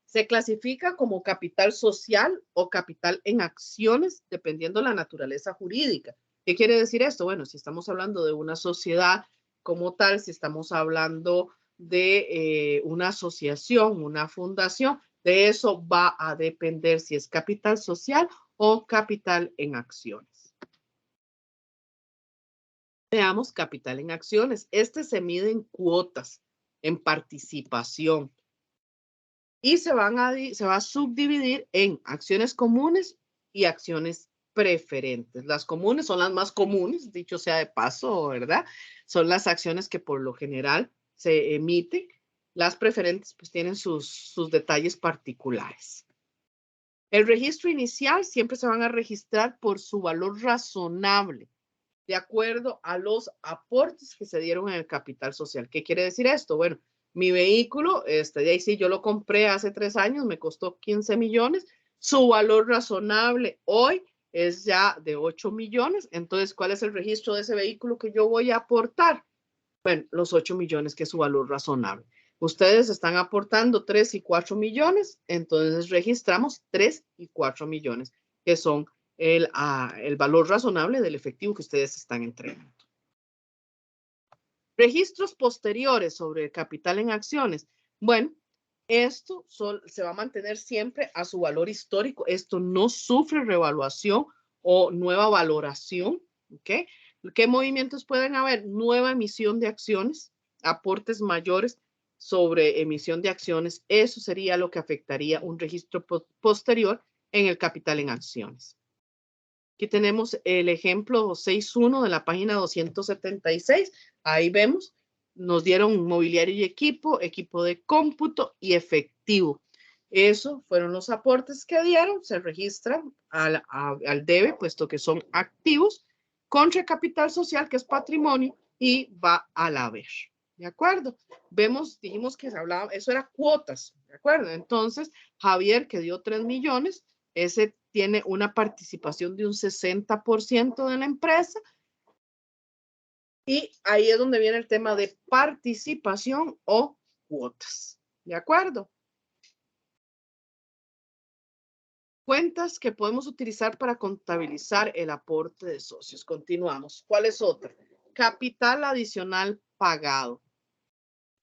Se clasifica como capital social o capital en acciones, dependiendo de la naturaleza jurídica. ¿Qué quiere decir esto? Bueno, si estamos hablando de una sociedad como tal, si estamos hablando de una asociación, una fundación, de eso va a depender si es capital social o capital en acciones. Veamos capital en acciones. Este se mide en cuotas, en participación. Y se va a subdividir en acciones comunes y acciones preferentes. Las comunes son las más comunes, dicho sea de paso, ¿verdad? Son las acciones que por lo general se emiten. Las preferentes pues tienen sus detalles particulares. El registro inicial siempre se van a registrar por su valor razonable, de acuerdo a los aportes que se dieron en el capital social. ¿Qué quiere decir esto? Bueno, mi vehículo, de ahí sí, yo lo compré hace 3 años, me costó 15 millones. Su valor razonable hoy es ya de 8 millones. Entonces, ¿cuál es el registro de ese vehículo que yo voy a aportar? Bueno, los 8 millones que es su valor razonable. Ustedes están aportando 3 y 4 millones, entonces registramos 3 y 4 millones, que son el valor razonable del efectivo que ustedes están entregando. Registros posteriores sobre el capital en acciones. Bueno, esto se va a mantener siempre a su valor histórico. Esto no sufre revaluación o nueva valoración. ¿Ok? ¿Qué movimientos pueden haber? Nueva emisión de acciones, aportes mayores sobre emisión de acciones. Eso sería lo que afectaría un registro posterior en el capital en acciones. Aquí tenemos el ejemplo 6.1 de la página 276. Ahí vemos, nos dieron mobiliario y equipo de cómputo y efectivo. Eso fueron los aportes que dieron, se registran al debe, puesto que son activos, contra capital social, que es patrimonio, y va al haber. ¿De acuerdo? Vemos, dijimos que se hablaba, eso era cuotas, ¿de acuerdo? Entonces, Javier, que dio 3 millones, ese tiene una participación de un 60% de la empresa. Y ahí es donde viene el tema de participación o cuotas. ¿De acuerdo? Cuentas que podemos utilizar para contabilizar el aporte de socios. Continuamos. ¿Cuál es otra? Capital adicional pagado.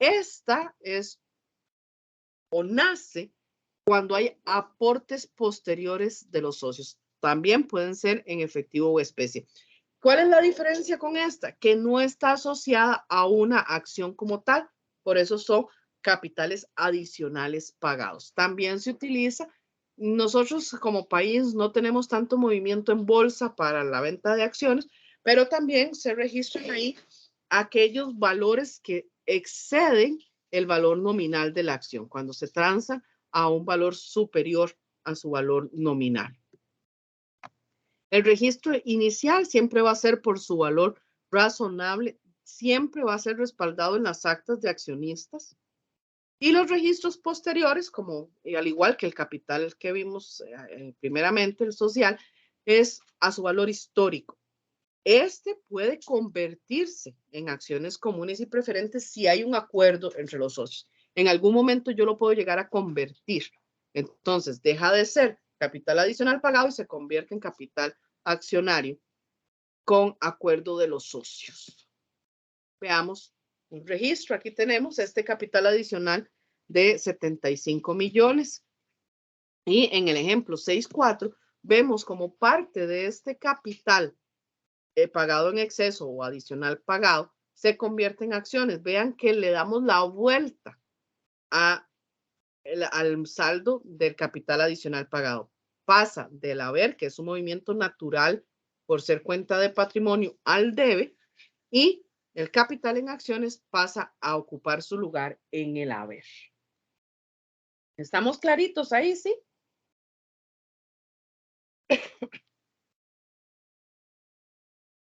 Esta es o nace cuando hay aportes posteriores de los socios. También pueden ser en efectivo o especie. ¿Cuál es la diferencia con esta? Que no está asociada a una acción como tal. Por eso son capitales adicionales pagados. También se utiliza. Nosotros como país no tenemos tanto movimiento en bolsa para la venta de acciones, pero también se registran ahí aquellos valores que exceden el valor nominal de la acción, cuando se transa a un valor superior a su valor nominal. El registro inicial siempre va a ser por su valor razonable, siempre va a ser respaldado en las actas de accionistas. Y los registros posteriores, como al igual que el capital que vimos primeramente, el social, es a su valor histórico. Este puede convertirse en acciones comunes y preferentes si hay un acuerdo entre los socios. En algún momento yo lo puedo llegar a convertir. Entonces, deja de ser capital adicional pagado y se convierte en capital accionario con acuerdo de los socios. Veamos un registro. Aquí tenemos este capital adicional de 75 millones. Y en el ejemplo 6.4 vemos como parte de este capital pagado en exceso o adicional pagado se convierte en acciones. Vean que le damos la vuelta al saldo del capital adicional pagado. Pasa del haber, que es un movimiento natural por ser cuenta de patrimonio, al debe, y el capital en acciones pasa a ocupar su lugar en el haber. ¿Estamos claritos ahí, sí?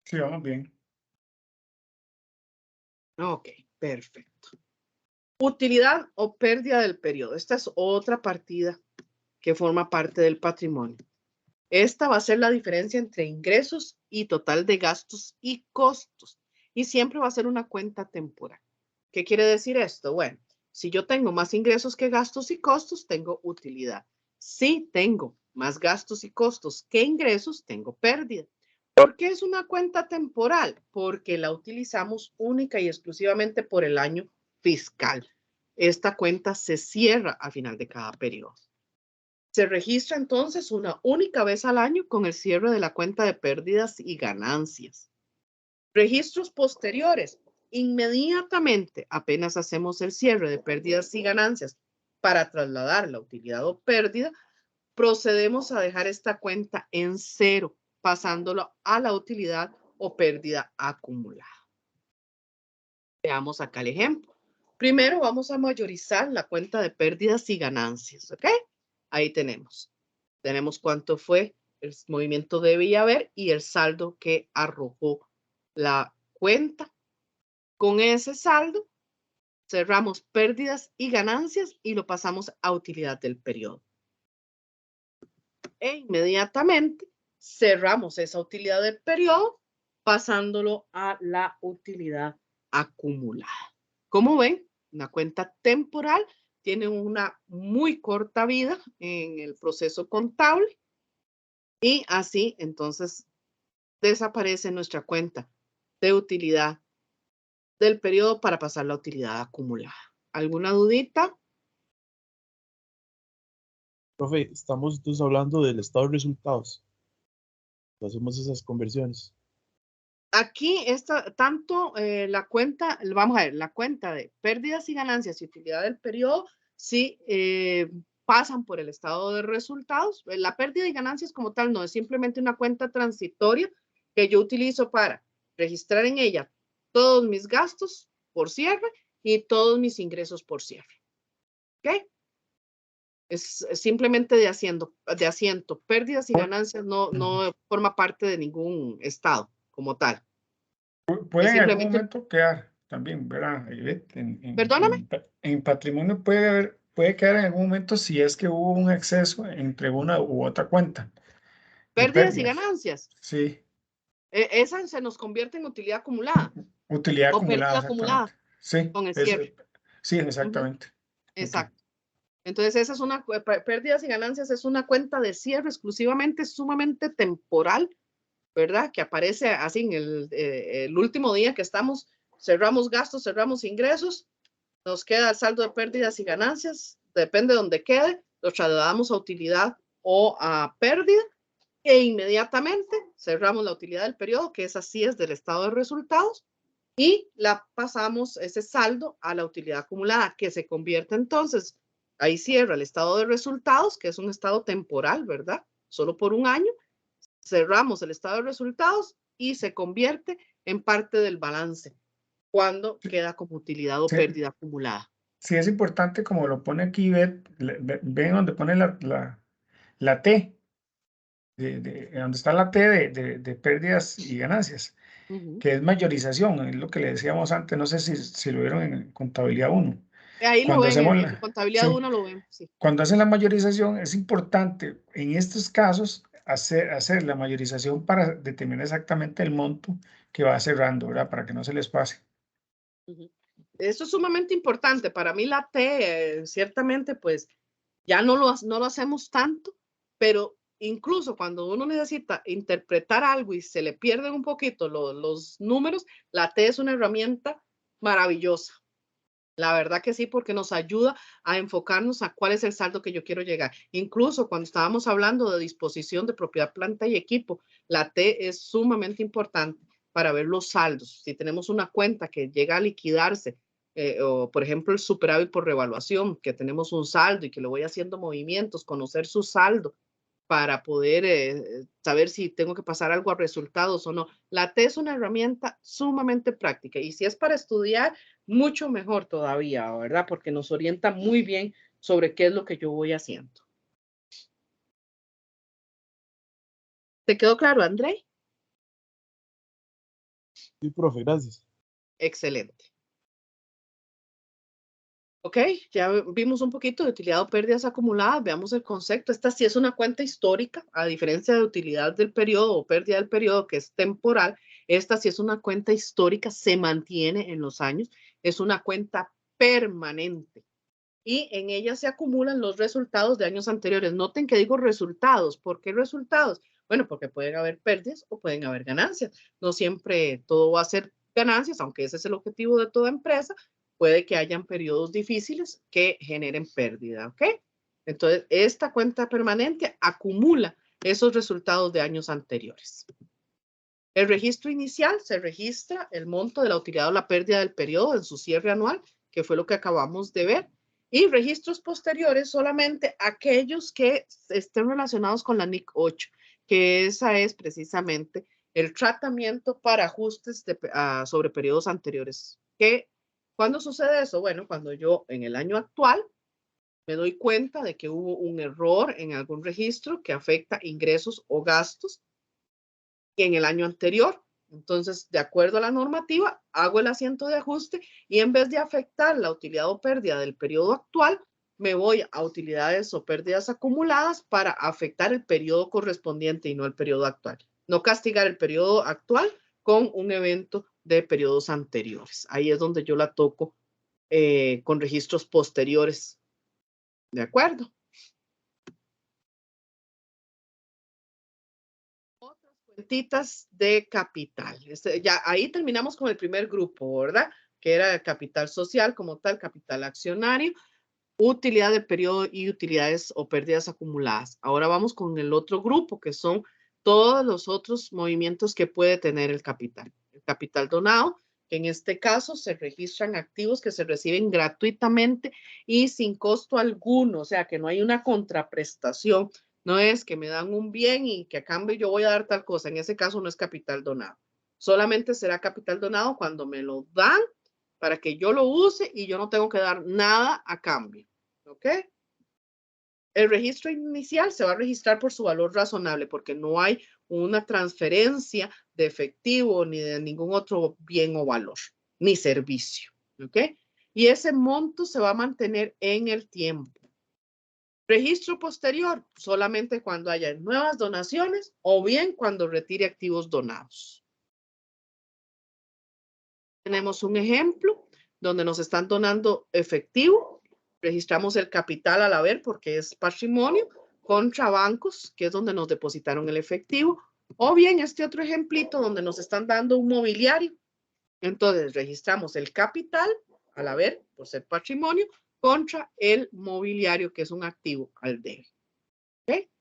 Sí, vamos bien. Ok, perfecto. Utilidad o pérdida del periodo. Esta es otra partida que forma parte del patrimonio. Esta va a ser la diferencia entre ingresos y total de gastos y costos. Y siempre va a ser una cuenta temporal. ¿Qué quiere decir esto? Bueno, si yo tengo más ingresos que gastos y costos, tengo utilidad. Si tengo más gastos y costos que ingresos, tengo pérdida. ¿Por qué es una cuenta temporal? Porque la utilizamos única y exclusivamente por el año fiscal. Esta cuenta se cierra al final de cada periodo. Se registra entonces una única vez al año con el cierre de la cuenta de pérdidas y ganancias. Registros posteriores. Inmediatamente, apenas hacemos el cierre de pérdidas y ganancias para trasladar la utilidad o pérdida, procedemos a dejar esta cuenta en cero, pasándolo a la utilidad o pérdida acumulada. Veamos acá el ejemplo. Primero vamos a mayorizar la cuenta de pérdidas y ganancias, ¿ok? Ahí tenemos. Tenemos cuánto fue el movimiento debe y haber y el saldo que arrojó la cuenta. Con ese saldo cerramos pérdidas y ganancias y lo pasamos a utilidad del periodo. E inmediatamente cerramos esa utilidad del periodo pasándolo a la utilidad acumulada. Como ven, una cuenta temporal tiene una muy corta vida en el proceso contable y así entonces desaparece nuestra cuenta de utilidad del periodo para pasar la utilidad acumulada. ¿Alguna dudita? Profe, estamos entonces hablando del estado de resultados. Hacemos esas conversiones. Aquí está tanto la cuenta, vamos a ver, la cuenta de pérdidas y ganancias y utilidad del periodo, sí pasan por el estado de resultados. La pérdida y ganancias como tal no es simplemente una cuenta transitoria que yo utilizo para registrar en ella todos mis gastos por cierre y todos mis ingresos por cierre. ¿Ok? Es simplemente de asiento. Pérdidas y ganancias no forma parte de ningún estado como tal. Puede en algún Simplemente, momento quedar también, ¿verdad? perdóname. En patrimonio puede quedar en algún momento si es que hubo un exceso entre una u otra cuenta de Pérdidas y pérdidas. ganancias. Sí, Esa se nos convierte en utilidad acumulada utilidad o pérdida acumulada, acumulada exactamente. Sí, con el cierre. sí, Ujú, exactamente. exacto. Entonces, esa es una, pérdidas y ganancias es una cuenta de cierre exclusivamente, sumamente temporal, ¿verdad? Que aparece así en el último día que estamos, cerramos gastos, cerramos ingresos, nos queda el saldo de pérdidas y ganancias, depende de donde quede, lo trasladamos a utilidad o a pérdida e inmediatamente cerramos la utilidad del periodo, que esa sí es del estado de resultados, y la pasamos ese saldo a la utilidad acumulada, que se convierte entonces, ahí cierra el estado de resultados, que es un estado temporal, ¿verdad? Solo por un año, cerramos el estado de resultados y se convierte en parte del balance cuando queda como utilidad o Sí, pérdida acumulada. sí es importante, como lo pone aquí, ven donde pone la T, donde está la T de pérdidas y ganancias, Ujú. que es mayorización, es lo que le decíamos antes, no sé si lo vieron en contabilidad 1. Ahí lo Cuando ven, hacemos en contabilidad sí, 1 lo ven, sí. cuando hacen la mayorización es importante en estos casos hacer la mayorización para determinar exactamente el monto que va cerrando, ¿verdad? Para que no se les pase. Eso es sumamente importante. Para mí la T, ciertamente, pues ya no lo hacemos tanto, pero incluso cuando uno necesita interpretar algo y se le pierden un poquito los números, la T es una herramienta maravillosa. La verdad que sí, porque nos ayuda a enfocarnos a cuál es el saldo que yo quiero llegar. Incluso cuando estábamos hablando de disposición de propiedad, planta y equipo, la T es sumamente importante para ver los saldos. Si tenemos una cuenta que llega a liquidarse, o por ejemplo el superávit por revaluación, que tenemos un saldo y que le voy haciendo movimientos, conocer su saldo para poder saber si tengo que pasar algo a resultados o no. La T es una herramienta sumamente práctica y si es para estudiar, mucho mejor todavía, ¿verdad? Porque nos orienta muy bien sobre qué es lo que yo voy haciendo. ¿Te quedó claro, André? Sí, profe, gracias. Excelente. Ok, ya vimos un poquito de utilidad o pérdidas acumuladas, veamos el concepto. Esta sí es una cuenta histórica, a diferencia de utilidad del periodo o pérdida del periodo, que es temporal. Esta sí es una cuenta histórica, se mantiene en los años, es una cuenta permanente y en ella se acumulan los resultados de años anteriores. Noten que digo resultados. ¿Por qué resultados? Bueno, porque pueden haber pérdidas o pueden haber ganancias. No siempre todo va a ser ganancias, aunque ese es el objetivo de toda empresa. Puede que hayan periodos difíciles que generen pérdida, ¿ok? Entonces, esta cuenta permanente acumula esos resultados de años anteriores. El registro inicial se registra el monto de la utilidad o la pérdida del periodo en su cierre anual, que fue lo que acabamos de ver. Y registros posteriores solamente aquellos que estén relacionados con la NIC 8, que esa es precisamente el tratamiento para ajustes sobre periodos anteriores. ¿Cuándo sucede eso? Bueno, cuando yo en el año actual me doy cuenta de que hubo un error en algún registro que afecta ingresos o gastos en el año anterior. Entonces, de acuerdo a la normativa, hago el asiento de ajuste y en vez de afectar la utilidad o pérdida del periodo actual, me voy a utilidades o pérdidas acumuladas para afectar el periodo correspondiente y no el periodo actual. No castigar el periodo actual con un evento de periodos anteriores. Ahí es donde yo la toco con registros posteriores. ¿De acuerdo? Cuentitas de capital. Ya ahí terminamos con el primer grupo, ¿verdad? Que era el capital social como tal, capital accionario, utilidad de periodo y utilidades o pérdidas acumuladas. Ahora vamos con el otro grupo, que son todos los otros movimientos que puede tener el capital. El capital donado, que en este caso se registran activos que se reciben gratuitamente y sin costo alguno, o sea que no hay una contraprestación. No es que me dan un bien y que a cambio yo voy a dar tal cosa. En ese caso no es capital donado. Solamente será capital donado cuando me lo dan para que yo lo use y yo no tengo que dar nada a cambio. ¿Ok? El registro inicial se va a registrar por su valor razonable porque no hay una transferencia de efectivo ni de ningún otro bien o valor, ni servicio. ¿Ok? Y ese monto se va a mantener en el tiempo. Registro posterior, solamente cuando haya nuevas donaciones o bien cuando retire activos donados. Tenemos un ejemplo donde nos están donando efectivo. Registramos el capital al haber porque es patrimonio contra bancos, que es donde nos depositaron el efectivo. O bien este otro ejemplito donde nos están dando un mobiliario. Entonces registramos el capital al haber por ser patrimonio contra el mobiliario, que es un activo al debe. ¿Okay?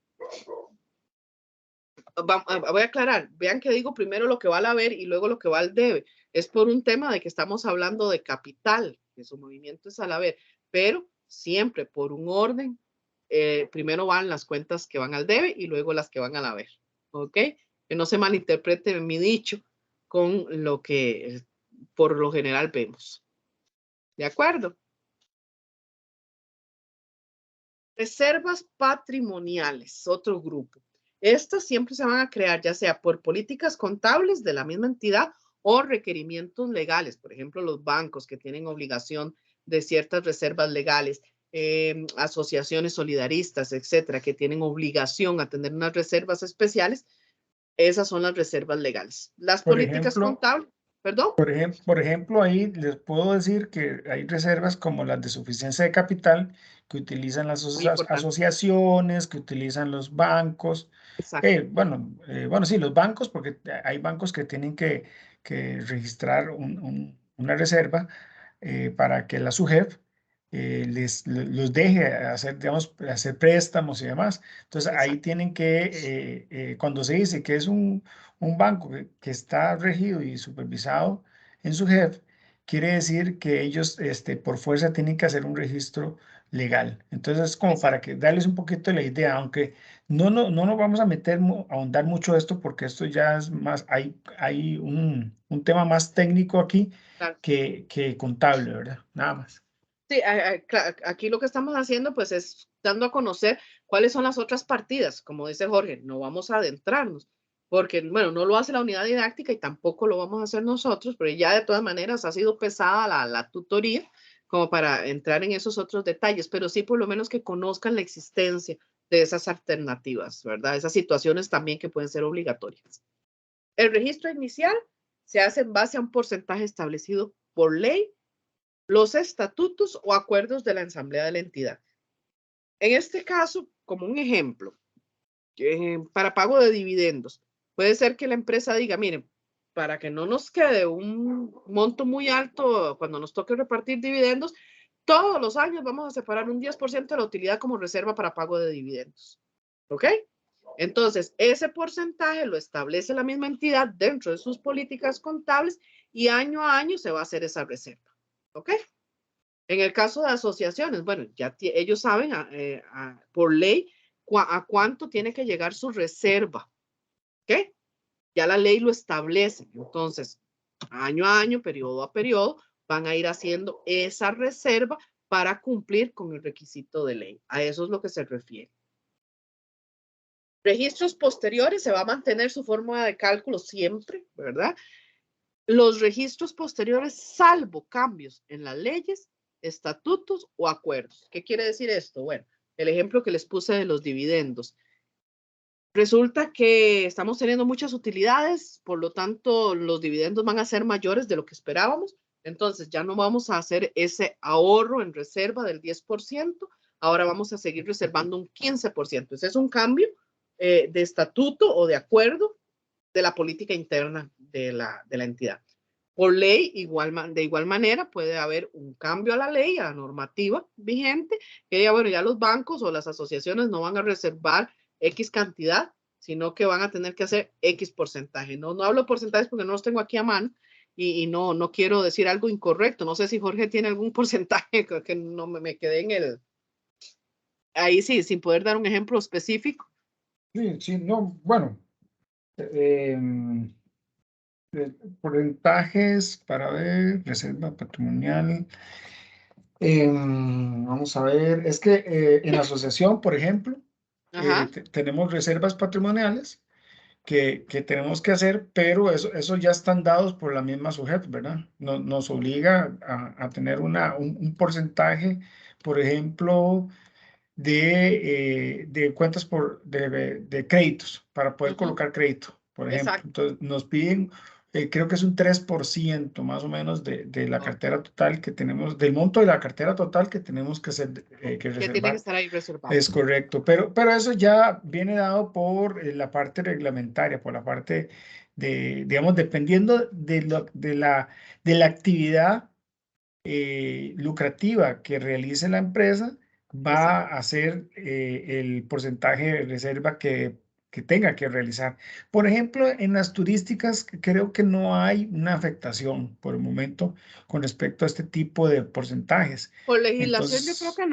Voy a aclarar, vean que digo primero lo que va al haber y luego lo que va al debe. Es por un tema de que estamos hablando de capital, que su movimiento es al haber, pero siempre por un orden, primero van las cuentas que van al debe y luego las que van al haber. ¿Ok? Que no se malinterprete mi dicho con lo que por lo general vemos. ¿De acuerdo? Reservas patrimoniales, otro grupo. Estas siempre se van a crear ya sea por políticas contables de la misma entidad o requerimientos legales. Por ejemplo, los bancos que tienen obligación de ciertas reservas legales. asociaciones solidaristas, etcétera, que tienen obligación a tener unas reservas especiales, esas son las reservas legales. Las Por políticas ejemplo, contables, perdón. Por ejemplo, ahí les puedo decir que hay reservas como las de suficiencia de capital que utilizan las Muy importante. asociaciones, que utilizan los bancos. Exacto. Bueno, sí, los bancos, porque hay bancos que tienen que registrar una reserva para que la SUGEF los deje hacer, digamos, hacer préstamos y demás. Entonces, ahí Exacto. tienen que, cuando se dice que es un banco que está regido y supervisado en SUGEF, quiere decir que ellos por fuerza tienen que hacer un registro legal. Entonces, es como para Exacto. que darles un poquito la idea, aunque no nos vamos a meter, a ahondar mucho esto, porque esto ya es más, hay un tema más técnico aquí Claro. que contable, ¿verdad? Nada más. Sí, aquí lo que estamos haciendo pues es dando a conocer cuáles son las otras partidas, como dice Jorge, no vamos a adentrarnos, porque bueno, no lo hace la unidad didáctica y tampoco lo vamos a hacer nosotros, pero ya de todas maneras ha sido pesada la tutoría como para entrar en esos otros detalles, pero sí por lo menos que conozcan la existencia de esas alternativas, ¿verdad? Esas situaciones también que pueden ser obligatorias. El registro inicial se hace en base a un porcentaje establecido por ley, los estatutos o acuerdos de la asamblea de la entidad. En este caso, como un ejemplo, para pago de dividendos, puede ser que la empresa diga, miren, para que no nos quede un monto muy alto cuando nos toque repartir dividendos, todos los años vamos a separar un 10% de la utilidad como reserva para pago de dividendos. ¿Ok? Entonces, ese porcentaje lo establece la misma entidad dentro de sus políticas contables y año a año se va a hacer esa reserva. ¿Ok? En el caso de asociaciones, bueno, ya ellos saben por ley a cuánto tiene que llegar su reserva. ¿Ok? Ya la ley lo establece. Entonces, año a año, periodo a periodo, van a ir haciendo esa reserva para cumplir con el requisito de ley. A eso es lo que se refiere. Registros posteriores, se va a mantener su fórmula de cálculo siempre, ¿verdad? Los registros posteriores, salvo cambios en las leyes, estatutos o acuerdos. ¿Qué quiere decir esto? Bueno, el ejemplo que les puse de los dividendos. Resulta que estamos teniendo muchas utilidades, por lo tanto, los dividendos van a ser mayores de lo que esperábamos. Entonces, ya no vamos a hacer ese ahorro en reserva del 10%, ahora vamos a seguir reservando un 15%. Ese es un cambio de estatuto o de acuerdo de la política interna de la entidad. Por ley, de igual manera, puede haber un cambio a la ley, a la normativa vigente, que ya, bueno, ya los bancos o las asociaciones no van a reservar X cantidad, sino que van a tener que hacer X porcentaje. No hablo de porcentajes porque no los tengo aquí a mano y no quiero decir algo incorrecto. No sé si Jorge tiene algún porcentaje que no me quedé en el... Ahí sí, sin poder dar un ejemplo específico. Sí, no, bueno. Porcentajes para ver, reserva patrimonial. Vamos a ver, es que en la asociación, por ejemplo, tenemos reservas patrimoniales que tenemos que hacer, pero eso ya están dados por la misma SUGEF, ¿verdad? Nos obliga a tener un porcentaje, por ejemplo, de cuentas de créditos, para poder colocar crédito, por ejemplo. Exacto. Entonces, nos piden, creo que es un 3% más o menos de la cartera total que tenemos, del monto de la cartera total que tenemos que Que tiene que reservar. estar ahí reservado. Es correcto, pero eso ya viene dado por la parte reglamentaria, por la parte digamos, dependiendo de la actividad lucrativa que realice la empresa, va a ser el porcentaje de reserva que tenga que realizar. Por ejemplo, en las turísticas creo que no hay una afectación por el momento con respecto a este tipo de porcentajes. Por legislación yo creo Entonces, que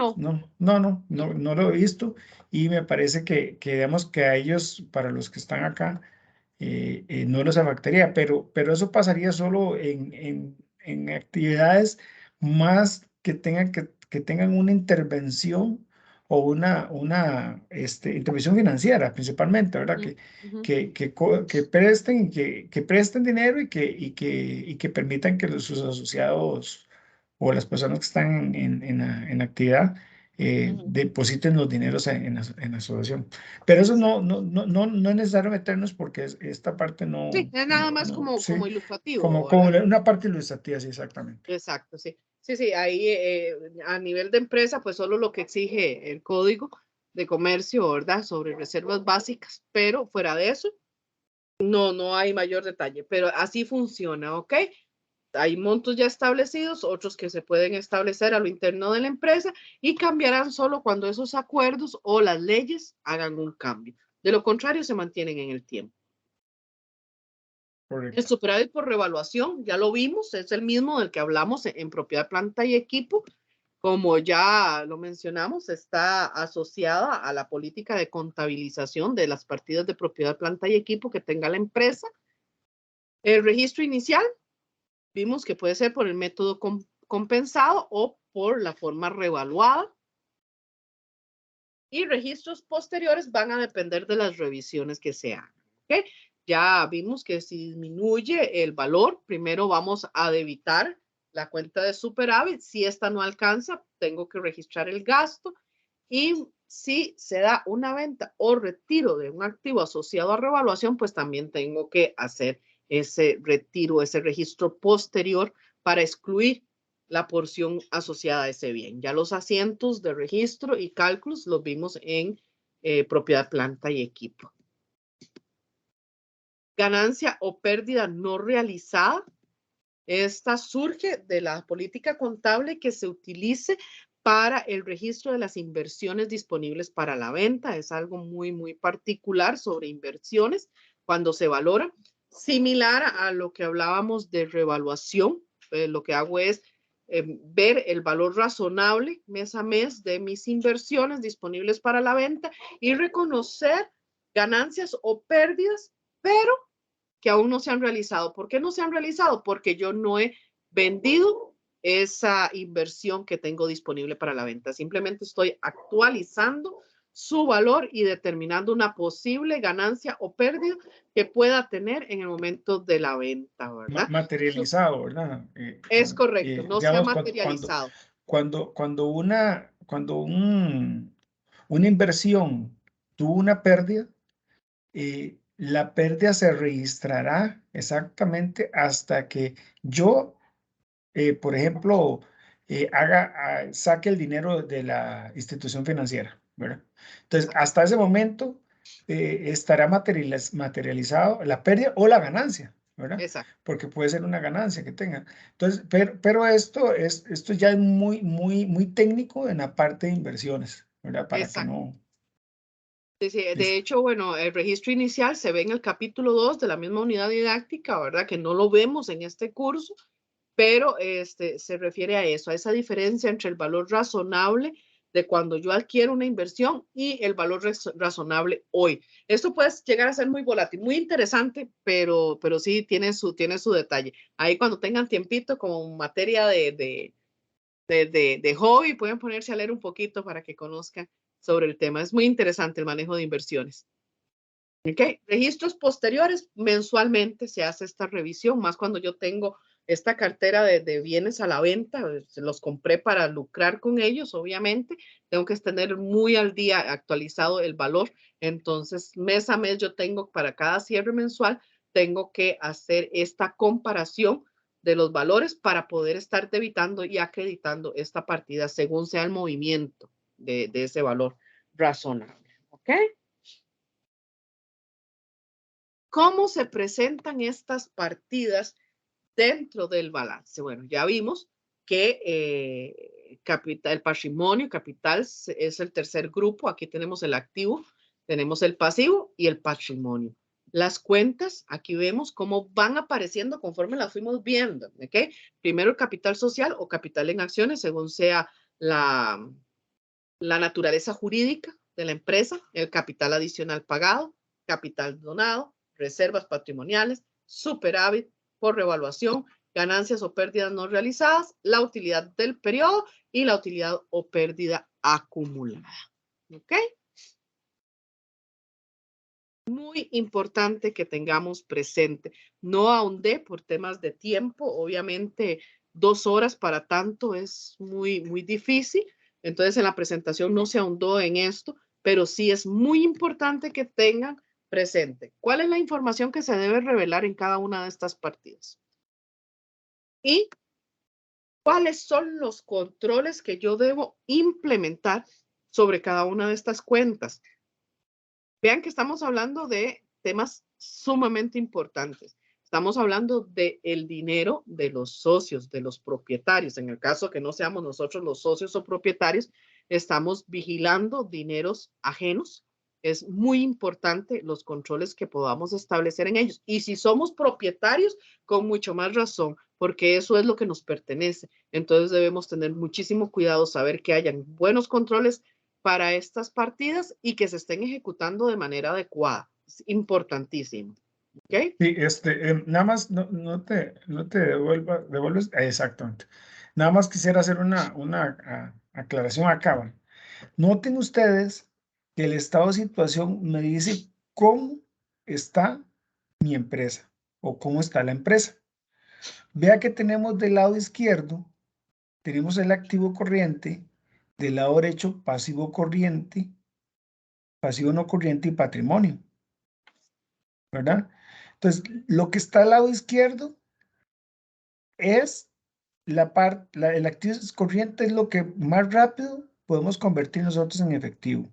no. no lo he visto y me parece que digamos que a ellos, para los que están acá, no los afectaría, pero eso pasaría solo en actividades más que tengan una intervención o una intervención financiera principalmente, ¿verdad? Que presten, que presten dinero y que permitan que sus asociados o las personas que están en la actividad depositen los dineros en la asociación. Pero eso no es necesario meternos porque esta parte no. Sí, es nada más como sí, ilustrativo, como ¿verdad? una parte ilustrativa, sí, exactamente. Exacto, sí. Sí, ahí a nivel de empresa, pues solo lo que exige el código de comercio, ¿verdad? Sobre reservas básicas, pero fuera de eso, no hay mayor detalle, pero así funciona, ¿ok? Hay montos ya establecidos, otros que se pueden establecer a lo interno de la empresa y cambiarán solo cuando esos acuerdos o las leyes hagan un cambio. De lo contrario, se mantienen en el tiempo. Correcto. El superávit por revaluación, ya lo vimos, es el mismo del que hablamos en propiedad, planta y equipo. Como ya lo mencionamos, está asociada a la política de contabilización de las partidas de propiedad, planta y equipo que tenga la empresa. El registro inicial, vimos que puede ser por el método compensado o por la forma revaluada. Y registros posteriores van a depender de las revisiones que se hagan. ¿Okay? Ya vimos que si disminuye el valor, primero vamos a debitar la cuenta de superávit. Si esta no alcanza, tengo que registrar el gasto. Y si se da una venta o retiro de un activo asociado a revaluación, pues también tengo que hacer ese retiro, ese registro posterior para excluir la porción asociada a ese bien. Ya los asientos de registro y cálculos los vimos en propiedad, planta y equipo. Ganancia o pérdida no realizada. Esta surge de la política contable que se utilice para el registro de las inversiones disponibles para la venta. Es algo muy particular sobre inversiones cuando se valora. Similar a lo que hablábamos de revaluación, lo que hago es ver el valor razonable mes a mes de mis inversiones disponibles para la venta y reconocer ganancias o pérdidas, pero que aún no se han realizado. ¿Por qué no se han realizado? Porque yo no he vendido esa inversión que tengo disponible para la venta. Simplemente estoy actualizando su valor y determinando una posible ganancia o pérdida que pueda tener en el momento de la venta, ¿verdad? Materializado, ¿verdad? Es correcto, no se ha materializado. Cuando una inversión tuvo una pérdida, la pérdida se registrará exactamente hasta que yo, por ejemplo, saque el dinero de la institución financiera, ¿verdad? Entonces, hasta ese momento estará materializado la pérdida o la ganancia, ¿verdad? Exacto. Porque puede ser una ganancia que tenga. Entonces, pero esto ya es muy técnico en la parte de inversiones, ¿verdad? Para Exacto. que no. Sí, de hecho, bueno, el registro inicial se ve en el capítulo 2 de la misma unidad didáctica, ¿verdad? Que no lo vemos en este curso, pero se refiere a eso, a esa diferencia entre el valor razonable de cuando yo adquiero una inversión y el valor razonable hoy. Esto puede llegar a ser muy volátil, muy interesante, pero sí tiene su detalle. Ahí cuando tengan tiempito como materia de hobby, pueden ponerse a leer un poquito para que conozcan sobre el tema. Es muy interesante el manejo de inversiones. ¿Ok? Registros posteriores, mensualmente se hace esta revisión, más cuando yo tengo esta cartera de bienes a la venta, los compré para lucrar con ellos, obviamente, tengo que tener muy al día actualizado el valor, entonces mes a mes yo tengo para cada cierre mensual, tengo que hacer esta comparación de los valores para poder estar debitando y acreditando esta partida según sea el movimiento de ese valor razonable. ¿Ok? ¿Cómo se presentan estas partidas dentro del balance? Bueno, ya vimos que el patrimonio, capital, es el tercer grupo. Aquí tenemos el activo, tenemos el pasivo y el patrimonio. Las cuentas, aquí vemos cómo van apareciendo conforme las fuimos viendo. ¿Okay? Primero el capital social o capital en acciones, según sea la naturaleza jurídica de la empresa, el capital adicional pagado, capital donado, reservas patrimoniales, superávit por revaluación, ganancias o pérdidas no realizadas, la utilidad del periodo y la utilidad o pérdida acumulada. ¿Ok? Muy importante que tengamos presente. No ahondé por temas de tiempo. Obviamente, 2 horas para tanto es muy difícil, Entonces, en la presentación no se ahondó en esto, pero sí es muy importante que tengan presente cuál es la información que se debe revelar en cada una de estas partidas y cuáles son los controles que yo debo implementar sobre cada una de estas cuentas. Vean que estamos hablando de temas sumamente importantes. Estamos hablando del dinero de los socios, de los propietarios. En el caso que no seamos nosotros los socios o propietarios, estamos vigilando dineros ajenos. Es muy importante los controles que podamos establecer en ellos. Y si somos propietarios, con mucho más razón, porque eso es lo que nos pertenece. Entonces debemos tener muchísimo cuidado, saber que hayan buenos controles para estas partidas y que se estén ejecutando de manera adecuada. Es importantísimo. ¿Ok? Sí, nada más no te devuelves, exactamente. Nada más quisiera hacer una aclaración acá. ¿Va? Noten ustedes que el estado de situación me dice cómo está mi empresa o cómo está la empresa. Vea que tenemos del lado izquierdo, tenemos el activo corriente, del lado derecho pasivo corriente, pasivo no corriente y patrimonio, ¿verdad? Entonces, lo que está al lado izquierdo es el activo corriente es lo que más rápido podemos convertir nosotros en efectivo.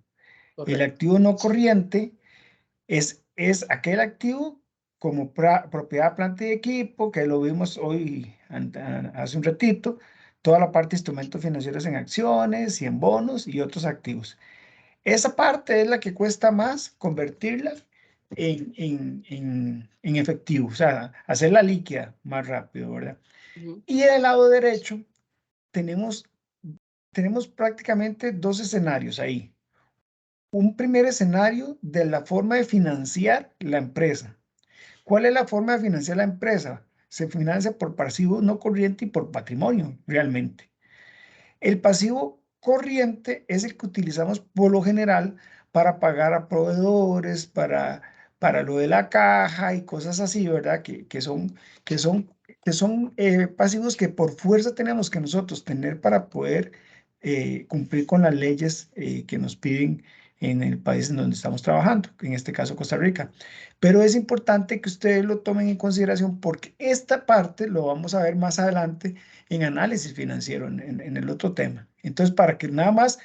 Correcto. El activo no corriente es aquel activo como propiedad, planta y equipo, que lo vimos hoy, hace un ratito, toda la parte de instrumentos financieros en acciones y en bonos y otros activos. Esa parte es la que cuesta más convertirla en efectivo, o sea, hacerla líquida más rápido, ¿verdad? Y del lado derecho tenemos prácticamente dos escenarios ahí. Un primer escenario de la forma de financiar la empresa. ¿Cuál es la forma de financiar la empresa? Se financia por pasivo no corriente y por patrimonio, realmente. El pasivo corriente es el que utilizamos por lo general para pagar a proveedores, para lo de la caja y cosas así, ¿verdad? Que son pasivos que por fuerza tenemos que nosotros tener para poder cumplir con las leyes que nos piden en el país en donde estamos trabajando, en este caso Costa Rica. Pero es importante que ustedes lo tomen en consideración porque esta parte lo vamos a ver más adelante en análisis financiero, en el otro tema. Entonces, para que nada más,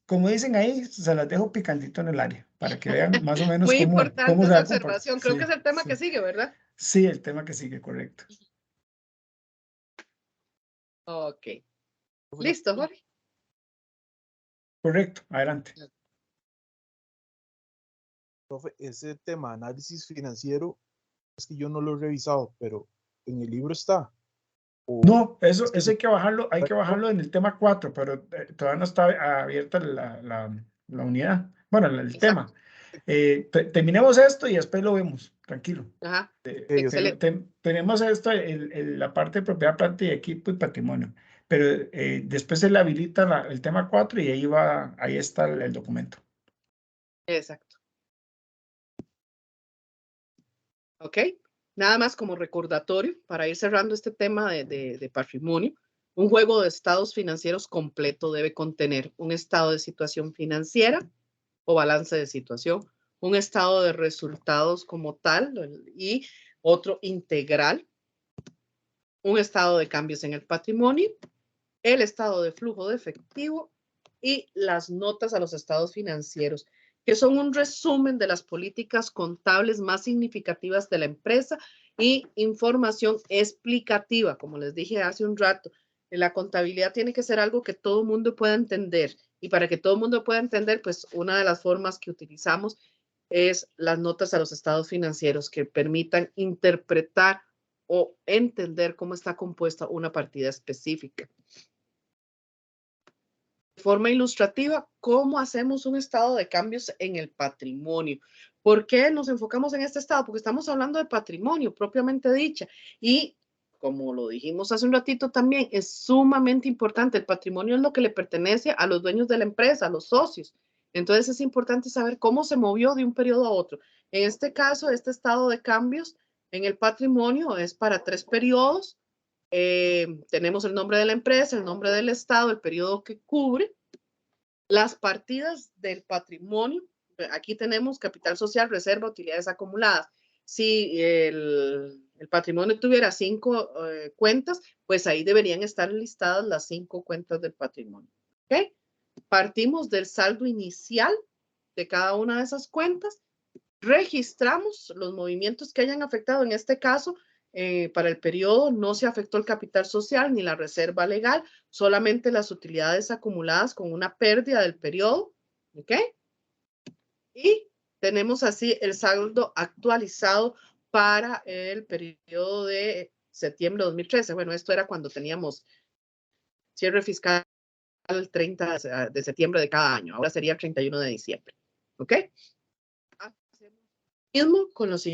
como dicen ahí, se las dejo picantito en el área, para que vean más o menos Muy cómo importante se esa va a comportar. observación. Creo que es el tema Sí, que sigue, ¿verdad? sí, el tema que sigue, correcto. Ok. Listo, Jorge. Correcto, adelante. Profe, ese tema, análisis financiero, es que yo no lo he revisado, pero en el libro está. No, eso Es que hay que bajarlo en el tema 4, pero todavía no está abierta la unidad. Bueno, el tema. Exacto. Terminemos esto y después lo vemos, tranquilo. Ajá. Ok, Excelente. Tenemos esto, la parte de propiedad, planta y equipo y patrimonio, pero después se le habilita el tema 4 y ahí está el documento. Exacto. Ok. Nada más como recordatorio para ir cerrando este tema de patrimonio. Un juego de estados financieros completo debe contener un estado de situación financiera o balance de situación, un estado de resultados como tal y otro integral, un estado de cambios en el patrimonio, el estado de flujo de efectivo y las notas a los estados financieros, que son un resumen de las políticas contables más significativas de la empresa y información explicativa, como les dije hace un rato. La contabilidad tiene que ser algo que todo el mundo pueda entender y para que todo el mundo pueda entender, pues una de las formas que utilizamos es las notas a los estados financieros que permitan interpretar o entender cómo está compuesta una partida específica. De forma ilustrativa, cómo hacemos un estado de cambios en el patrimonio. ¿Por qué nos enfocamos en este estado? Porque estamos hablando de patrimonio propiamente dicha y como lo dijimos hace un ratito también, es sumamente importante. El patrimonio es lo que le pertenece a los dueños de la empresa, a los socios. Entonces es importante saber cómo se movió de un periodo a otro. En este caso, este estado de cambios en el patrimonio es para 3 periodos. Tenemos el nombre de la empresa, el nombre del estado, el periodo que cubre Las partidas del patrimonio, aquí tenemos capital social, reserva, utilidades acumuladas. Si el patrimonio tuviera 5 cuentas, pues ahí deberían estar listadas las 5 cuentas del patrimonio. ¿Okay? Partimos del saldo inicial de cada una de esas cuentas, registramos los movimientos que hayan afectado. En este caso, para el periodo no se afectó el capital social ni la reserva legal, solamente las utilidades acumuladas con una pérdida del periodo. ¿Ok? Y tenemos así el saldo actualizado para el periodo de septiembre de 2013. Bueno, esto era cuando teníamos cierre fiscal el 30 de septiembre de cada año. Ahora sería el 31 de diciembre. ¿Ok? Hacemos lo mismo con los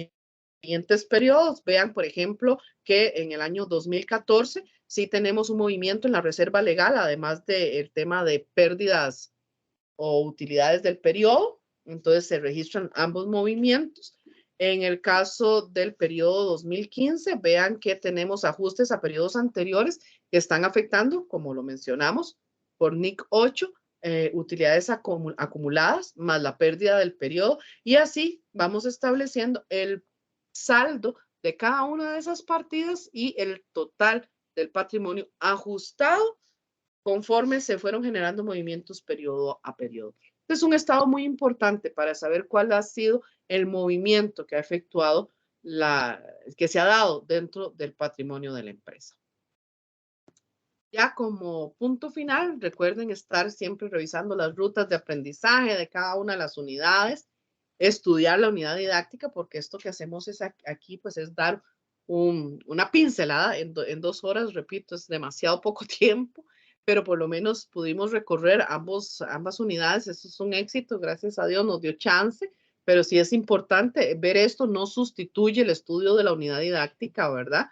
siguientes periodos. Vean, por ejemplo, que en el año 2014 sí tenemos un movimiento en la reserva legal, además del tema de pérdidas o utilidades del periodo. Entonces se registran ambos movimientos. En el caso del periodo 2015, vean que tenemos ajustes a periodos anteriores que están afectando, como lo mencionamos, por NIC 8, utilidades acumuladas más la pérdida del periodo, y así vamos estableciendo el saldo de cada una de esas partidas y el total del patrimonio ajustado conforme se fueron generando movimientos periodo a periodo. Es un estado muy importante para saber cuál ha sido el movimiento que ha efectuado, que se ha dado dentro del patrimonio de la empresa. Ya como punto final, recuerden estar siempre revisando las rutas de aprendizaje de cada una de las unidades, estudiar la unidad didáctica, porque esto que hacemos es aquí, pues es dar una pincelada en 2 horas, repito, es demasiado poco tiempo, pero por lo menos pudimos recorrer ambas unidades. Eso es un éxito, gracias a Dios nos dio chance, pero sí es importante ver esto, no sustituye el estudio de la unidad didáctica, ¿verdad?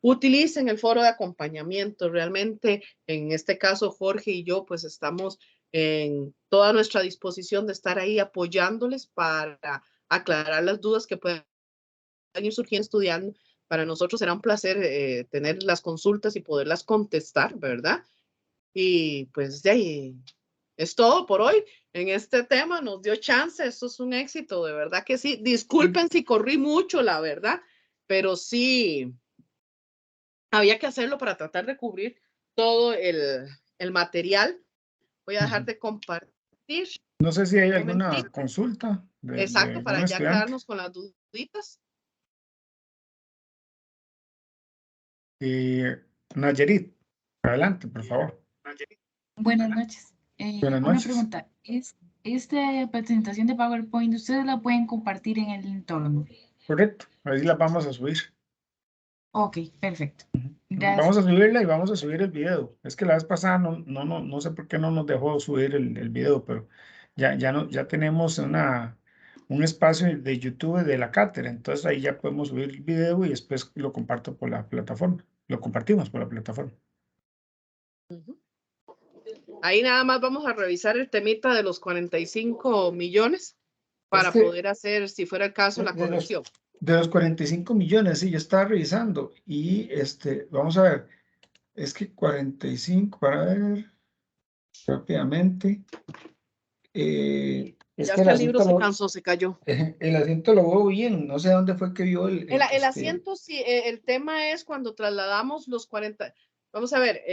Utilicen el foro de acompañamiento. Realmente, en este caso, Jorge y yo, pues estamos en toda nuestra disposición de estar ahí apoyándoles para aclarar las dudas que puedan ir surgiendo estudiando. Para nosotros será un placer tener las consultas y poderlas contestar, ¿verdad? Y pues de ahí es todo por hoy. En este tema nos dio chance, esto es un éxito, de verdad que sí. Disculpen si corrí mucho, la verdad, pero sí había que hacerlo para tratar de cubrir todo el material. Voy a dejar de compartir. No sé si hay Un alguna momentito. consulta de Exacto, para algún ya estudiante. quedarnos con las duditas. Nayerit, adelante, por favor. Buenas noches. Buenas Una noches. pregunta. ¿Esta presentación de PowerPoint ustedes la pueden compartir en el entorno? Correcto, ahí la vamos a subir. Ok, perfecto. Gracias. Vamos a subirla y vamos a subir el video. Es que la vez pasada no sé por qué no nos dejó subir el video, pero ya tenemos un espacio de YouTube de la cátedra, entonces ahí ya podemos subir el video y después lo comparto por la plataforma. Lo compartimos por la plataforma. Ahí nada más vamos a revisar el temita de los 45 millones para poder hacer, si fuera el caso, la corrección. De los 45 millones, sí, yo estaba revisando y vamos a ver, es que 45, para ver rápidamente. Es ya que hasta el libro se cansó, se cayó. El asiento lo veo bien, no sé dónde fue que vio el asiento, sí, el tema es cuando trasladamos los 40. Vamos a ver,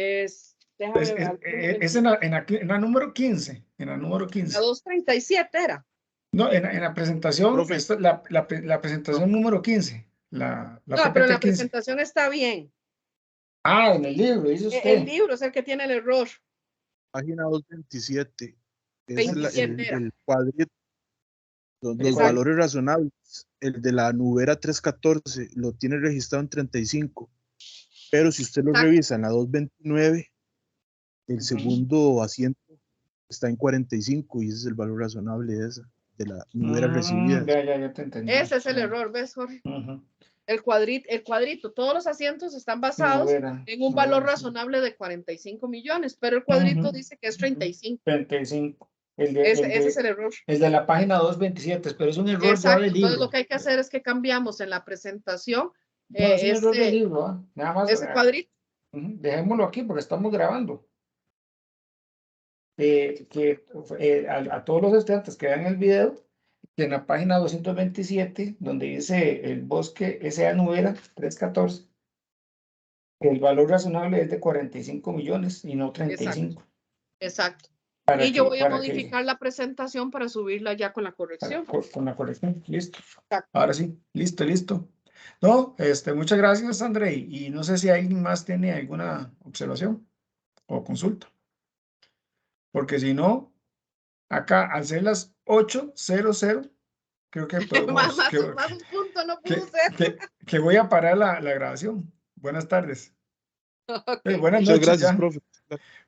déjame ver. Es en la número 15, en la número 15. La 237 era. No, en la presentación, la presentación número 15. No, pero la presentación está bien. Ah, en el libro, dice usted. El libro es el que tiene el error. Página 227. Es 27 el cuadrito. Los valores razonables. El de la nubera 314 lo tiene registrado en 35. Pero si usted lo revisa en la 229, el segundo asiento está en 45 y ese es el valor razonable de la nubera recibida. Ya te entendí. Ese es el error, ¿ves, Jorge? El cuadrito, todos los asientos están basados en un valor razonable de 45 millones, pero el cuadrito dice que es 35. 35. Ese es el error. El de la página 227, pero es un error ya del libro. Entonces lo que hay que hacer es que cambiamos en la presentación es un error del libro, nada más. Ese cuadrito. Dejémoslo aquí porque estamos grabando. a todos los estudiantes que vean el video, que en la página 227, donde dice el bosque S.A. Nubera 314, el valor razonable es de 45 millones y no 35. Exacto. Para Y yo que- voy a para que- modificar la presentación para subirla ya con la corrección. con la corrección, listo. Exacto. Ahora sí, listo. No, muchas gracias, André. Y no sé si alguien más tiene alguna observación o consulta. Porque si no, acá al ser las 8:00, creo que podemos, Más un punto no pudo ser. que voy a parar la grabación. Buenas tardes. Ok. Buenas Muchas noches gracias, ya. profe.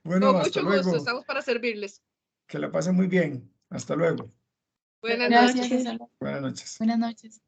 Bueno, Con hasta mucho gusto, luego. estamos para servirles. Que la pasen muy bien. Hasta luego. Buenas Gracias. noches. Hasta luego. Buenas noches. Buenas noches.